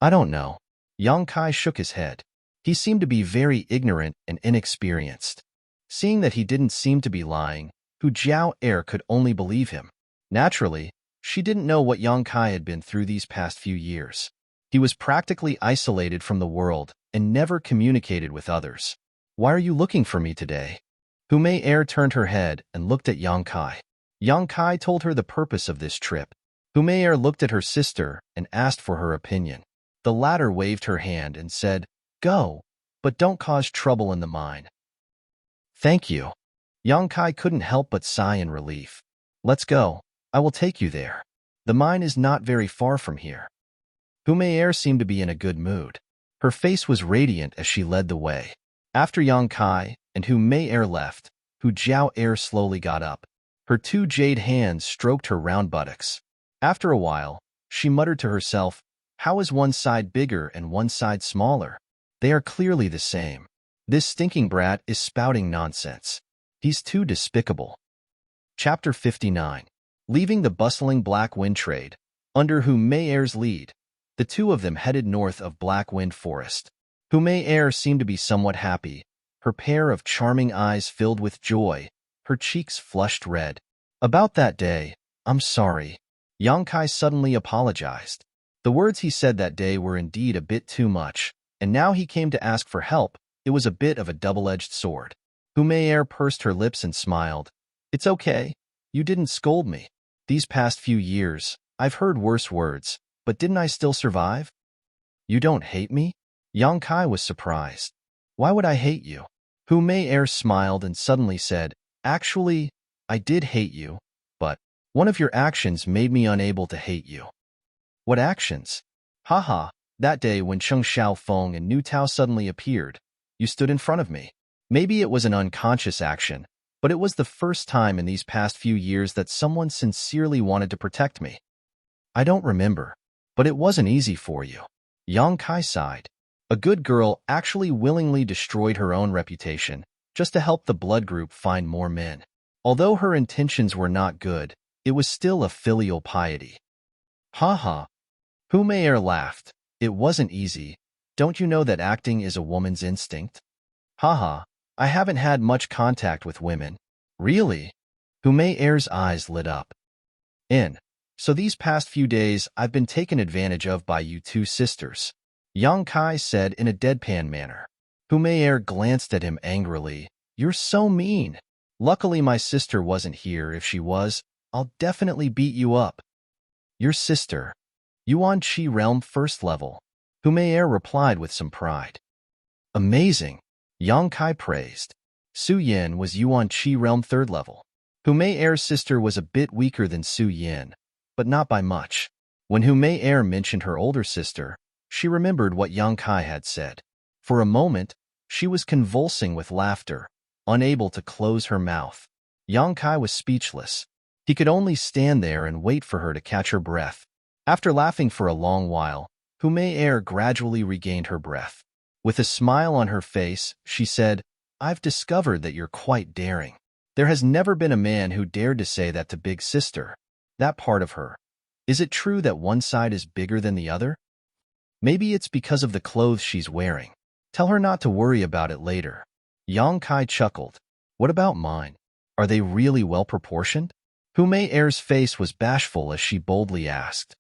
Speaker 1: I don't know. Yang Kai shook his head. He seemed to be very ignorant and inexperienced. Seeing that he didn't seem to be lying, Hu Jiao'er could only believe him. Naturally, she didn't know what Yang Kai had been through these past few years. He was practically isolated from the world and never communicated with others. Why are you looking for me today? Hu Mei turned her head and looked at Yang Kai. Yang Kai told her the purpose of this trip. Hu Mei looked at her sister and asked for her opinion. The latter waved her hand and said, "Go, but don't cause trouble in the mine." Thank you. Yang Kai couldn't help but sigh in relief. Let's go. I will take you there. The mine is not very far from here. Hu Mei seemed to be in a good mood. Her face was radiant as she led the way. After Yang Kai and Hu Mei left, Hu Jiao'er slowly got up. Her two jade hands stroked her round buttocks. After a while, she muttered to herself, "How is one side bigger and one side smaller? They are clearly the same. This stinking brat is spouting nonsense. He's too despicable." Chapter 59. Leaving the bustling Black Wind trade, under Hu Mei's lead, the two of them headed north of Black Wind Forest. Hu Mei seemed to be somewhat happy, her pair of charming eyes filled with joy, her cheeks flushed red. About that day, "I'm sorry." Yang Kai suddenly apologized. The words he said that day were indeed a bit too much, and now he came to ask for help. It was a bit of a double-edged sword. Hu Mei pursed her lips and smiled. "It's okay. You didn't scold me. These past few years, I've heard worse words, but didn't I still survive?" "You don't hate me?" Yang Kai was surprised. "Why would I hate you?" Hu Mei smiled and suddenly said, "Actually, I did hate you, but one of your actions made me unable to hate you." "What actions?" "Haha, that day when Cheng Xiaofeng and Nu Tao suddenly appeared, you stood in front of me. Maybe it was an unconscious action, but it was the first time in these past few years that someone sincerely wanted to protect me." "I don't remember, but it wasn't easy for you." Yang Kai sighed. A good girl actually willingly destroyed her own reputation just to help the blood group find more men. Although her intentions were not good, it was still a filial piety. "Ha." Hu Mei laughed. "It wasn't easy. Don't you know that acting is a woman's instinct?" "Haha, I haven't had much contact with women." "Really?" Hu Mei's eyes lit up. So these past few days I've been taken advantage of by you two sisters," Yang Kai said in a deadpan manner. Hu Mei glanced at him angrily. "You're so mean. Luckily my sister wasn't here. If she was, I'll definitely beat you up." "Your sister? Yuan Qi Realm First Level," Hu Mei replied with some pride. "Amazing," Yang Kai praised. Su Yin was Yuan Qi Realm Third Level. Hu Mei's sister was a bit weaker than Su Yin, but not by much. When Hu Mei mentioned her older sister, she remembered what Yang Kai had said. For a moment, she was convulsing with laughter, unable to close her mouth. Yang Kai was speechless. He could only stand there and wait for her to catch her breath. After laughing for a long while, Hu Mei gradually regained her breath. With a smile on her face, she said, "I've discovered that you're quite daring. There has never been a man who dared to say that to Big Sister. That part of her. Is it true that one side is bigger than the other? Maybe it's because of the clothes she's wearing. Tell her not to worry about it later." Yang Kai chuckled. "What about mine? Are they really well-proportioned?" Hu Mei's face was bashful as she boldly asked.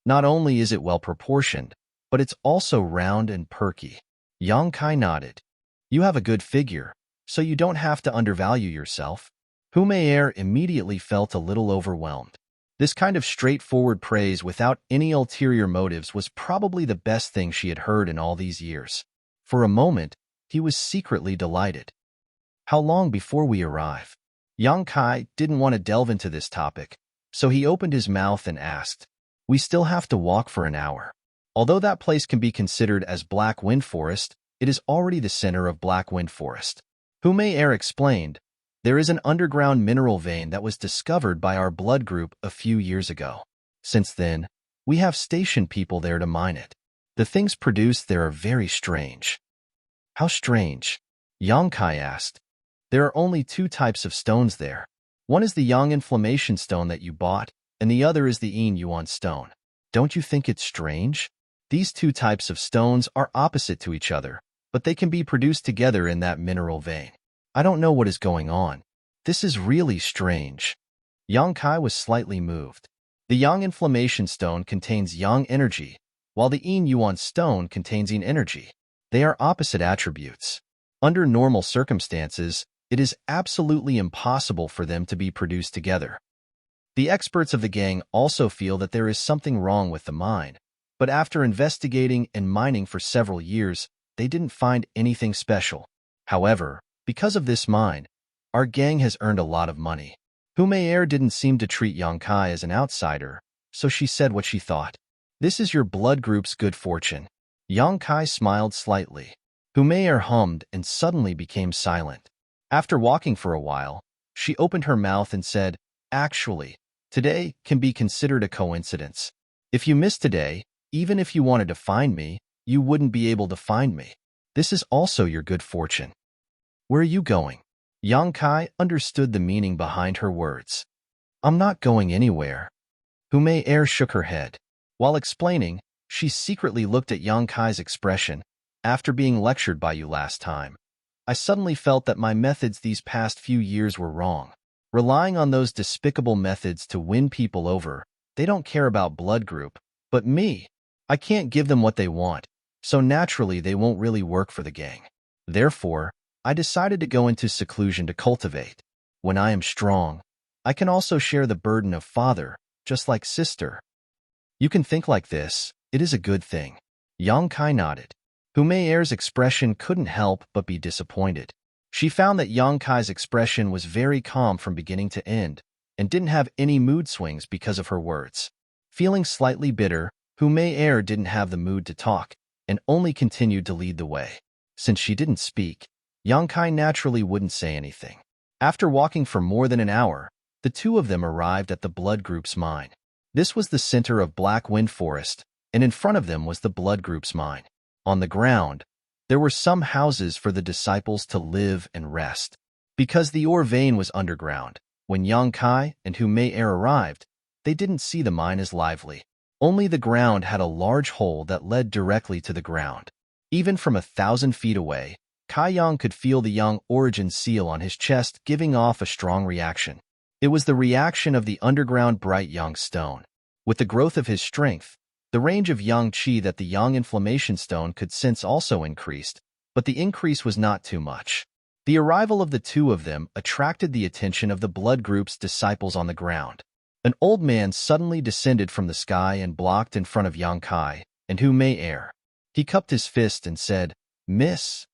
Speaker 1: "Not only is it well-proportioned, but it's also round and perky." Yang Kai nodded. "You have a good figure, so you don't have to undervalue yourself." Hu Mei immediately felt a little overwhelmed. This kind of straightforward praise without any ulterior motives was probably the best thing she had heard in all these years. For a moment, he was secretly delighted. "How long before we arrive?" Yang Kai didn't want to delve into this topic, so he opened his mouth and asked. "We still have to walk for an hour. Although that place can be considered as Black Wind Forest, It is already the center of Black Wind Forest. Humayer explained, there is an underground mineral vein that was discovered by our blood group a few years ago. Since then, we have stationed people there to mine it. The things produced there are very strange. How strange? Yang Kai asked. There are only two types of stones there. One is the Yang Inflammation Stone that you bought, and the other is the Yin Yuan Stone. Don't you think it's strange? These two types of stones are opposite to each other, but they can be produced together in that mineral vein. I don't know what is going on. This is really strange. Yang Kai was slightly moved. The Yang Inflammation Stone contains Yang energy, while the Yin Yuan Stone contains Yin energy. They are opposite attributes. Under normal circumstances, it is absolutely impossible for them to be produced together. The experts of the gang also feel that there is something wrong with the mine, but after investigating and mining for several years, they didn't find anything special. However, because of this mine, our gang has earned a lot of money. Humayer didn't seem to treat Yang Kai as an outsider, so she said what she thought. This is your blood group's good fortune. Yang Kai smiled slightly. Humayer hummed and suddenly became silent. After walking for a while, she opened her mouth and said, actually, today can be considered a coincidence. If you missed today, even if you wanted to find me, you wouldn't be able to find me. This is also your good fortune. Where are you going? Yang Kai understood the meaning behind her words. I'm not going anywhere. Humayer shook her head. While explaining, she secretly looked at Yang Kai's expression. After being lectured by you last time, I suddenly felt that my methods these past few years were wrong. Relying on those despicable methods to win people over, they don't care about blood group, but me. I can't give them what they want, so naturally they won't really work for the gang. Therefore, I decided to go into seclusion to cultivate. When I am strong, I can also share the burden of father, just like sister. You can think like this, it is a good thing. Yang Kai nodded. Humayer's expression couldn't help but be disappointed. She found that Yang Kai's expression was very calm from beginning to end, and didn't have any mood swings because of her words. Feeling slightly bitter, Humayer didn't have the mood to talk, and only continued to lead the way. Since she didn't speak, Yang Kai naturally wouldn't say anything. After walking for more than an hour, the two of them arrived at the blood group's mine. This was the center of Black Wind Forest, and in front of them was the blood group's mine. On the ground, there were some houses for the disciples to live and rest. Because the ore vein was underground, when Yang Kai and Humayer arrived, they didn't see the mine as lively. Only the ground had a large hole that led directly to the ground. Even from 1,000 feet away, Kai Yang could feel the Yang origin seal on his chest giving off a strong reaction. It was the reaction of the underground bright Yang stone. With the growth of his strength, the range of Yang Qi that the Yang Inflammation Stone could sense also increased, but the increase was not too much. The arrival of the two of them attracted the attention of the blood group's disciples on the ground. An old man suddenly descended from the sky and blocked in front of Yang Kai and Humayer. He cupped his fist and said, "Miss."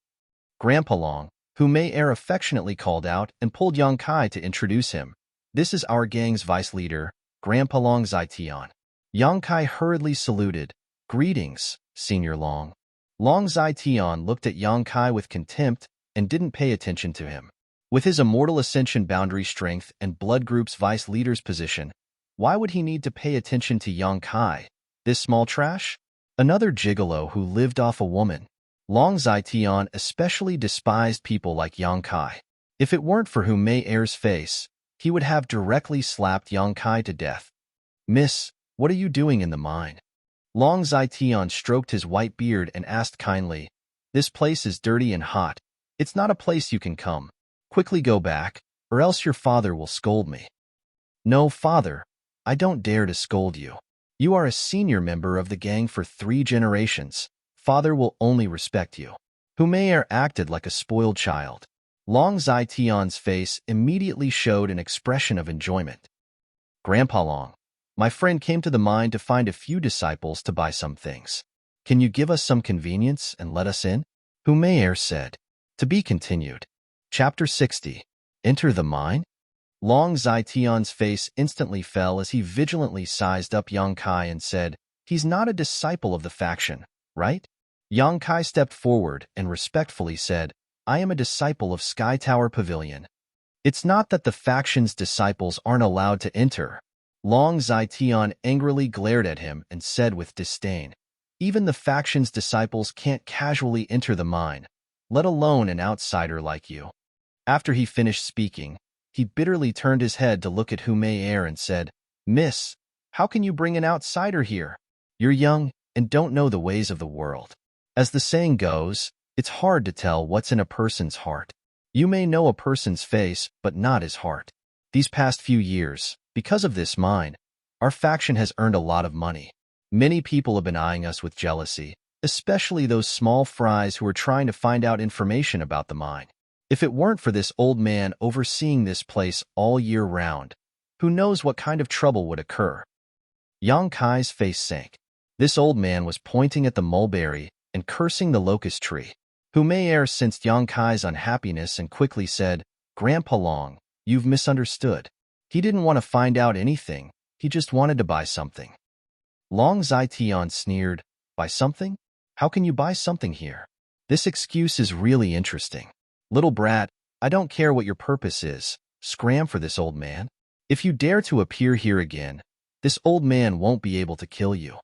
Speaker 1: Grandpa Long, Humayer affectionately called out and pulled Yang Kai to introduce him. This is our gang's vice leader, Grandpa Long Zaitian. Yang Kai hurriedly saluted. Greetings, Senior Long. Long Zaitian looked at Yang Kai with contempt and didn't pay attention to him. With his immortal ascension boundary strength and blood group's vice leader's position, why would he need to pay attention to Yang Kai, this small trash? Another gigolo who lived off a woman. Long Zaitian especially despised people like Yang Kai. If it weren't for Humayer's face, he would have directly slapped Yang Kai to death. Miss, what are you doing in the mine? Long Zaitian stroked his white beard and asked kindly, This place is dirty and hot. It's not a place you can come. Quickly go back, or else your father will scold me. No, father, I don't dare to scold you. You are a senior member of the gang for 3 generations. Father will only respect you. Humayer acted like a spoiled child. Long Zaitian's face immediately showed an expression of enjoyment. Grandpa Long, my friend came to the mine to find a few disciples to buy some things. Can you give us some convenience and let us in? Humayer said. To be continued. Chapter 60. Enter the mine? Long Zaitian's face instantly fell as he vigilantly sized up Yang Kai and said, He's not a disciple of the faction, right? Yang Kai stepped forward and respectfully said, I am a disciple of Sky Tower Pavilion. It's not that the faction's disciples aren't allowed to enter. Long Zitian angrily glared at him and said with disdain, even the faction's disciples can't casually enter the mine, let alone an outsider like you. After he finished speaking, he bitterly turned his head to look at Humayer and said, Miss, how can you bring an outsider here? You're young and don't know the ways of the world. As the saying goes, it's hard to tell what's in a person's heart. You may know a person's face, but not his heart. These past few years, because of this mine, our faction has earned a lot of money. Many people have been eyeing us with jealousy, especially those small fries who are trying to find out information about the mine. If it weren't for this old man overseeing this place all year round, who knows what kind of trouble would occur? Yang Kai's face sank. This old man was pointing at the mulberry and cursing the locust tree. Humayer sensed Yang Kai's unhappiness and quickly said, Grandpa Long, you've misunderstood. He didn't want to find out anything, he just wanted to buy something. Long Zitian sneered, Buy something? How can you buy something here? This excuse is really interesting. Little brat, I don't care what your purpose is, scram for this old man. If you dare to appear here again, this old man won't be able to kill you.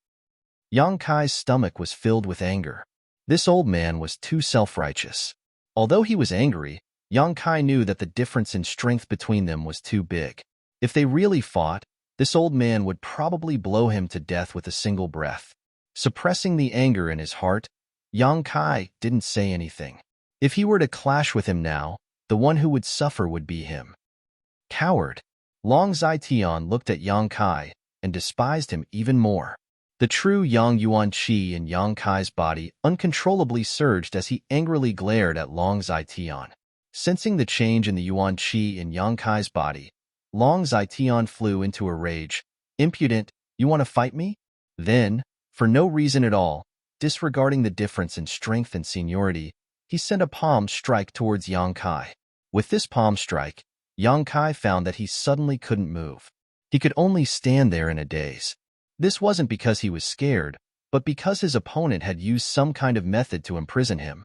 Speaker 1: Yang Kai's stomach was filled with anger. This old man was too self-righteous. Although he was angry, Yang Kai knew that the difference in strength between them was too big. If they really fought, this old man would probably blow him to death with a single breath. Suppressing the anger in his heart, Yang Kai didn't say anything. If he were to clash with him now, the one who would suffer would be him. Coward. Long Zitian looked at Yang Kai and despised him even more. The true Yang Yuan Qi in Yang Kai's body uncontrollably surged as he angrily glared at Long Zitian. Sensing the change in the Yuan Qi in Yang Kai's body, Long Zitian flew into a rage. Impudent, you want to fight me? Then, for no reason at all, disregarding the difference in strength and seniority, he sent a palm strike towards Yang Kai. With this palm strike, Yang Kai found that he suddenly couldn't move. He could only stand there in a daze. This wasn't because he was scared, but because his opponent had used some kind of method to imprison him.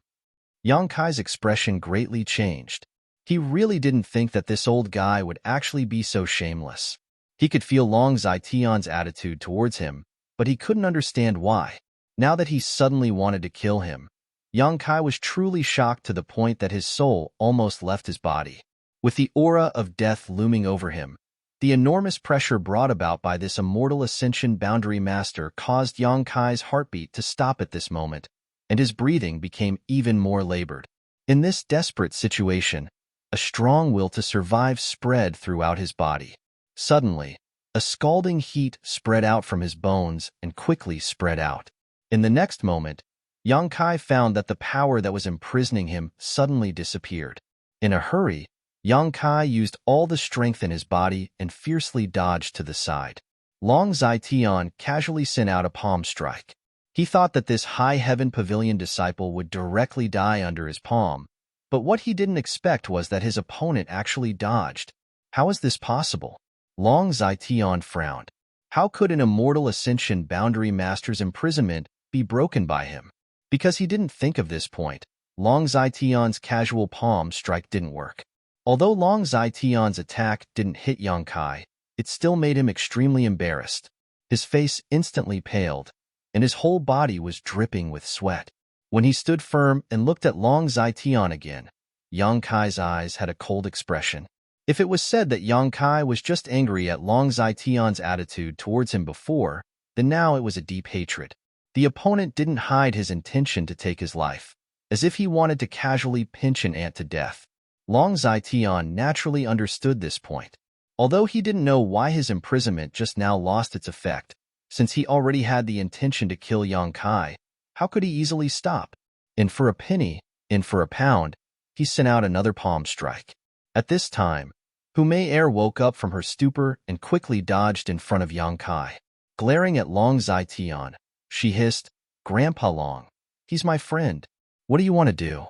Speaker 1: Yang Kai's expression greatly changed. He really didn't think that this old guy would actually be so shameless. He could feel Long Zitian's attitude towards him, but he couldn't understand why. Now that he suddenly wanted to kill him, Yang Kai was truly shocked to the point that his soul almost left his body. With the aura of death looming over him, the enormous pressure brought about by this immortal ascension boundary master caused Yang Kai's heartbeat to stop at this moment, and his breathing became even more labored. In this desperate situation, a strong will to survive spread throughout his body. Suddenly, a scalding heat spread out from his bones and quickly spread out. In the next moment, Yang Kai found that the power that was imprisoning him suddenly disappeared. In a hurry, Yang Kai used all the strength in his body and fiercely dodged to the side. Long Zitian casually sent out a palm strike. He thought that this high heaven pavilion disciple would directly die under his palm, but what he didn't expect was that his opponent actually dodged. How is this possible? Long Zitian frowned. How could an immortal ascension boundary master's imprisonment be broken by him? Because he didn't think of this point, Long Zitian's casual palm strike didn't work. Although Long Zitian's attack didn't hit Yang Kai, it still made him extremely embarrassed. His face instantly paled, and his whole body was dripping with sweat. When he stood firm and looked at Long Zitian again, Yang Kai's eyes had a cold expression. If it was said that Yang Kai was just angry at Long Zitian's attitude towards him before, then now it was a deep hatred. The opponent didn't hide his intention to take his life, as if he wanted to casually pinch an ant to death. Long Zitian naturally understood this point. Although he didn't know why his imprisonment just now lost its effect, since he already had the intention to kill Yang Kai, how could he easily stop? In for a penny, in for a pound, he sent out another palm strike. At this time, Humayer woke up from her stupor and quickly dodged in front of Yang Kai. Glaring at Long Zitian, she hissed, Grandpa Long, he's my friend. What do you want to do?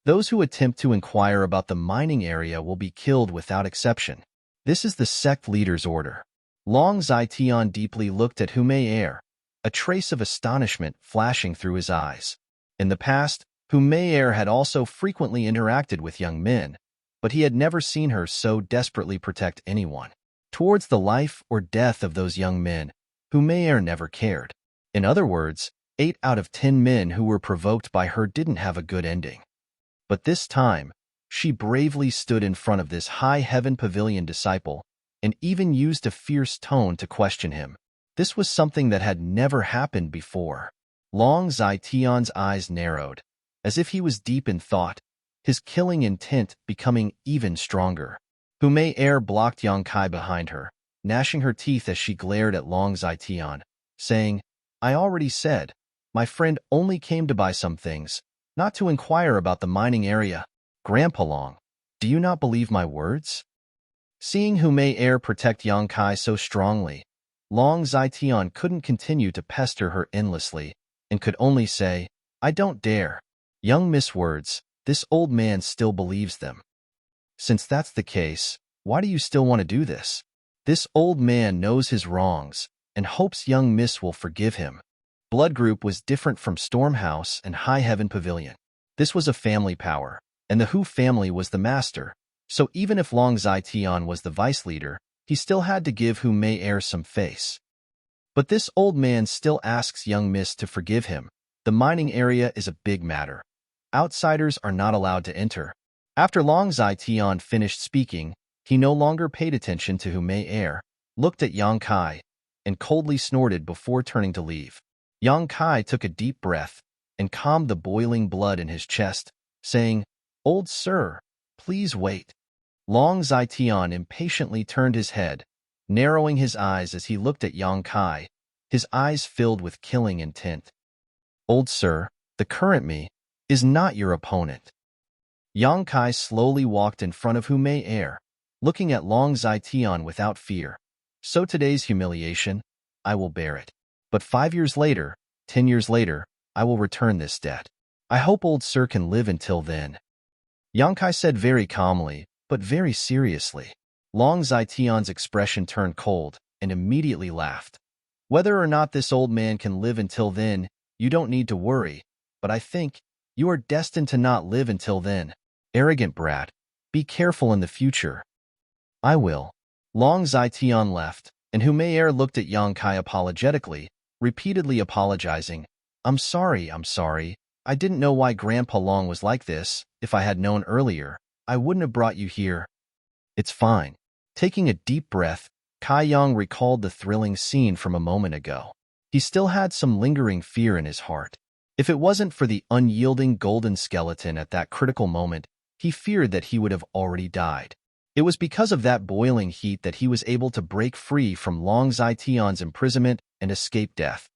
Speaker 1: Those who attempt to inquire about the mining area will be killed without exception. This is the sect leader's order. Long Zitian deeply looked at Humayer, a trace of astonishment flashing through his eyes. In the past, Hu Mei'er had also frequently interacted with young men, but he had never seen her so desperately protect anyone. Towards the life or death of those young men, Hu Mei'er never cared. In other words, 8 out of 10 men who were provoked by her didn't have a good ending. But this time, she bravely stood in front of this high heaven pavilion disciple and even used a fierce tone to question him. This was something that had never happened before. Long Zai-Tian's eyes narrowed, as if he was deep in thought, his killing intent becoming even stronger. Hu Mei'er blocked Yang Kai behind her, gnashing her teeth as she glared at Long Zai-Tian, saying, "I already said, my friend only came to buy some things, not to inquire about the mining area. Grandpa Long, do you not believe my words?" Seeing Hu Mei'er protect Yang Kai so strongly, Long Zai-Tian couldn't continue to pester her endlessly and could only say, "I don't dare." Young Miss words, this old man still believes them. Since that's the case, why do you still want to do this? This old man knows his wrongs and hopes young Miss will forgive him. Blood Group was different from Stormhouse and High Heaven Pavilion. This was a family power, and the Hu family was the master. So even if Long Zai-Tian was the vice leader, he still had to give Hu Mei'er some face. But this old man still asks young Miss to forgive him. The mining area is a big matter. Outsiders are not allowed to enter. After Long Zai-Tian finished speaking, he no longer paid attention to Hu Mei'er, looked at Yang Kai, and coldly snorted before turning to leave. Yang Kai took a deep breath and calmed the boiling blood in his chest, saying, "Old sir, please wait." Long Zai-Tian impatiently turned his head, narrowing his eyes as he looked at Yang Kai, his eyes filled with killing intent. "Old sir, the current me is not your opponent." Yang Kai slowly walked in front of Hu Mei'er, looking at Long Zai-Tian without fear. "So today's humiliation, I will bear it. But 5 years later, 10 years later, I will return this debt. I hope old sir can live until then." Yang Kai said very calmly, but very seriously. Long Zai-Tian's expression turned cold and immediately laughed. "Whether or not this old man can live until then, you don't need to worry, but I think you are destined to not live until then. Arrogant brat, be careful in the future." "I will." Long Zai-Tian left, and Hu Mei'er looked at Yang Kai apologetically, repeatedly apologizing. I'm sorry. I didn't know why Grandpa Long was like this. If I had known earlier, I wouldn't have brought you here." "It's fine." Taking a deep breath, Kai Yang recalled the thrilling scene from a moment ago. He still had some lingering fear in his heart. If it wasn't for the unyielding golden skeleton at that critical moment, he feared that he would have already died. It was because of that boiling heat that he was able to break free from Long Zai-Tian's imprisonment and escape death.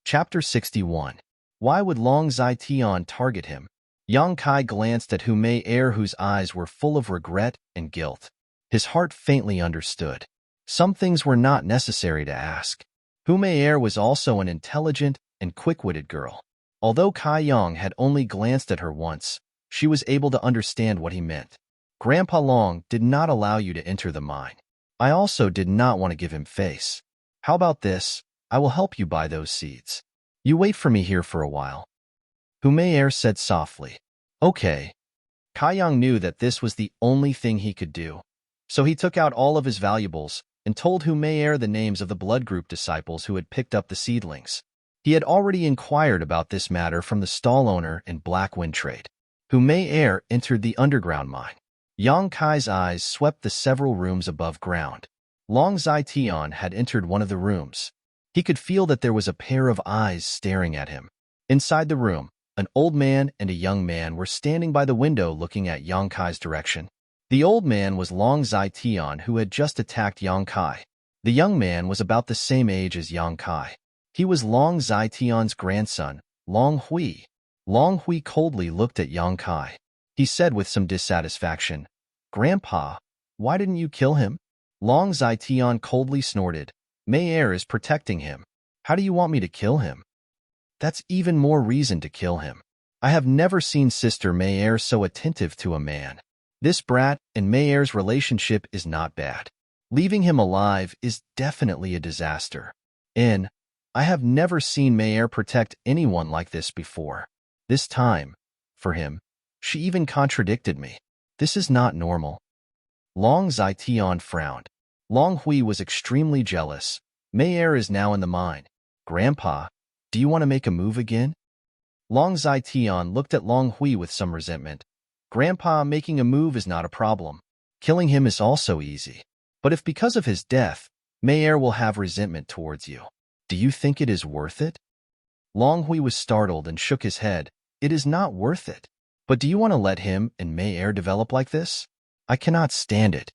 Speaker 1: Chapter 61. Why would Long Zai-Tian target him? Yang Kai glanced at Hu Mei'er, whose eyes were full of regret and guilt. His heart faintly understood. Some things were not necessary to ask. Hu Mei'er was also an intelligent and quick-witted girl. Although Kai Yang had only glanced at her once, she was able to understand what he meant. Grandpa Long did not allow you to enter the mine. I also did not want to give him face. How about this? I will help you buy those seeds. You wait for me here for a while. Hu Mei'er said softly. Okay. Kai Yang knew that this was the only thing he could do. So he took out all of his valuables and told Hu Mei'er the names of the blood group disciples who had picked up the seedlings. He had already inquired about this matter from the stall owner in Black Wind Trade. Hu Mei'er entered the underground mine. Yang Kai's eyes swept the several rooms above ground. Long Zai-Tian had entered one of the rooms. He could feel that there was a pair of eyes staring at him. Inside the room, an old man and a young man were standing by the window looking at Yang Kai's direction. The old man was Long Zai-Tian, who had just attacked Yang Kai. The young man was about the same age as Yang Kai. He was Long Zai-Tian's grandson, Long Hui. Long Hui coldly looked at Yang Kai. He said with some dissatisfaction, "Grandpa, why didn't you kill him?" Long Zai-Tian coldly snorted. Mei'er is protecting him. How do you want me to kill him? That's even more reason to kill him. I have never seen Sister Mei'er so attentive to a man. This brat and Mei'er's relationship is not bad. Leaving him alive is definitely a disaster. I have never seen Mei'er protect anyone like this before. This time, for him, she even contradicted me. This is not normal. Long Zaitian frowned. Long Hui was extremely jealous. Mei Er is now in the mine. Grandpa, do you want to make a move again? Long Zaitian looked at Long Hui with some resentment. Grandpa, making a move is not a problem. Killing him is also easy. But if because of his death, Mei Er will have resentment towards you, do you think it is worth it? Long Hui was startled and shook his head. It is not worth it. But do you want to let him and Mei Er develop like this? I cannot stand it.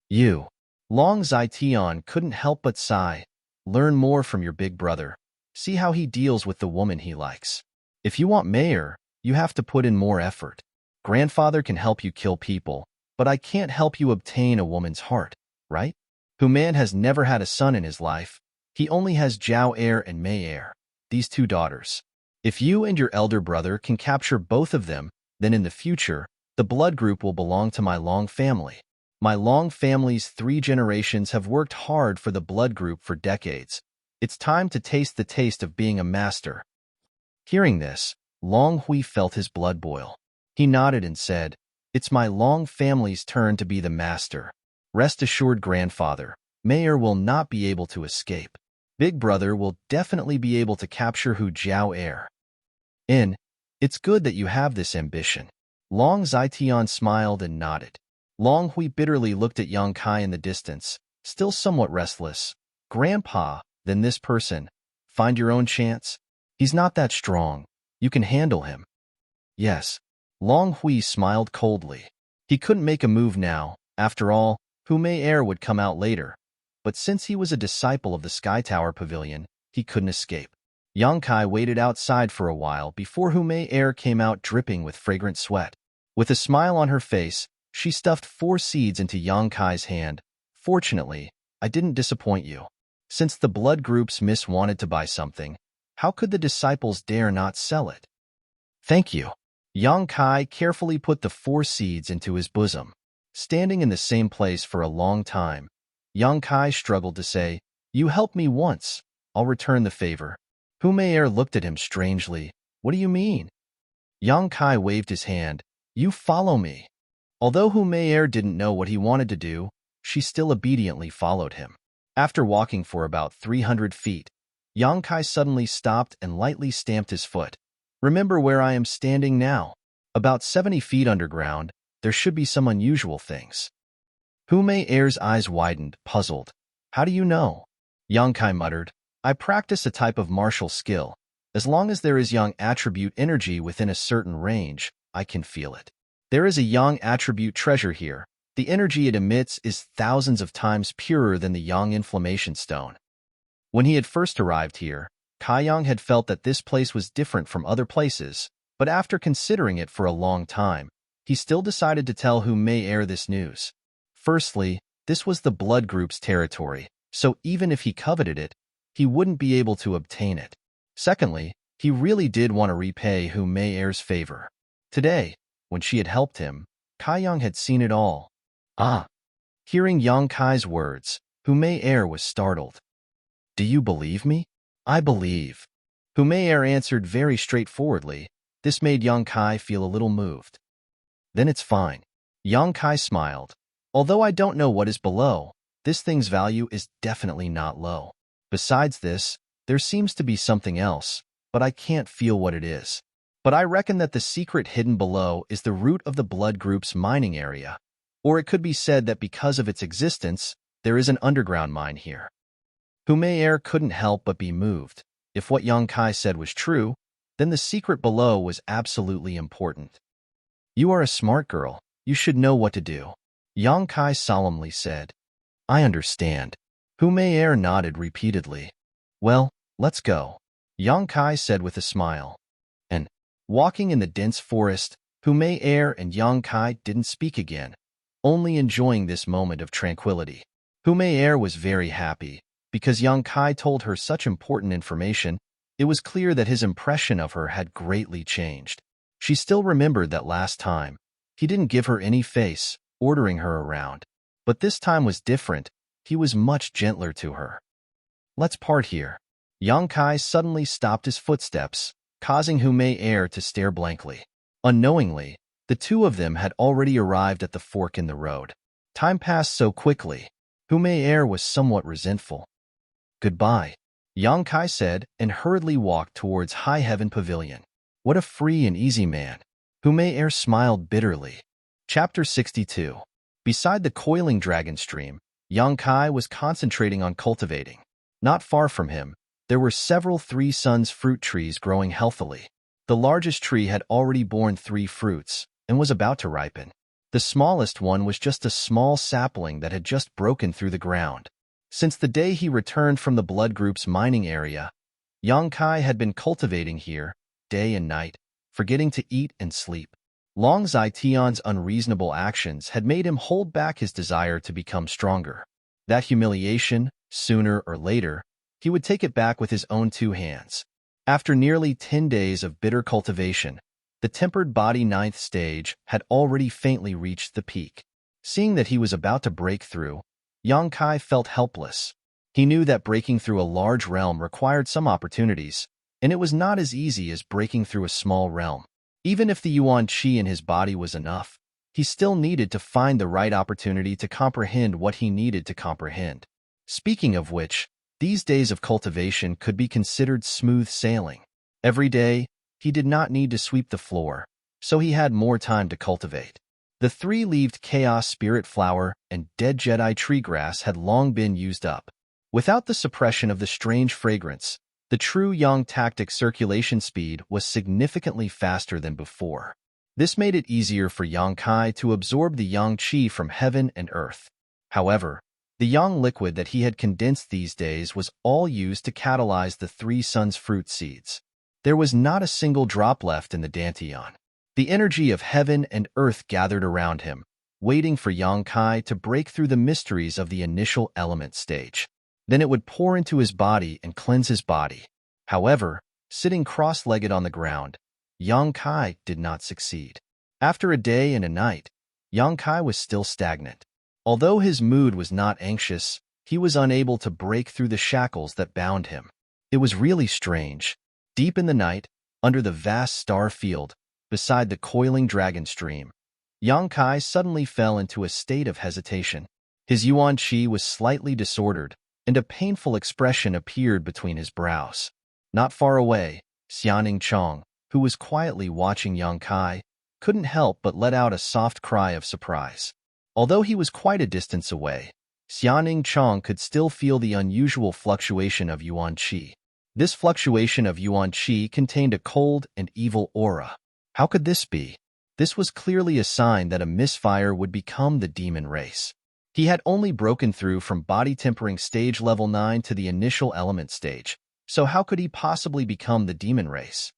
Speaker 1: You. Long Zaitian couldn't help but sigh. Learn more from your big brother. See how he deals with the woman he likes. If you want Mei Er, you have to put in more effort. Grandfather can help you kill people, but I can't help you obtain a woman's heart, right? Man has never had a son in his life. He only has Zhao Er and Mei Er, these two daughters. If you and your elder brother can capture both of them, then in the future, the blood group will belong to my Long family. My Long family's 3 generations have worked hard for the blood group for decades. It's time to taste the taste of being a master. Hearing this, Long Hui felt his blood boil. He nodded and said, It's my Long family's turn to be the master. Rest assured, grandfather, Mei Er will not be able to escape. Big brother will definitely be able to capture Hu Zhao Er. It's good that you have this ambition. Long Zaitian smiled and nodded. Long Hui bitterly looked at Yang Kai in the distance, still somewhat restless. Grandpa, then this person. Find your own chance. He's not that strong. You can handle him. Yes. Long Hui smiled coldly. He couldn't make a move now. After all, Hu Mei Er would come out later. But since he was a disciple of the Sky Tower Pavilion, he couldn't escape. Yang Kai waited outside for a while before Hu Mei Er came out dripping with fragrant sweat. With a smile on her face, she stuffed 4 seeds into Yang Kai's hand. Fortunately, I didn't disappoint you. Since the blood group's miss wanted to buy something, how could the disciples dare not sell it? Thank you. Yang Kai carefully put the 4 seeds into his bosom. Standing in the same place for a long time, Yang Kai struggled to say, You helped me once. I'll return the favor. Hu Mei Er looked at him strangely. What do you mean? Yang Kai waved his hand. You follow me. Although Hu Mei Er didn't know what he wanted to do, she still obediently followed him. After walking for about 300 feet, Yang Kai suddenly stopped and lightly stamped his foot. Remember where I am standing now. About 70 feet underground, there should be some unusual things. Hu Mei Er's eyes widened, puzzled. How do you know? Yang Kai muttered. I practice a type of martial skill. As long as there is yang attribute energy within a certain range, I can feel it. There is a yang attribute treasure here. The energy it emits is thousands of times purer than the yang inflammation stone. When he had first arrived here, Kai Yang had felt that this place was different from other places, but after considering it for a long time, he still decided to tell Hu Mei Er this news. Firstly, this was the blood group's territory, so even if he coveted it, he wouldn't be able to obtain it. Secondly, he really did want to repay Hu Mei Er's favor. Today, when she had helped him, Kai Yang had seen it all. Ah! Hearing Yang Kai's words, Hu Mei Er was startled. Do you believe me? I believe. Hu Mei Er answered very straightforwardly. This made Yang Kai feel a little moved. Then it's fine. Yang Kai smiled. Although I don't know what is below, this thing's value is definitely not low. Besides this, there seems to be something else, but I can't feel what it is. But I reckon that the secret hidden below is the root of the blood group's mining area. Or it could be said that because of its existence, there is an underground mine here. Hu Mei Er couldn't help but be moved. If what Yang Kai said was true, then the secret below was absolutely important. You are a smart girl. You should know what to do. Yang Kai solemnly said. I understand. Hu Mei Er nodded repeatedly. Well, let's go. Yang Kai said with a smile. And, walking in the dense forest, Hu Mei Er and Yang Kai didn't speak again, only enjoying this moment of tranquility. Hu Mei Er was very happy. Because Yang Kai told her such important information, it was clear that his impression of her had greatly changed. She still remembered that last time. He didn't give her any face, ordering her around. But this time was different. He was much gentler to her. Let's part here. Yang Kai suddenly stopped his footsteps. causing Humei Air to stare blankly. Unknowingly, the two of them had already arrived at the fork in the road. Time passed so quickly. Humei Air was somewhat resentful. "Goodbye," Yang Kai said, and hurriedly walked towards High Heaven Pavilion. What a free and easy man. Humei Air smiled bitterly. Chapter 62. Beside the coiling dragon stream, Yang Kai was concentrating on cultivating. Not far from him, there were several Three Suns fruit trees growing healthily. The largest tree had already borne 3 fruits and was about to ripen. The smallest one was just a small sapling that had just broken through the ground. Since the day he returned from the Blood Group's mining area, Yang Kai had been cultivating here, day and night, forgetting to eat and sleep. Long Zaition's unreasonable actions had made him hold back his desire to become stronger. That humiliation, sooner or later, he would take it back with his own 2 hands. After nearly 10 days of bitter cultivation, the tempered body 9th stage had already faintly reached the peak. Seeing that he was about to break through, Yang Kai felt helpless. He knew that breaking through a large realm required some opportunities, and it was not as easy as breaking through a small realm. Even if the Yuan Qi in his body was enough, he still needed to find the right opportunity to comprehend what he needed to comprehend. Speaking of which, these days of cultivation could be considered smooth sailing. Every day, he did not need to sweep the floor, so he had more time to cultivate. The 3-leaved Chaos Spirit Flower and Dead Jedi Tree Grass had long been used up. Without the suppression of the strange fragrance, the true Yang tactic circulation speed was significantly faster than before. This made it easier for Yang Kai to absorb the Yang Qi from heaven and earth. However, the Yang liquid that he had condensed these days was all used to catalyze the 3 Suns fruit seeds. There was not a single drop left in the Dantian. The energy of heaven and earth gathered around him, waiting for Yang Kai to break through the mysteries of the initial element stage. Then it would pour into his body and cleanse his body. However, sitting cross-legged on the ground, Yang Kai did not succeed. After a day and a night, Yang Kai was still stagnant. Although his mood was not anxious, he was unable to break through the shackles that bound him. It was really strange. Deep in the night, under the vast star field, beside the coiling dragon stream, Yang Kai suddenly fell into a state of hesitation. His Yuan Qi was slightly disordered, and a painful expression appeared between his brows. Not far away, Xianing Chong, who was quietly watching Yang Kai, couldn't help but let out a soft cry of surprise. Although he was quite a distance away, Xianing Chong could still feel the unusual fluctuation of Yuan Qi. This fluctuation of Yuan Qi contained a cold and evil aura. How could this be? This was clearly a sign that a misfire would become the demon race. He had only broken through from body tempering stage level 9 to the initial element stage, so how could he possibly become the demon race?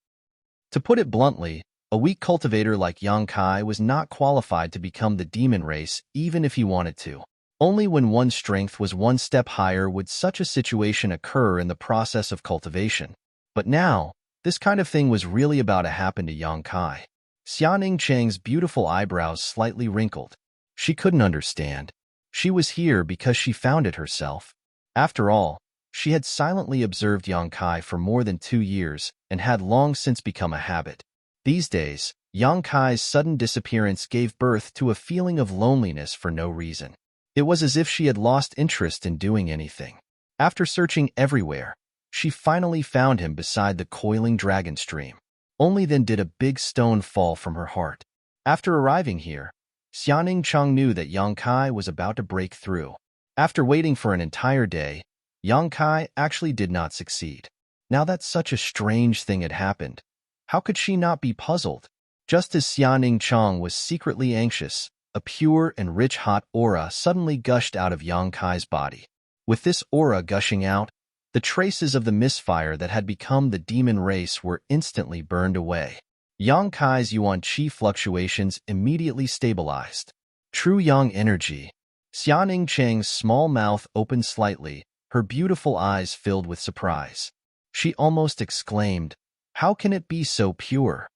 Speaker 1: To put it bluntly, a weak cultivator like Yang Kai was not qualified to become the demon race even if he wanted to. Only when one's strength was one step higher would such a situation occur in the process of cultivation. But now, this kind of thing was really about to happen to Yang Kai. Xianing Cheng's beautiful eyebrows slightly wrinkled. She couldn't understand. She was here because she found it herself. After all, she had silently observed Yang Kai for more than 2 years and had long since become a habit. These days, Yang Kai's sudden disappearance gave birth to a feeling of loneliness for no reason. It was as if she had lost interest in doing anything. After searching everywhere, she finally found him beside the coiling dragon stream. Only then did a big stone fall from her heart. After arriving here, Xianing Cheng knew that Yang Kai was about to break through. After waiting for an entire day, Yang Kai actually did not succeed. Now that such a strange thing had happened, how could she not be puzzled? Just as Xianing Cheng was secretly anxious, a pure and rich hot aura suddenly gushed out of Yang Kai's body. With this aura gushing out, the traces of the misfire that had become the demon race were instantly burned away. Yang Kai's Yuan Qi fluctuations immediately stabilized. True Yang energy. Xianing Cheng's small mouth opened slightly, her beautiful eyes filled with surprise. She almost exclaimed, "How can it be so pure?"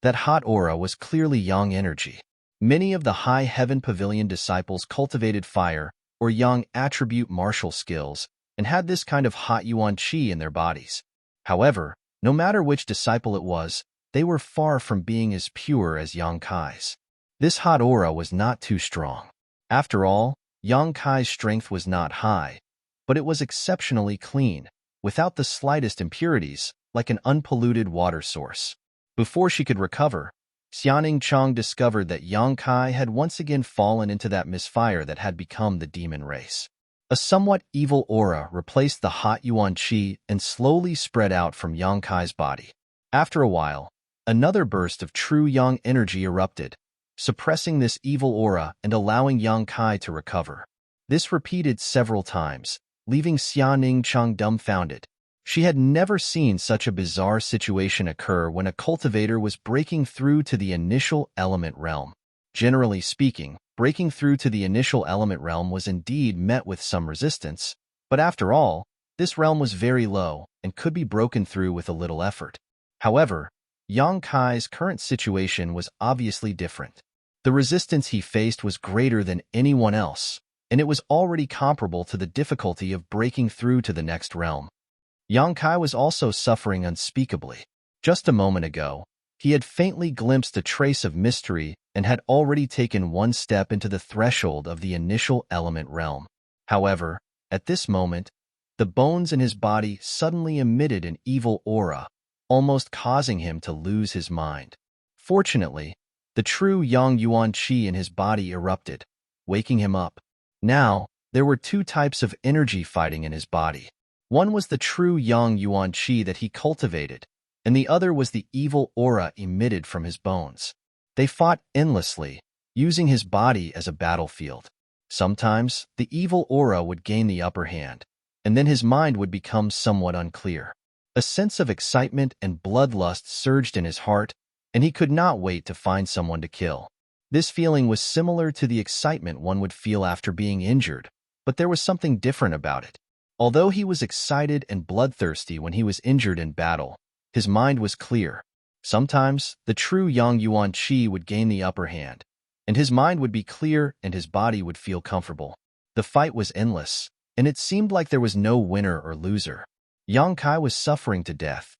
Speaker 1: That hot aura was clearly Yang energy. Many of the High Heaven Pavilion disciples cultivated fire or Yang attribute martial skills and had this kind of hot Yuan Qi in their bodies. However, No matter which disciple it was, they were far from being as pure as Yang Kai's. This hot aura was not too strong. After all, Yang Kai's strength was not high, but it was exceptionally clean, without the slightest impurities, like an unpolluted water source. Before she could recover, Xianing Chang discovered that Yang Kai had once again fallen into that misfire that had become the demon race. A somewhat evil aura replaced the hot Yuan Qi and slowly spread out from Yang Kai's body. After a while, another burst of true Yang energy erupted, suppressing this evil aura and allowing Yang Kai to recover. This repeated several times, leaving Xianing Chang dumbfounded. She had never seen such a bizarre situation occur when a cultivator was breaking through to the initial element realm. Generally speaking, breaking through to the initial element realm was indeed met with some resistance, but after all, this realm was very low and could be broken through with a little effort. However, Yang Kai's current situation was obviously different. The resistance he faced was greater than anyone else, and it was already comparable to the difficulty of breaking through to the next realm. Yang Kai was also suffering unspeakably. Just a moment ago, he had faintly glimpsed a trace of mystery and had already taken one step into the threshold of the initial element realm. However, at this moment, the bones in his body suddenly emitted an evil aura, almost causing him to lose his mind. Fortunately, the true Yang Yuan Qi in his body erupted, waking him up. Now, there were two types of energy fighting in his body. One was the true Yang Yuan Qi that he cultivated, and the other was the evil aura emitted from his bones. They fought endlessly, using his body as a battlefield. Sometimes, the evil aura would gain the upper hand, and then his mind would become somewhat unclear. A sense of excitement and bloodlust surged in his heart, and he could not wait to find someone to kill. This feeling was similar to the excitement one would feel after being injured, but there was something different about it. Although he was excited and bloodthirsty when he was injured in battle, his mind was clear. Sometimes, the true Yang Yuan Qi would gain the upper hand, and his mind would be clear and his body would feel comfortable. The fight was endless, and it seemed like there was no winner or loser. Yang Kai was suffering to death.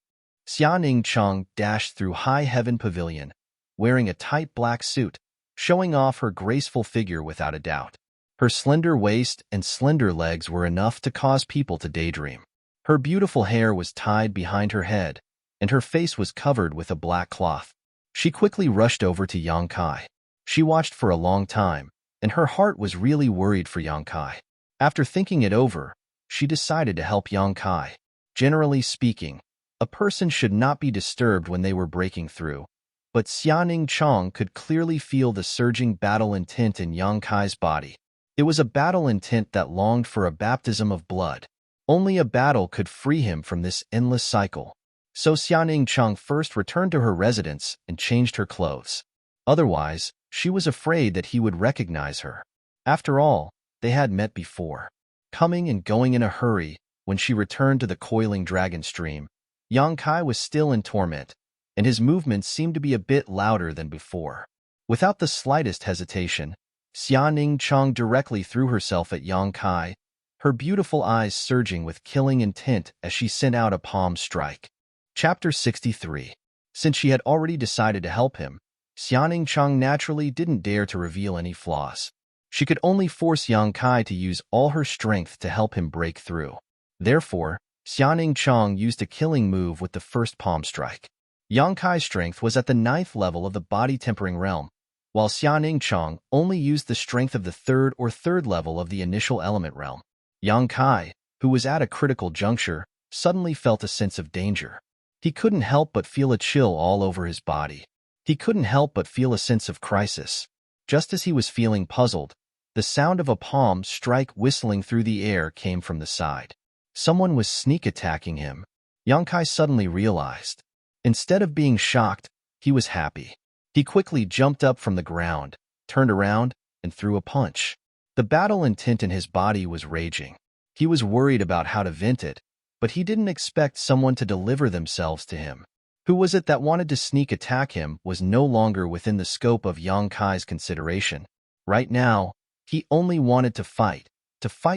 Speaker 1: Xianing Chang dashed through High Heaven Pavilion, wearing a tight black suit, showing off her graceful figure without a doubt. Her slender waist and slender legs were enough to cause people to daydream. Her beautiful hair was tied behind her head, and her face was covered with a black cloth. She quickly rushed over to Yang Kai. She watched for a long time, and her heart was really worried for Yang Kai. After thinking it over, she decided to help Yang Kai. Generally speaking, a person should not be disturbed when they were breaking through, but Xianing Chang could clearly feel the surging battle intent in Yang Kai's body. It was a battle intent that longed for a baptism of blood. Only a battle could free him from this endless cycle. So Xianing Chang first returned to her residence and changed her clothes. Otherwise, she was afraid that he would recognize her. After all, they had met before. Coming and going in a hurry, when she returned to the coiling dragon stream, Yang Kai was still in torment, and his movements seemed to be a bit louder than before. Without the slightest hesitation, Xianing Chang directly threw herself at Yang Kai, her beautiful eyes surging with killing intent as she sent out a palm strike. Chapter 63. Since she had already decided to help him, Xianing Chang naturally didn't dare to reveal any flaws. She could only force Yang Kai to use all her strength to help him break through. Therefore, Xianing Chang used a killing move with the first palm strike. Yang Kai's strength was at the 9th level of the body tempering realm, while Xianing Chang only used the strength of the 3rd or 3rd level of the initial element realm. Yang Kai, who was at a critical juncture, suddenly felt a sense of danger. He couldn't help but feel a chill all over his body. He couldn't help but feel a sense of crisis. Just as he was feeling puzzled, the sound of a palm strike whistling through the air came from the side. Someone was sneak attacking him. Yang Kai suddenly realized. Instead of being shocked, he was happy. He quickly jumped up from the ground, turned around, and threw a punch. The battle intent in his body was raging. He was worried about how to vent it, but he didn't expect someone to deliver themselves to him. Who was it that wanted to sneak attack him was no longer within the scope of Yang Kai's consideration. Right now, he only wanted to fight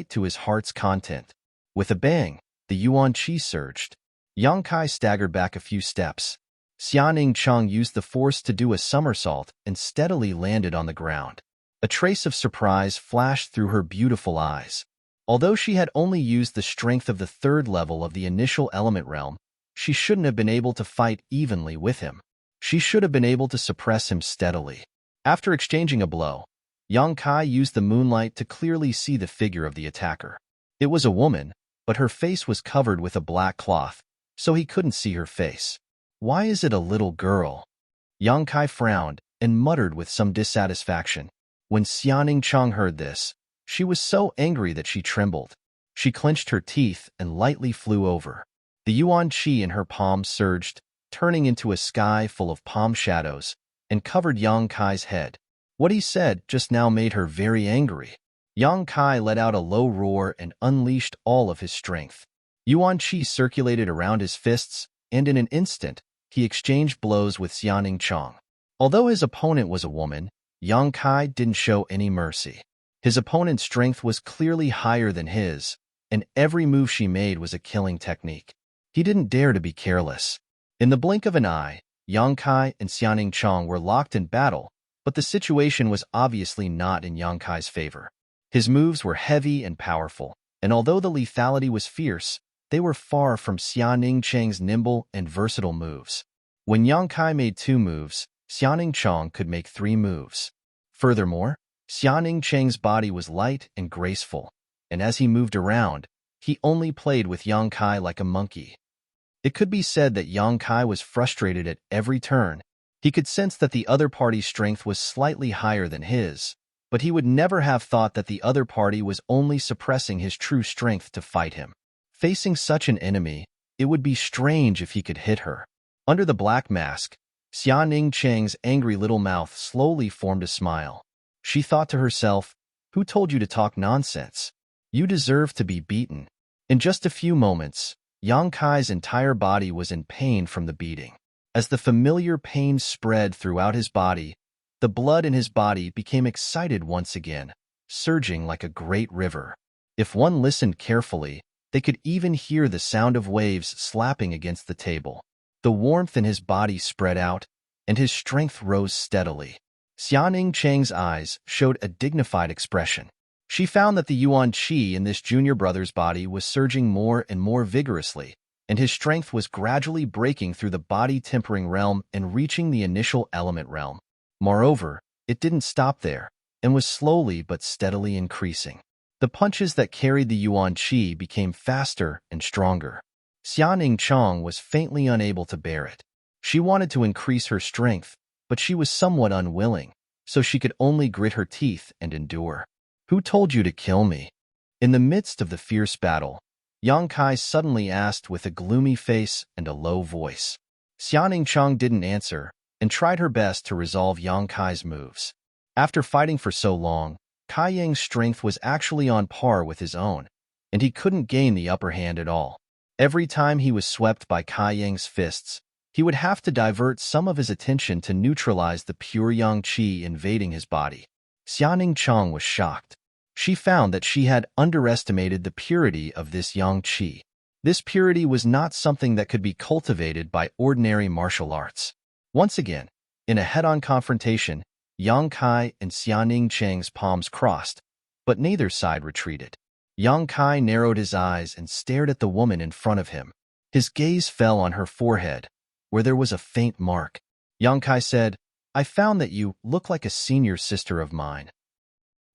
Speaker 1: to his heart's content. With a bang, the Yuan Qi surged. Yang Kai staggered back a few steps. Xianing Cheng used the force to do a somersault and steadily landed on the ground. A trace of surprise flashed through her beautiful eyes. Although she had only used the strength of the third level of the initial element realm, she shouldn't have been able to fight evenly with him. She should have been able to suppress him steadily. After exchanging a blow, Yang Kai used the moonlight to clearly see the figure of the attacker. It was a woman, but her face was covered with a black cloth, so he couldn't see her face. Why is it a little girl? Yang Kai frowned and muttered with some dissatisfaction. When Xianing Cheng heard this, she was so angry that she trembled. She clenched her teeth and lightly flew over. The yuan qi in her palm surged, turning into a sky full of palm shadows, and covered Yang Kai's head. What he said just now made her very angry. Yang Kai let out a low roar and unleashed all of his strength. Yuan qi circulated around his fists, and in an instant, he exchanged blows with Xianing Cheng. Although his opponent was a woman, Yang Kai didn't show any mercy. His opponent's strength was clearly higher than his, and every move she made was a killing technique. He didn't dare to be careless. In the blink of an eye, Yang Kai and Xianing Cheng were locked in battle, but the situation was obviously not in Yang Kai's favor. His moves were heavy and powerful, and although the lethality was fierce, they were far from Xianing Cheng's nimble and versatile moves. When Yang Kai made 2 moves, Xianing Cheng could make 3 moves. Furthermore, Xianing Cheng's body was light and graceful, and as he moved around, he only played with Yang Kai like a monkey. It could be said that Yang Kai was frustrated at every turn. He could sense that the other party's strength was slightly higher than his, but he would never have thought that the other party was only suppressing his true strength to fight him. Facing such an enemy, it would be strange if he could hit her. Under the black mask, Xianing Cheng's angry little mouth slowly formed a smile. She thought to herself, "Who told you to talk nonsense? You deserve to be beaten." In just a few moments, Yang Kai's entire body was in pain from the beating. As the familiar pain spread throughout his body, the blood in his body became excited once again, surging like a great river. If one listened carefully, they could even hear the sound of waves slapping against the table. The warmth in his body spread out, and his strength rose steadily. Xianing Cheng's eyes showed a dignified expression. She found that the yuan qi in this junior brother's body was surging more and more vigorously, and his strength was gradually breaking through the body-tempering realm and reaching the initial element realm. Moreover, it didn't stop there, and was slowly but steadily increasing. The punches that carried the yuan qi became faster and stronger. Xianing Cheng was faintly unable to bear it. She wanted to increase her strength, but she was somewhat unwilling, so she could only grit her teeth and endure. "Who told you to kill me?" In the midst of the fierce battle, Yang Kai suddenly asked with a gloomy face and a low voice. Xianing Cheng didn't answer, and tried her best to resolve Yang Kai's moves. After fighting for so long, Kai Yang's strength was actually on par with his own, and he couldn't gain the upper hand at all. Every time he was swept by Kai Yang's fists, he would have to divert some of his attention to neutralize the pure yang qi invading his body. Xianing Cheng was shocked. She found that she had underestimated the purity of this yang qi. This purity was not something that could be cultivated by ordinary martial arts. Once again, in a head-on confrontation, Yang Kai and Xianing Cheng's palms crossed, but neither side retreated. Yang Kai narrowed his eyes and stared at the woman in front of him. His gaze fell on her forehead, where there was a faint mark. Yang Kai said, "I found that you look like a senior sister of mine."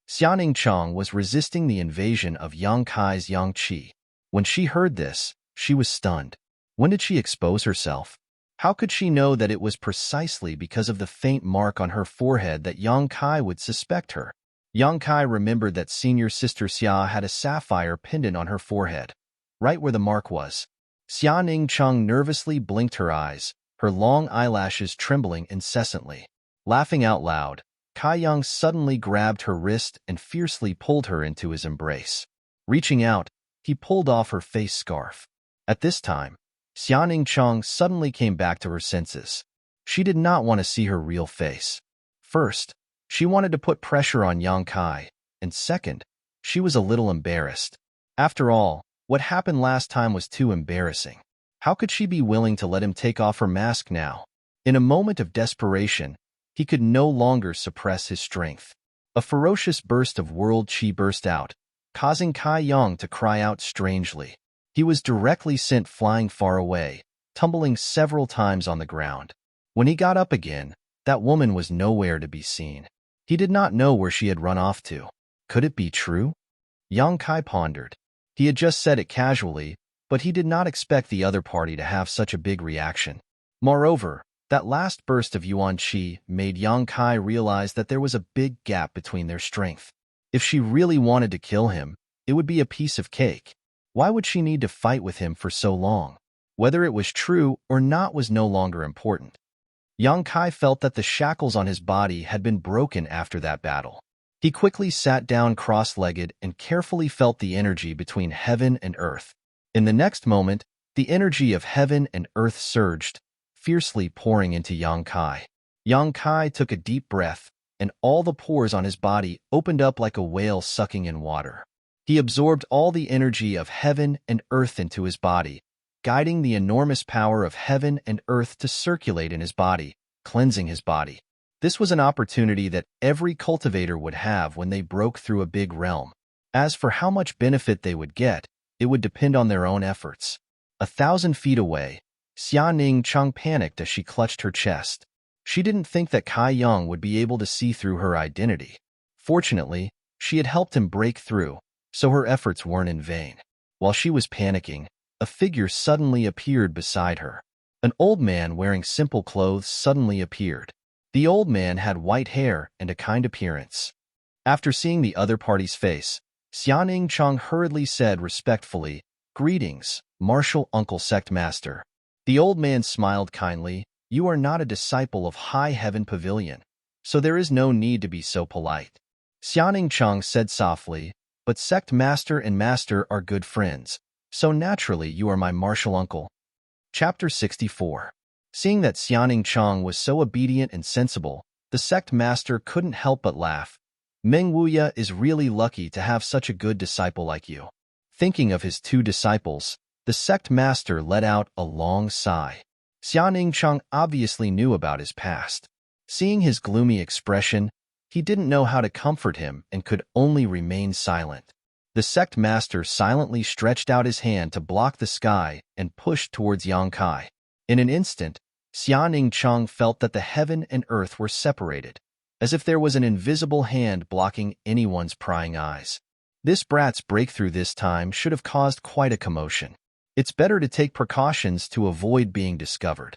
Speaker 1: Xianing Cheng was resisting the invasion of Yang Kai's yang qi. When she heard this, she was stunned. When did she expose herself? How could she know that it was precisely because of the faint mark on her forehead that Yang Kai would suspect her? Yang Kai remembered that senior sister Xia had a sapphire pendant on her forehead, right where the mark was. Xianing Cheng nervously blinked her eyes, her long eyelashes trembling incessantly. Laughing out loud, Kai Yang suddenly grabbed her wrist and fiercely pulled her into his embrace. Reaching out, he pulled off her face scarf. At this time, Xianing Cheng suddenly came back to her senses. She did not want to see her real face. First, she wanted to put pressure on Yang Kai, and second, she was a little embarrassed. After all, what happened last time was too embarrassing. How could she be willing to let him take off her mask now? In a moment of desperation, he could no longer suppress his strength. A ferocious burst of world chi burst out, causing Kai Yang to cry out strangely. He was directly sent flying far away, tumbling several times on the ground. When he got up again, that woman was nowhere to be seen. He did not know where she had run off to. Could it be true? Yang Kai pondered. He had just said it casually, but he did not expect the other party to have such a big reaction. Moreover, that last burst of Yuan Qi made Yang Kai realize that there was a big gap between their strength. If she really wanted to kill him, it would be a piece of cake. Why would she need to fight with him for so long? Whether it was true or not was no longer important. Yang Kai felt that the shackles on his body had been broken after that battle. He quickly sat down cross-legged and carefully felt the energy between heaven and earth. In the next moment, the energy of heaven and earth surged, fiercely pouring into Yang Kai. Yang Kai took a deep breath, and all the pores on his body opened up like a whale sucking in water. He absorbed all the energy of heaven and earth into his body, guiding the enormous power of heaven and earth to circulate in his body, cleansing his body. This was an opportunity that every cultivator would have when they broke through a big realm. As for how much benefit they would get, it would depend on their own efforts. 1,000 feet away, Xianing Cheng panicked as she clutched her chest. She didn't think that Kai Yang would be able to see through her identity. Fortunately, she had helped him break through, so her efforts weren't in vain. While she was panicking, a figure suddenly appeared beside her. An old man wearing simple clothes suddenly appeared. The old man had white hair and a kind appearance. After seeing the other party's face, Xianing Cheng hurriedly said respectfully, "Greetings, martial uncle sect master." The old man smiled kindly. "You are not a disciple of High Heaven Pavilion, so there is no need to be so polite." Xianing Cheng said softly, "But sect master and master are good friends, so naturally you are my martial uncle." Chapter 64. Seeing that Xianing Cheng was so obedient and sensible, the sect master couldn't help but laugh. "Meng Wuya is really lucky to have such a good disciple like you." Thinking of his two disciples, the sect master let out a long sigh. Xianing Cheng obviously knew about his past. Seeing his gloomy expression, he didn't know how to comfort him and could only remain silent. The sect master silently stretched out his hand to block the sky and pushed towards Yang Kai. In an instant, Xianing Cheng felt that the heaven and earth were separated, as if there was an invisible hand blocking anyone's prying eyes. This brat's breakthrough this time should have caused quite a commotion. It's better to take precautions to avoid being discovered.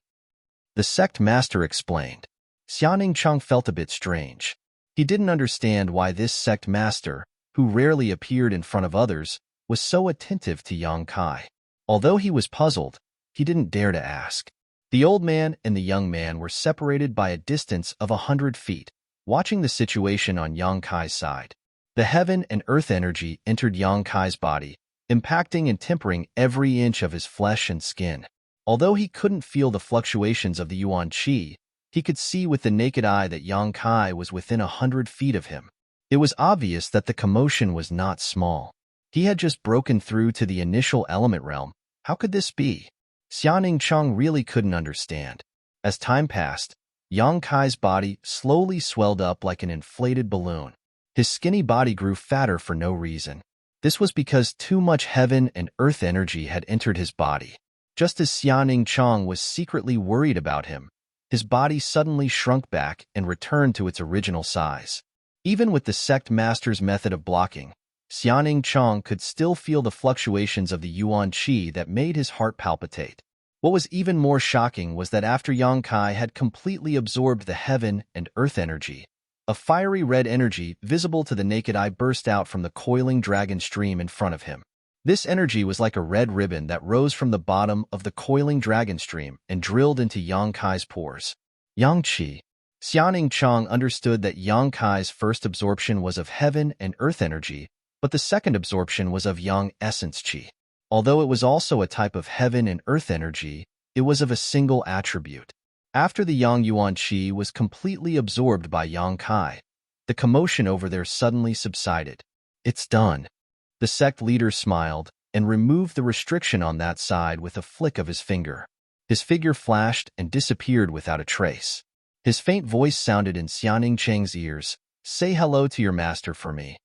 Speaker 1: The sect master explained. Xianing Cheng felt a bit strange. He didn't understand why this sect master, who rarely appeared in front of others, was so attentive to Yang Kai. Although he was puzzled, he didn't dare to ask. The old man and the young man were separated by a distance of 100 feet, watching the situation on Yang Kai's side. The heaven and earth energy entered Yang Kai's body, impacting and tempering every inch of his flesh and skin. Although he couldn't feel the fluctuations of the Yuan Qi, he could see with the naked eye that Yang Kai was within 100 feet of him. It was obvious that the commotion was not small. He had just broken through to the initial element realm. How could this be? Xianing Cheng really couldn't understand. As time passed, Yang Kai's body slowly swelled up like an inflated balloon. His skinny body grew fatter for no reason. This was because too much heaven and earth energy had entered his body. Just as Xianing Cheng was secretly worried about him, his body suddenly shrunk back and returned to its original size. Even with the sect master's method of blocking, Xianing Cheng could still feel the fluctuations of the Yuan Qi that made his heart palpitate. What was even more shocking was that after Yang Kai had completely absorbed the heaven and earth energy, a fiery red energy visible to the naked eye burst out from the coiling dragon stream in front of him. This energy was like a red ribbon that rose from the bottom of the coiling dragon stream and drilled into Yang Kai's pores. Yang Qi. Xianing Cheng understood that Yang Kai's first absorption was of heaven and earth energy, but the second absorption was of Yang essence Qi. Although it was also a type of heaven and earth energy, it was of a single attribute. After the Yang Yuan Qi was completely absorbed by Yang Kai, the commotion over there suddenly subsided. "It's done." The sect leader smiled, and removed the restriction on that side with a flick of his finger. His figure flashed and disappeared without a trace. His faint voice sounded in Xiaoning Cheng's ears. "Say hello to your master for me."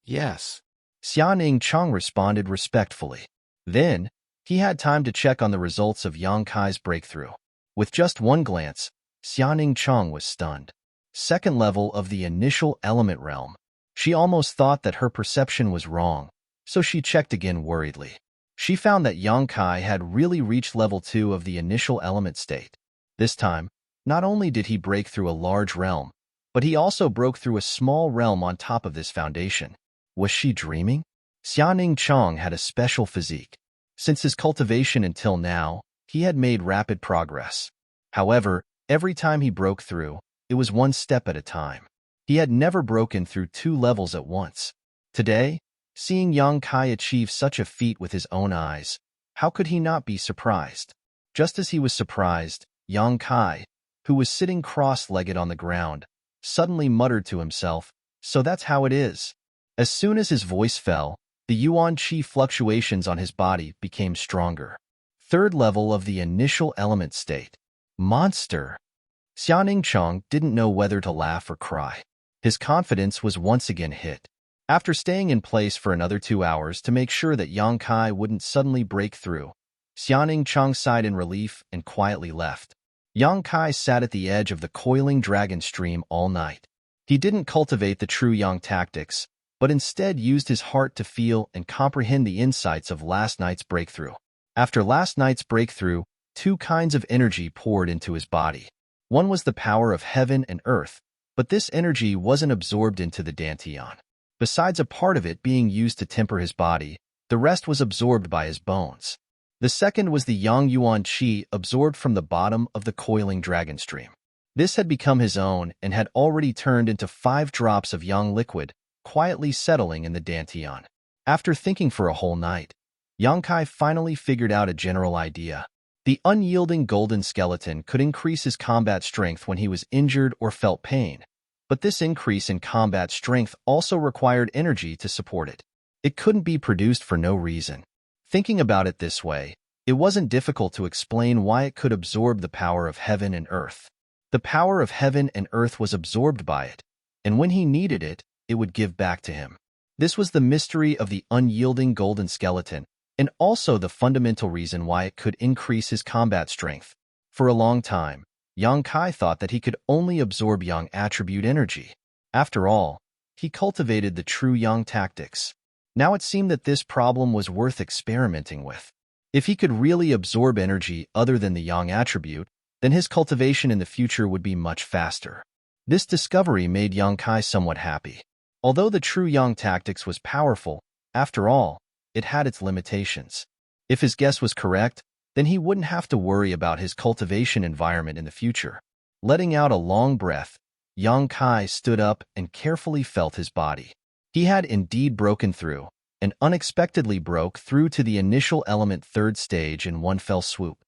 Speaker 2: Yes.
Speaker 1: Xiaoning Cheng responded respectfully. Then, he had time to check on the results of Yang Kai's breakthrough. With just one glance, Xiaoning Cheng was stunned. Second level of the initial element realm. She almost thought that her perception was wrong, so she checked again worriedly. She found that Yang Kai had really reached level 2 of the initial element state. This time, not only did he break through a large realm, but he also broke through a small realm on top of this foundation. Was she dreaming? Xiaoning Cheng had a special physique. Since his cultivation until now, he had made rapid progress. However, every time he broke through, it was one step at a time. He had never broken through 2 levels at once. Today, seeing Yang Kai achieve such a feat with his own eyes, how could he not be surprised? Just as he was surprised, Yang Kai, who was sitting cross-legged on the ground, suddenly muttered to himself, "So that's how it is." As soon as his voice fell, the yuan qi fluctuations on his body became stronger. Third level of the initial element state. Monster. Xiaoning Cheng didn't know whether to laugh or cry. His confidence was once again hit. After staying in place for another 2 hours to make sure that Yang Kai wouldn't suddenly break through, Xiaoning Cheng sighed in relief and quietly left. Yang Kai sat at the edge of the coiling dragon stream all night. He didn't cultivate the true Yang tactics, but instead used his heart to feel and comprehend the insights of last night's breakthrough. After last night's breakthrough, 2 kinds of energy poured into his body. One was the power of heaven and earth, but this energy wasn't absorbed into the dantian. Besides a part of it being used to temper his body, the rest was absorbed by his bones. The second was the Yang Yuan Qi absorbed from the bottom of the coiling dragon stream. This had become his own and had already turned into 5 drops of Yang liquid, quietly settling in the dantian. After thinking for a whole night, Yang Kai finally figured out a general idea. The unyielding golden skeleton could increase his combat strength when he was injured or felt pain, but this increase in combat strength also required energy to support it. It couldn't be produced for no reason. Thinking about it this way, it wasn't difficult to explain why it could absorb the power of heaven and earth. The power of heaven and earth was absorbed by it, and when he needed it, it would give back to him. This was the mystery of the unyielding golden skeleton, and also the fundamental reason why it could increase his combat strength. For a long time, Yang Kai thought that he could only absorb Yang attribute energy. After all, he cultivated the true Yang tactics. Now it seemed that this problem was worth experimenting with. If he could really absorb energy other than the Yang attribute, then his cultivation in the future would be much faster. This discovery made Yang Kai somewhat happy. Although the true Yang tactics was powerful, after all, it had its limitations. If his guess was correct, then he wouldn't have to worry about his cultivation environment in the future. Letting out a long breath, Yang Kai stood up and carefully felt his body. He had indeed broken through, and unexpectedly broke through to the initial element 3rd stage in one fell swoop.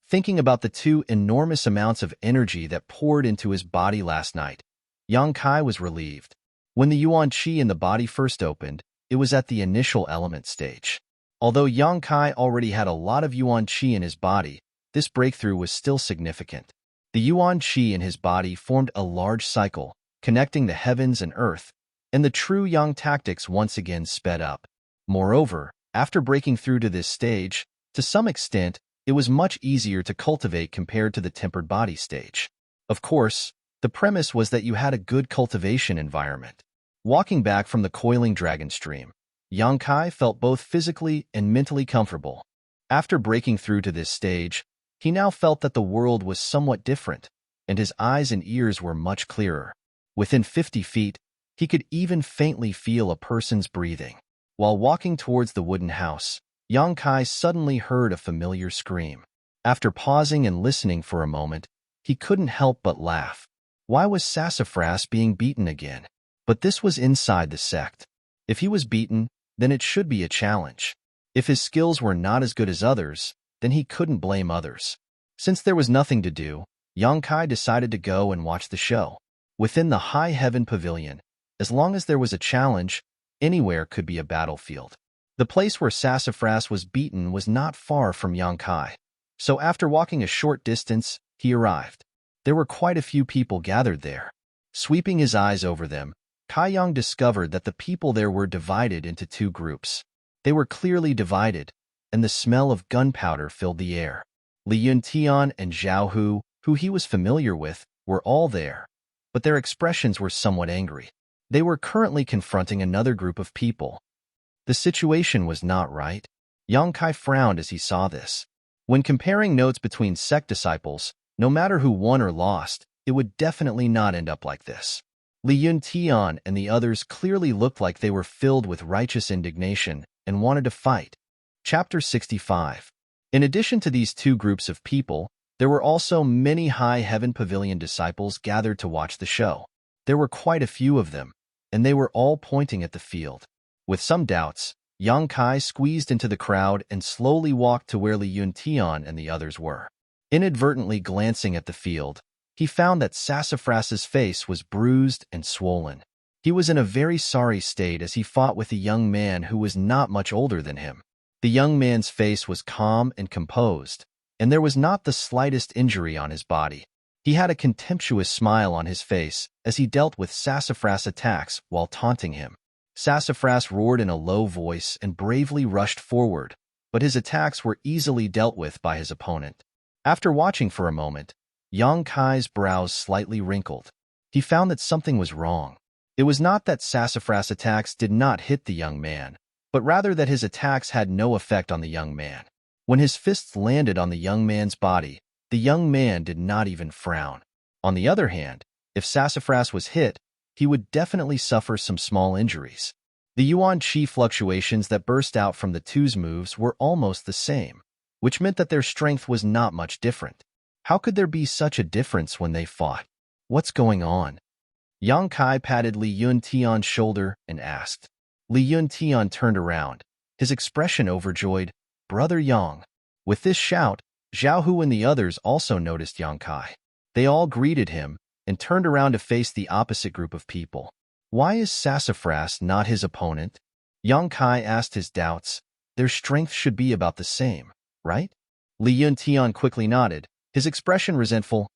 Speaker 1: Thinking about the 2 enormous amounts of energy that poured into his body last night, Yang Kai was relieved. When the Yuan Qi in the body first opened, it was at the initial element stage. Although Yang Kai already had a lot of Yuan Qi in his body, this breakthrough was still significant. The Yuan Qi in his body formed a large cycle, connecting the heavens and earth, and the true Yang tactics once again sped up. Moreover, after breaking through to this stage, to some extent, it was much easier to cultivate compared to the tempered body stage. Of course, the premise was that you had a good cultivation environment. Walking back from the coiling dragon stream, Yang Kai felt both physically and mentally comfortable. After breaking through to this stage, he now felt that the world was somewhat different, and his eyes and ears were much clearer. Within 50 feet, he could even faintly feel a person's breathing. While walking towards the wooden house, Yang Kai suddenly heard a familiar scream. After pausing and listening for a moment, he couldn't help but laugh. Why was Sassafras being beaten again? But this was inside the sect. If he was beaten, then it should be a challenge. If his skills were not as good as others, then he couldn't blame others. Since there was nothing to do, Yang Kai decided to go and watch the show. Within the High Heaven Pavilion, as long as there was a challenge, anywhere could be a battlefield. The place where Sassafras was beaten was not far from Yang Kai. So after walking a short distance, he arrived. There were quite a few people gathered there. Sweeping his eyes over them, Kai Yang discovered that the people there were divided into two groups. They were clearly divided, and the smell of gunpowder filled the air. Li Yuntian and Zhao Hu, who he was familiar with, were all there, but their expressions were somewhat angry. They were currently confronting another group of people. The situation was not right. Yang Kai frowned as he saw this. When comparing notes between sect disciples, no matter who won or lost, it would definitely not end up like this. Li Yuntian and the others clearly looked like they were filled with righteous indignation and wanted to fight. Chapter 65. In addition to these two groups of people, there were also many High Heaven Pavilion disciples gathered to watch the show. There were quite a few of them, and they were all pointing at the field. With some doubts, Yang Kai squeezed into the crowd and slowly walked to where Li Yuntian and the others were. Inadvertently glancing at the field, he found that Sassafras's face was bruised and swollen. He was in a very sorry state as he fought with a young man who was not much older than him. The young man's face was calm and composed, and there was not the slightest injury on his body. He had a contemptuous smile on his face as he dealt with Sassafras' attacks while taunting him. Sassafras roared in a low voice and bravely rushed forward, but his attacks were easily dealt with by his opponent. After watching for a moment, Yang Kai's brows slightly wrinkled. He found that something was wrong. It was not that Sassafras' attacks did not hit the young man, but rather that his attacks had no effect on the young man. When his fists landed on the young man's body, the young man did not even frown. On the other hand, if Sassafras was hit, he would definitely suffer some small injuries. The Yuan Qi fluctuations that burst out from the two's moves were almost the same, which meant that their strength was not much different. How could there be such a difference when they fought? What's going on? Yang Kai patted Li Yuntian's shoulder and asked. Li Yuntian turned around, his expression overjoyed. Brother Yang. With this shout, Zhao Hu and the others also noticed Yang Kai. They all greeted him and turned around to face the opposite group of people. Why is Sassafras not his opponent? Yang Kai asked his doubts. Their strength should be about the same, right? Li Yuntian quickly nodded, his expression resentful.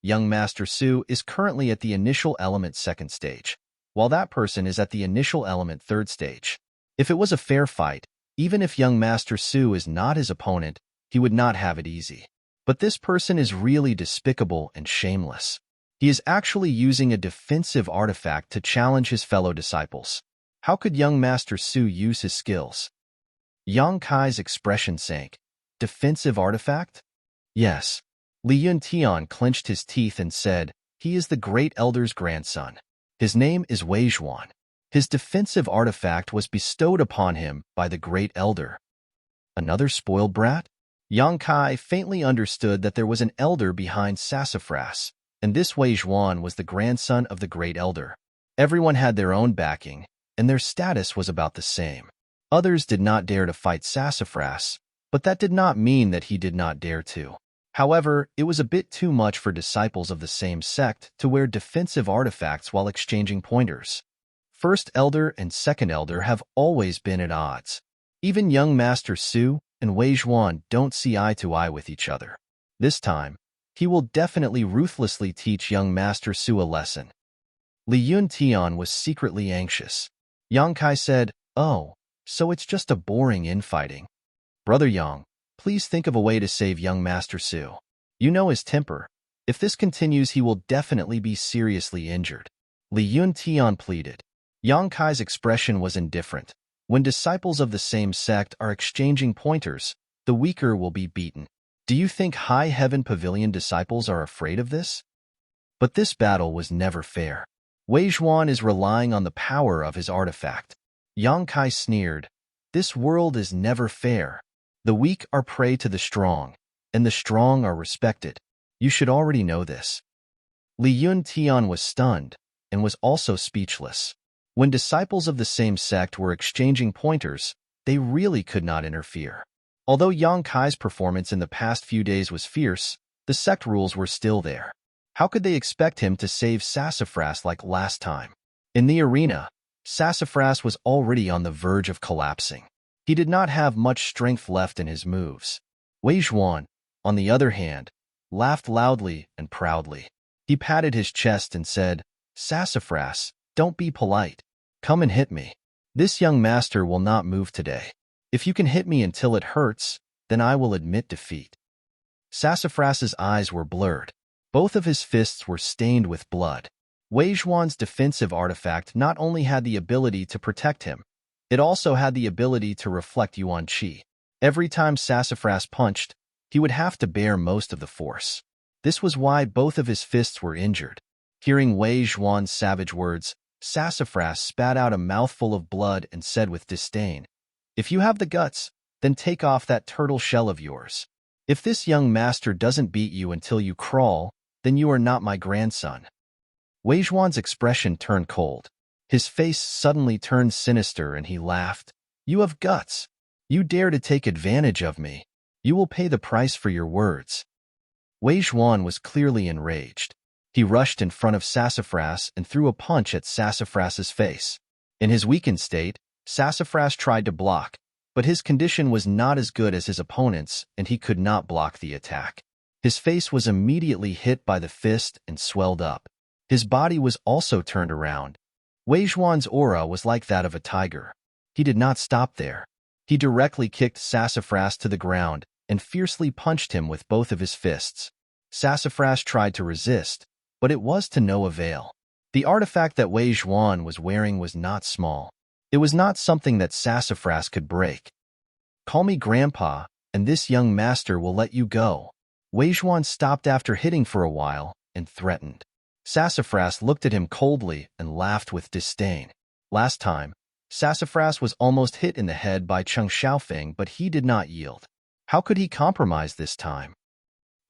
Speaker 1: Young Master Su is currently at the initial element second stage, while that person is at the initial element third stage. If it was a fair fight, even if young Master Su is not his opponent, he would not have it easy. But this person is really despicable and shameless. He is actually using a defensive artifact to challenge his fellow disciples. How could young Master Su use his skills? Yang Kai's expression sank. Defensive artifact? Yes. Li Yuntian clenched his teeth and said, he is the Great Elder's grandson. His name is Wei Zhuan. His defensive artifact was bestowed upon him by the Great Elder. Another spoiled brat? Yang Kai faintly understood that there was an elder behind Sassafras, and this Wei Zhuan was the grandson of the Great Elder. Everyone had their own backing, and their status was about the same. Others did not dare to fight Sassafras, but that did not mean that he did not dare to. However, it was a bit too much for disciples of the same sect to wear defensive artifacts while exchanging pointers. First Elder and Second Elder have always been at odds. Even young Master Su and Wei Zhuan don't see eye to eye with each other. This time, he will definitely ruthlessly teach young Master Su a lesson. Li Yuntian was secretly anxious. Yang Kai said, oh, so it's just a boring infighting. Brother Yang, please think of a way to save young Master Su. You know his temper. If this continues, he will definitely be seriously injured. Li Yuntian pleaded. Yang Kai's expression was indifferent. When disciples of the same sect are exchanging pointers, the weaker will be beaten. Do you think High Heaven Pavilion disciples are afraid of this? But this battle was never fair. Wei Zhuan is relying on the power of his artifact. Yang Kai sneered. This world is never fair. The weak are prey to the strong, and the strong are respected. You should already know this. Li Yuntian was stunned and was also speechless. When disciples of the same sect were exchanging pointers, they really could not interfere. Although Yang Kai's performance in the past few days was fierce, the sect rules were still there. How could they expect him to save Sassafras like last time? In the arena, Sassafras was already on the verge of collapsing. He did not have much strength left in his moves. Wei Zhuan, on the other hand, laughed loudly and proudly. He patted his chest and said, "Sassafras, don't be polite. Come and hit me. This young master will not move today. If you can hit me until it hurts, then I will admit defeat." Sassafras's eyes were blurred. Both of his fists were stained with blood. Wei Zhuan's defensive artifact not only had the ability to protect him, it also had the ability to reflect Yuan Qi. Every time Sassafras punched, he would have to bear most of the force. This was why both of his fists were injured. Hearing Wei Zhuan's savage words, Sassafras spat out a mouthful of blood and said with disdain, "If you have the guts, then take off that turtle shell of yours. If this young master doesn't beat you until you crawl, then you are not my grandson." Wei Zhuan's expression turned cold. His face suddenly turned sinister and he laughed. "You have guts. You dare to take advantage of me. You will pay the price for your words." Wei Zhuan was clearly enraged. He rushed in front of Sassafras and threw a punch at Sassafras's face. In his weakened state, Sassafras tried to block, but his condition was not as good as his opponent's and he could not block the attack. His face was immediately hit by the fist and swelled up. His body was also turned around. Wei Zhuan's aura was like that of a tiger. He did not stop there. He directly kicked Sassafras to the ground and fiercely punched him with both of his fists. Sassafras tried to resist, but it was to no avail. The artifact that Wei Zhuan was wearing was not small. It was not something that Sassafras could break. "Call me Grandpa, and this young master will let you go." Wei Zhuan stopped after hitting for a while and threatened. Sassafras looked at him coldly and laughed with disdain. Last time, Sassafras was almost hit in the head by Cheng Xiaofeng, but he did not yield. How could he compromise this time?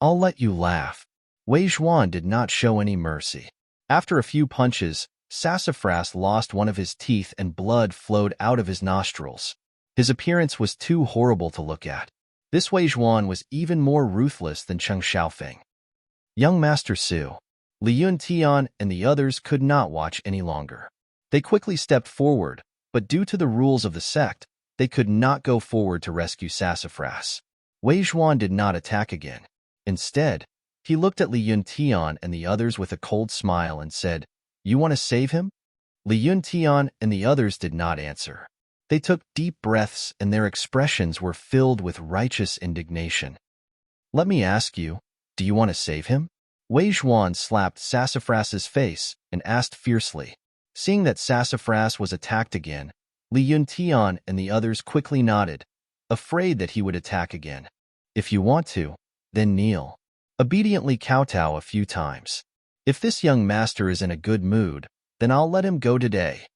Speaker 1: "I'll let you laugh." Wei Zhuan did not show any mercy. After a few punches, Sassafras lost one of his teeth and blood flowed out of his nostrils. His appearance was too horrible to look at. This Wei Zhuan was even more ruthless than Cheng Xiaofeng. Young Master Su, Li Yuntian and the others could not watch any longer. They quickly stepped forward, but due to the rules of the sect, they could not go forward to rescue Sassafras. Wei Zhuan did not attack again. Instead, he looked at Li Yuntian and the others with a cold smile and said, "You want to save him?" Li Yuntian and the others did not answer. They took deep breaths and their expressions were filled with righteous indignation. "Let me ask you, do you want to save him?" Wei Zhuan slapped Sassafras's face and asked fiercely. Seeing that Sassafras was attacked again, Li Yuntian and the others quickly nodded, afraid that he would attack again. "If you want to, then kneel. Obediently kowtow a few times. If this young master is in a good mood, then I'll let him go today."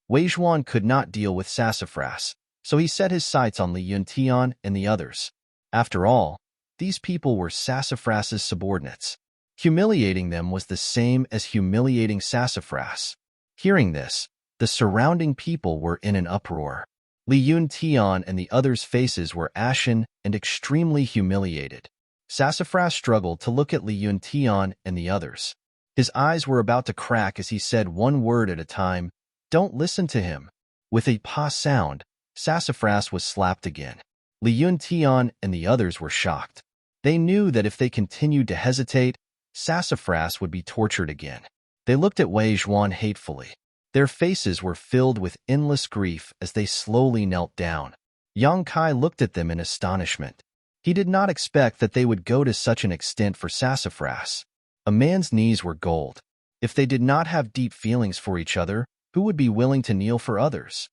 Speaker 1: Wei Zhuan could not deal with Sassafras, so he set his sights on Li Yuntian and the others. After all, these people were Sassafras's subordinates. Humiliating them was the same as humiliating Sassafras. Hearing this, the surrounding people were in an uproar. Li Yuntian and the others' faces were ashen and extremely humiliated. Sassafras struggled to look at Li Yuntian and the others. His eyes were about to crack as he said one word at a time, "Don't listen to him." With a pa sound, Sassafras was slapped again. Li Yuntian and the others were shocked. They knew that if they continued to hesitate, Sassafras would be tortured again. They looked at Wei Zhuan hatefully. Their faces were filled with endless grief as they slowly knelt down. Yang Kai looked at them in astonishment. He did not expect that they would go to such an extent for Sassafras. A man's knees were gold. If they did not have deep feelings for each other, who would be willing to kneel for others?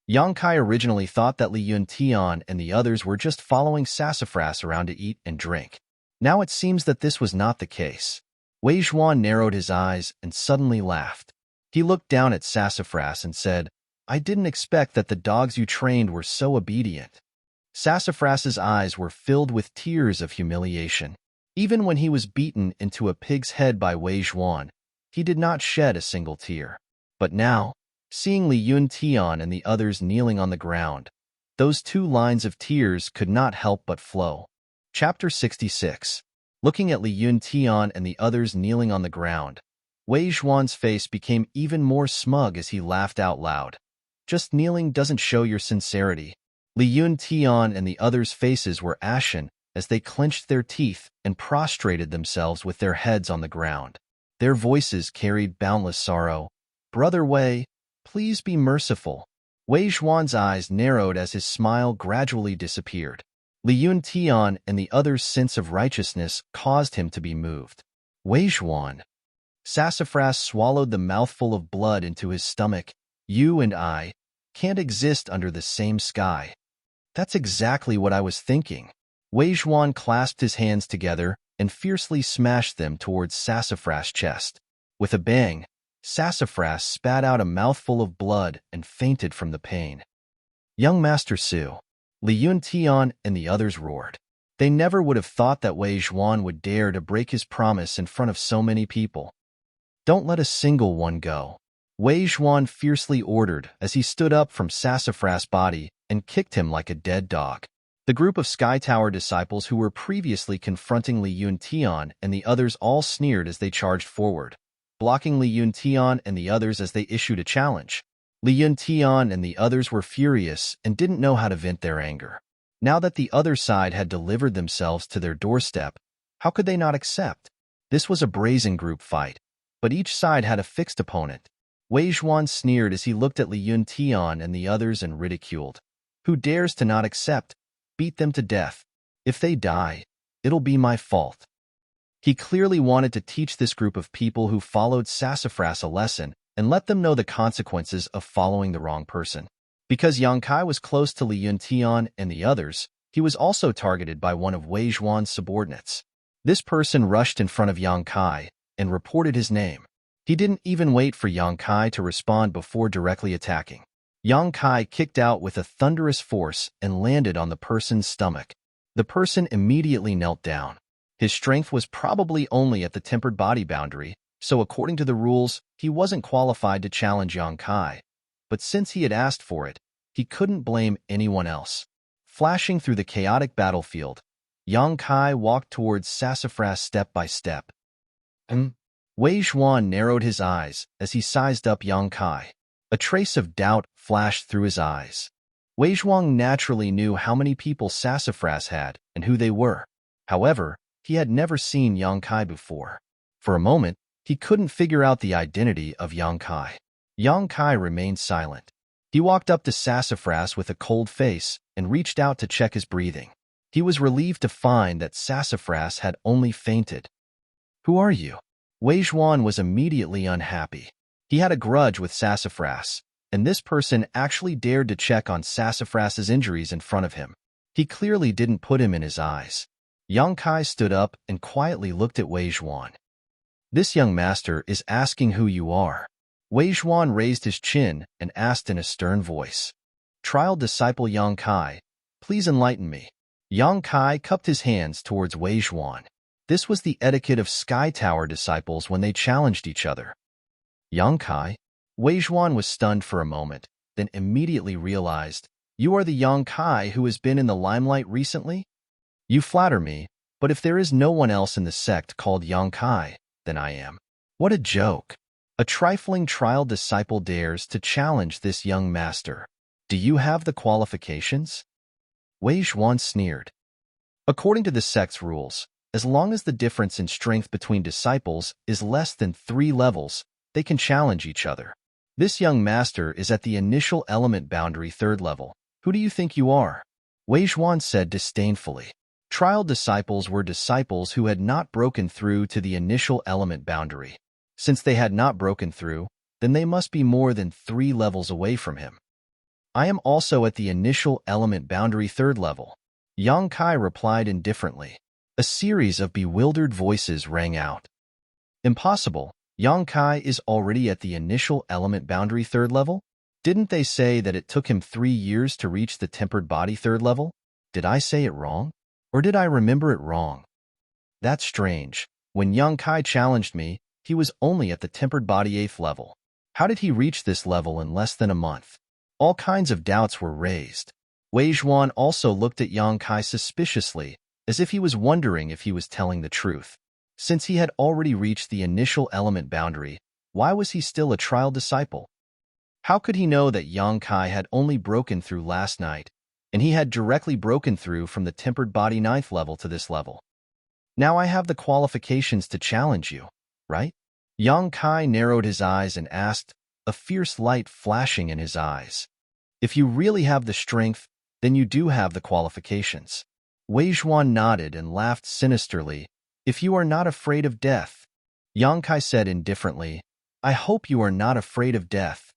Speaker 1: Yang Kai originally thought that Li Yuntian and the others were just following Sassafras around to eat and drink. Now it seems that this was not the case. Wei Zhuan narrowed his eyes and suddenly laughed. He looked down at Sassafras and said, "I didn't expect that the dogs you trained were so obedient." Sassafras's eyes were filled with tears of humiliation. Even when he was beaten into a pig's head by Wei Zhuan, he did not shed a single tear. But now, seeing Li Yuntian and the others kneeling on the ground, those two lines of tears could not help but flow. Chapter 66. Looking at Li Yuntian and the others kneeling on the ground, Wei Zhuan's face became even more smug as he laughed out loud. "Just kneeling doesn't show your sincerity. Li Yun Tian and the others' faces were ashen as they clenched their teeth and prostrated themselves with their heads on the ground. Their voices carried boundless sorrow. "Brother Wei, please be merciful." Wei Zhuan's eyes narrowed as his smile gradually disappeared. Li Yun Tian and the others' sense of righteousness caused him to be moved. "Wei Zhuan." Sassafras swallowed the mouthful of blood into his stomach. "You and I can't exist under the same sky." "That's exactly what I was thinking." Wei Zhuan clasped his hands together and fiercely smashed them towards Sassafras' chest. With a bang, Sassafras spat out a mouthful of blood and fainted from the pain. "Young Master Su." Li Yun Tian and the others roared. They never would have thought that Wei Zhuan would dare to break his promise in front of so many people. "Don't let a single one go," Wei Zhuan fiercely ordered as he stood up from Sassafras' body and kicked him like a dead dog. The group of Sky Tower disciples who were previously confronting Li Yun Tian and the others all sneered as they charged forward, blocking Li Yun Tian and the others as they issued a challenge. Li Yun Tian and the others were furious and didn't know how to vent their anger. Now that the other side had delivered themselves to their doorstep, how could they not accept? This was a brazen group fight, but each side had a fixed opponent. Wei Zhuan sneered as he looked at Li Yun Tian and the others and ridiculed. "Who dares to not accept? Beat them to death. If they die, it'll be my fault." He clearly wanted to teach this group of people who followed Sassafras a lesson and let them know the consequences of following the wrong person. Because Yang Kai was close to Li Yun Tian and the others, he was also targeted by one of Wei Zhuan's subordinates. This person rushed in front of Yang Kai and reported his name. He didn't even wait for Yang Kai to respond before directly attacking. Yang Kai kicked out with a thunderous force and landed on the person's stomach. The person immediately knelt down. His strength was probably only at the tempered body boundary, so according to the rules, he wasn't qualified to challenge Yang Kai. But since he had asked for it, he couldn't blame anyone else. Flashing through the chaotic battlefield, Yang Kai walked towards Sassafras step by step. Wei Zhuan narrowed his eyes as he sized up Yang Kai. A trace of doubt flashed through his eyes. Wei Zhuan naturally knew how many people Sassafras had and who they were. However, he had never seen Yang Kai before. For a moment, he couldn't figure out the identity of Yang Kai. Yang Kai remained silent. He walked up to Sassafras with a cold face and reached out to check his breathing. He was relieved to find that Sassafras had only fainted. "Who are you?" Wei Zhuan was immediately unhappy. He had a grudge with Sassafras, and this person actually dared to check on Sassafras's injuries in front of him. He clearly didn't put him in his eyes. Yang Kai stood up and quietly looked at Wei Zhuan. "This young master is asking who you are." Wei Zhuan raised his chin and asked in a stern voice. "Trial disciple Yang Kai, please enlighten me." Yang Kai cupped his hands towards Wei Zhuan. This was the etiquette of Sky Tower disciples when they challenged each other. "Yang Kai?" Wei Zhuan was stunned for a moment, then immediately realized, "You are the Yang Kai who has been in the limelight recently? You flatter me, but if there is no one else in the sect called Yang Kai, then I am." What a joke. A trifling trial disciple dares to challenge this young master. "Do you have the qualifications?" Wei Zhuan sneered. According to the sect's rules, as long as the difference in strength between disciples is less than 3 levels, they can challenge each other. This young master is at the initial element boundary 3rd level. "Who do you think you are?" Wei Zhuan said disdainfully. Trial disciples were disciples who had not broken through to the initial element boundary. Since they had not broken through, then they must be more than 3 levels away from him. "I am also at the initial element boundary 3rd level." Yang Kai replied indifferently. A series of bewildered voices rang out. "Impossible. Yang Kai is already at the initial element boundary 3rd level? Didn't they say that it took him 3 years to reach the tempered body 3rd level? Did I say it wrong? Or did I remember it wrong? That's strange. When Yang Kai challenged me, he was only at the tempered body 8th level. How did he reach this level in less than a month?" All kinds of doubts were raised. Wei Zhuan also looked at Yang Kai suspiciously, as if he was wondering if he was telling the truth. Since he had already reached the initial element boundary, why was he still a trial disciple? How could he know that Yang Kai had only broken through last night, and he had directly broken through from the tempered body 9th level to this level. Now I have the qualifications to challenge you, right? Yang Kai narrowed his eyes and asked, a fierce light flashing in his eyes. If you really have the strength, then you do have the qualifications. Wei Zhuan nodded and laughed sinisterly. If you are not afraid of death, Yang Kai said indifferently, I hope you are not afraid of death.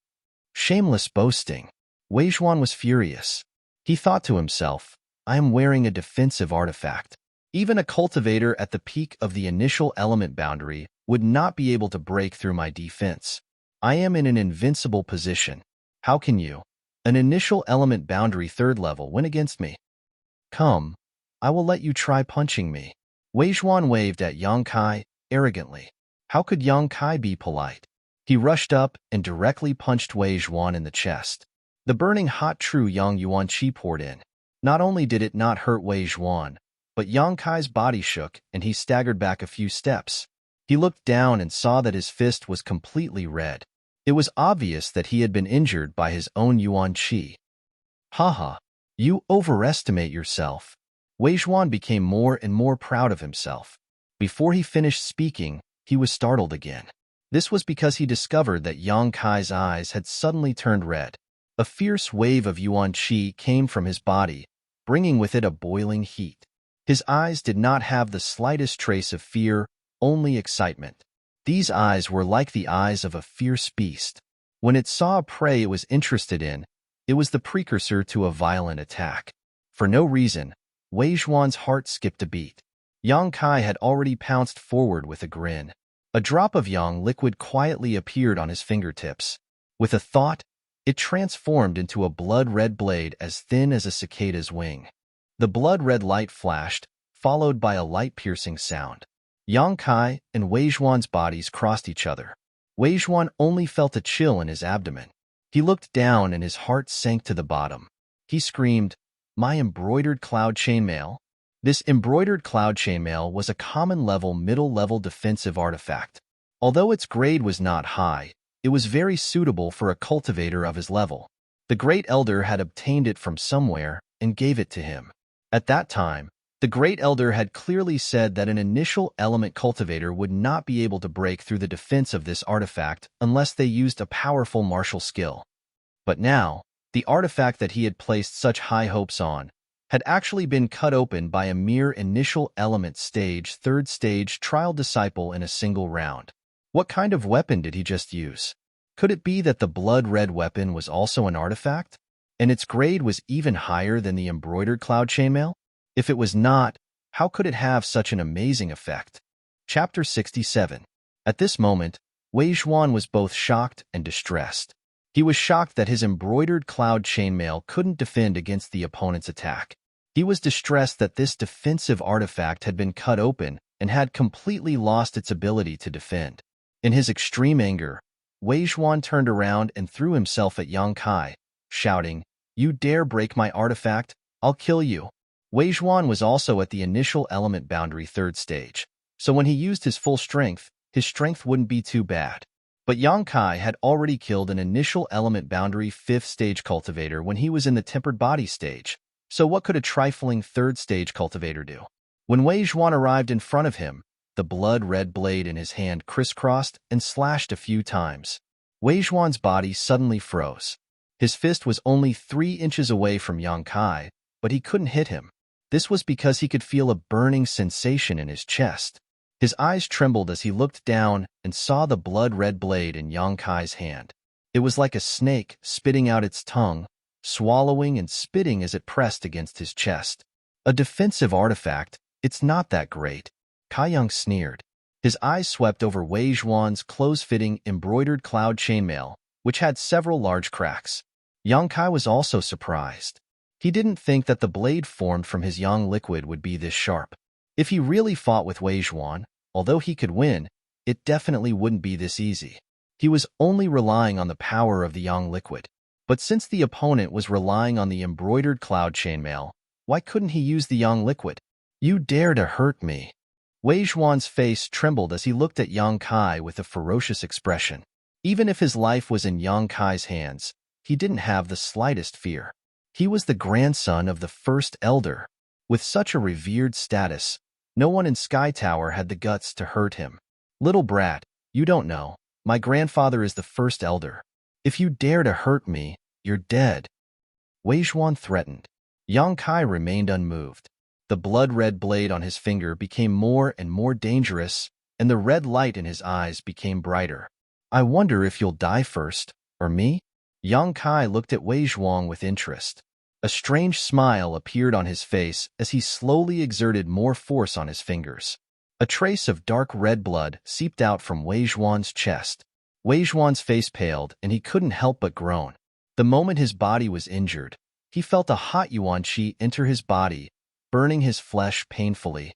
Speaker 1: Shameless boasting. Wei Zhuan was furious. He thought to himself, I am wearing a defensive artifact. Even a cultivator at the peak of the initial element boundary would not be able to break through my defense. I am in an invincible position. How can you, an initial element boundary 3rd level, win against me? Come, I will let you try punching me. Wei Zhuan waved at Yang Kai arrogantly. How could Yang Kai be polite? He rushed up and directly punched Wei Zhuan in the chest. The burning hot true Yang Yuan Qi poured in. Not only did it not hurt Wei Zhuan, but Yang Kai's body shook and he staggered back a few steps. He looked down and saw that his fist was completely red. It was obvious that he had been injured by his own Yuan Qi. Haha, you overestimate yourself. Wei Zhuan became more and more proud of himself. Before he finished speaking, he was startled again. This was because he discovered that Yang Kai's eyes had suddenly turned red. A fierce wave of Yuan Qi came from his body, bringing with it a boiling heat. His eyes did not have the slightest trace of fear, only excitement. These eyes were like the eyes of a fierce beast. When it saw a prey it was interested in, it was the precursor to a violent attack. For no reason, Wei Zhuan's heart skipped a beat. Yang Kai had already pounced forward with a grin. A drop of yang liquid quietly appeared on his fingertips. With a thought, it transformed into a blood-red blade as thin as a cicada's wing. The blood-red light flashed, followed by a light-piercing sound. Yang Kai and Wei Zhuan's bodies crossed each other. Wei Zhuan only felt a chill in his abdomen. He looked down and his heart sank to the bottom. He screamed, My embroidered cloud chainmail? This embroidered cloud chainmail was a common-level, middle-level defensive artifact. Although its grade was not high, it was very suitable for a cultivator of his level. The Great Elder had obtained it from somewhere and gave it to him. At that time, the Great Elder had clearly said that an initial element cultivator would not be able to break through the defense of this artifact unless they used a powerful martial skill. But now, the artifact that he had placed such high hopes on had actually been cut open by a mere initial element stage, 3rd stage trial disciple in a single round. What kind of weapon did he just use? Could it be that the blood-red weapon was also an artifact, and its grade was even higher than the embroidered cloud chainmail? If it was not, how could it have such an amazing effect? Chapter 67. At this moment, Wei Zhuan was both shocked and distressed. He was shocked that his embroidered cloud chainmail couldn't defend against the opponent's attack. He was distressed that this defensive artifact had been cut open and had completely lost its ability to defend. In his extreme anger, Wei Zhuan turned around and threw himself at Yang Kai, shouting, You dare break my artifact? I'll kill you. Wei Zhuan was also at the initial element boundary 3rd stage, so when he used his full strength, his strength wouldn't be too bad. But Yang Kai had already killed an initial element boundary 5th stage cultivator when he was in the tempered body stage, so what could a trifling 3rd stage cultivator do? When Wei Zhuan arrived in front of him, the blood-red blade in his hand crisscrossed and slashed a few times. Wei Zhuan's body suddenly froze. His fist was only 3 inches away from Yang Kai, but he couldn't hit him. This was because he could feel a burning sensation in his chest. His eyes trembled as he looked down and saw the blood-red blade in Yang Kai's hand. It was like a snake spitting out its tongue, swallowing and spitting as it pressed against his chest. A defensive artifact, it's not that great. Kai Yang sneered. His eyes swept over Wei Zhuan's close-fitting embroidered cloud chainmail, which had several large cracks. Yang Kai was also surprised. He didn't think that the blade formed from his yang liquid would be this sharp. If he really fought with Wei Zhuan, although he could win, it definitely wouldn't be this easy. He was only relying on the power of the yang liquid. But since the opponent was relying on the embroidered cloud chainmail, why couldn't he use the yang liquid? You dare to hurt me. Wei Zhuan's face trembled as he looked at Yang Kai with a ferocious expression. Even if his life was in Yang Kai's hands, he didn't have the slightest fear. He was the grandson of the first elder. With such a revered status, no one in Sky Tower had the guts to hurt him. Little brat, you don't know. My grandfather is the first elder. If you dare to hurt me, you're dead. Wei Zhuan threatened. Yang Kai remained unmoved. The blood-red blade on his finger became more and more dangerous, and the red light in his eyes became brighter. I wonder if you'll die first, or me? Yang Kai looked at Wei Zhuan with interest. A strange smile appeared on his face as he slowly exerted more force on his fingers. A trace of dark red blood seeped out from Wei Zhuan's chest. Wei Zhuan's face paled, and he couldn't help but groan. The moment his body was injured, he felt a hot yuan qi enter his body, burning his flesh painfully.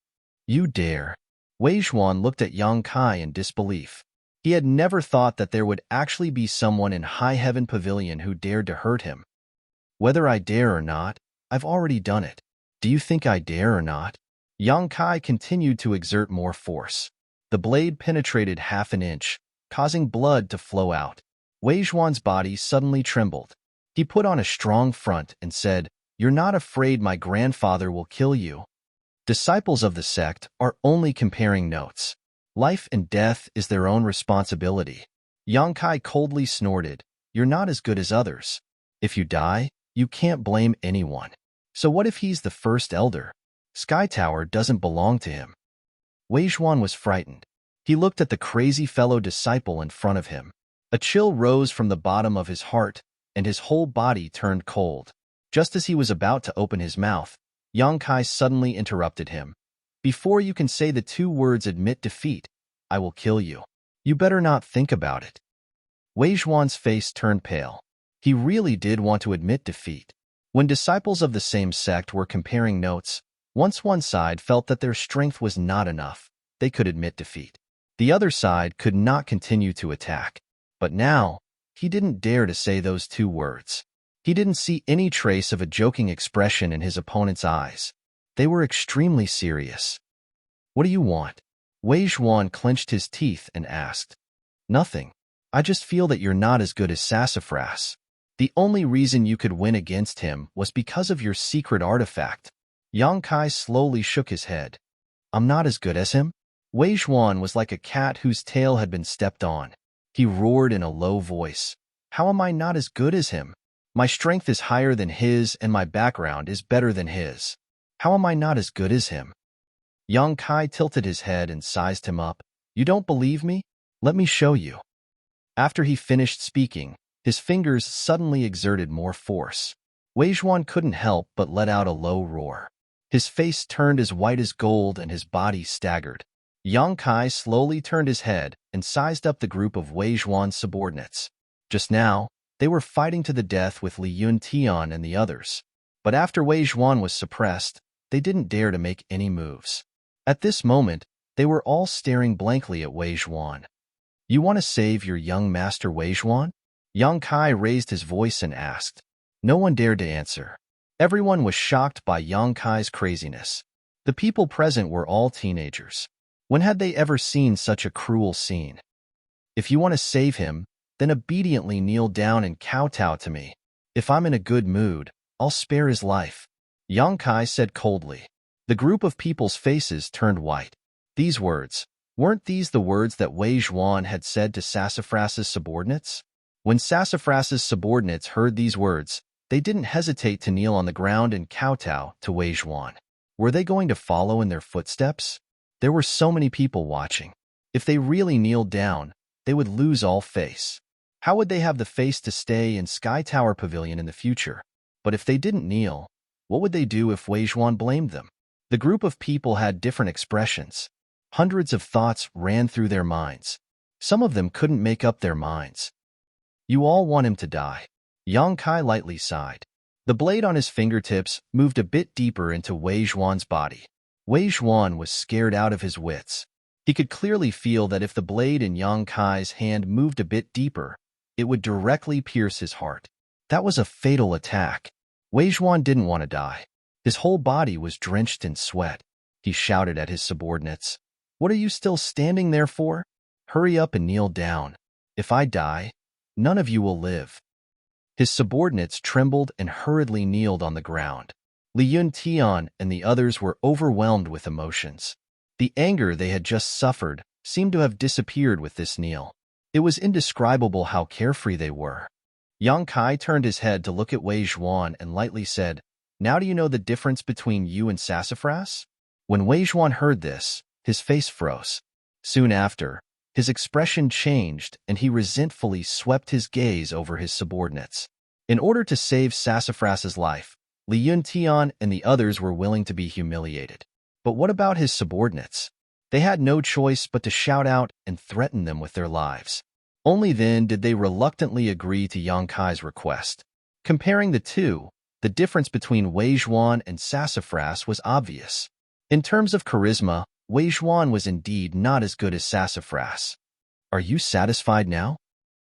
Speaker 1: You dare? Wei Zhuan looked at Yang Kai in disbelief. He had never thought that there would actually be someone in High Heaven Pavilion who dared to hurt him. Whether I dare or not, I've already done it. Do you think I dare or not? Yang Kai continued to exert more force. The blade penetrated half an inch, causing blood to flow out. Wei Zhuan's body suddenly trembled. He put on a strong front and said, You're not afraid my grandfather will kill you? Disciples of the sect are only comparing notes. Life and death is their own responsibility. Yang Kai coldly snorted, You're not as good as others. If you die, you can't blame anyone. So what if he's the first elder? Sky Tower doesn't belong to him. Wei Zhuan was frightened. He looked at the crazy fellow disciple in front of him. A chill rose from the bottom of his heart, and his whole body turned cold. Just as he was about to open his mouth, Yang Kai suddenly interrupted him. Before you can say the two words admit defeat, I will kill you. You better not think about it. Wei Zhuan's face turned pale. He really did want to admit defeat. When disciples of the same sect were comparing notes, once one side felt that their strength was not enough, they could admit defeat. The other side could not continue to attack. But now, he didn't dare to say those two words. He didn't see any trace of a joking expression in his opponent's eyes. They were extremely serious. What do you want? Wei Zhuan clenched his teeth and asked. Nothing. I just feel that you're not as good as Sassafras. The only reason you could win against him was because of your secret artifact. Yang Kai slowly shook his head. I'm not as good as him? Wei Zhuan was like a cat whose tail had been stepped on. He roared in a low voice. How am I not as good as him? My strength is higher than his and my background is better than his. How am I not as good as him? Yang Kai tilted his head and sized him up. You don't believe me? Let me show you. After he finished speaking, his fingers suddenly exerted more force. Wei Zhuan couldn't help but let out a low roar. His face turned as white as gold and his body staggered. Yang Kai slowly turned his head and sized up the group of Wei Zhuan's subordinates. Just now, they were fighting to the death with Li Yun Tian and the others. But after Wei Zhuan was suppressed, they didn't dare to make any moves. At this moment, they were all staring blankly at Wei Zhuan. You want to save your young master Wei Zhuan? Yang Kai raised his voice and asked. No one dared to answer. Everyone was shocked by Yang Kai's craziness. The people present were all teenagers. When had they ever seen such a cruel scene? If you want to save him, then obediently kneel down and kowtow to me. If I'm in a good mood, I'll spare his life. Yang Kai said coldly. The group of people's faces turned white. These words, weren't these the words that Wei Zhuan had said to Sassafras's subordinates? When Sassafras's subordinates heard these words, they didn't hesitate to kneel on the ground and kowtow to Wei Zhuan. Were they going to follow in their footsteps? There were so many people watching. If they really kneeled down, they would lose all face. How would they have the face to stay in Sky Tower Pavilion in the future? But if they didn't kneel, what would they do if Wei Zhuan blamed them? The group of people had different expressions. Hundreds of thoughts ran through their minds. Some of them couldn't make up their minds. You all want him to die. Yang Kai lightly sighed. The blade on his fingertips moved a bit deeper into Wei Zhuan's body. Wei Zhuan was scared out of his wits. He could clearly feel that if the blade in Yang Kai's hand moved a bit deeper, it would directly pierce his heart. That was a fatal attack. Wei Zhuan didn't want to die. His whole body was drenched in sweat. He shouted at his subordinates. What are you still standing there for? Hurry up and kneel down. If I die, none of you will live. His subordinates trembled and hurriedly kneeled on the ground. Li Yuntian and the others were overwhelmed with emotions. The anger they had just suffered seemed to have disappeared with this kneel. It was indescribable how carefree they were. Yang Kai turned his head to look at Wei Zhuan and lightly said, "Now do you know the difference between you and sassafras?" When Wei Zhuan heard this, his face froze. Soon after, his expression changed and he resentfully swept his gaze over his subordinates. In order to save Sassafras's life, Li Yuntian and the others were willing to be humiliated. But what about his subordinates? They had no choice but to shout out and threaten them with their lives. Only then did they reluctantly agree to Yang Kai's request. Comparing the two, the difference between Wei Zhuan and Sassafras was obvious. In terms of charisma, Wei Zhuan was indeed not as good as Sassafras. "Are you satisfied now?"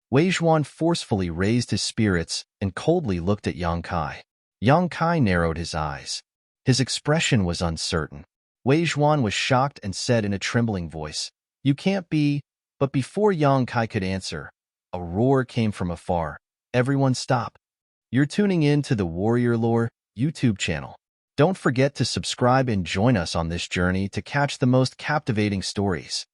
Speaker 1: Wei Zhuan forcefully raised his spirits and coldly looked at Yang Kai. Yang Kai narrowed his eyes. His expression was uncertain. Wei Zhuan was shocked and said in a trembling voice, "You can't be..." But before Yang Kai could answer, a roar came from afar. "Everyone stop. You're tuning in to the Warrior Lore YouTube channel. Don't forget to subscribe and join us on this journey to catch the most captivating stories.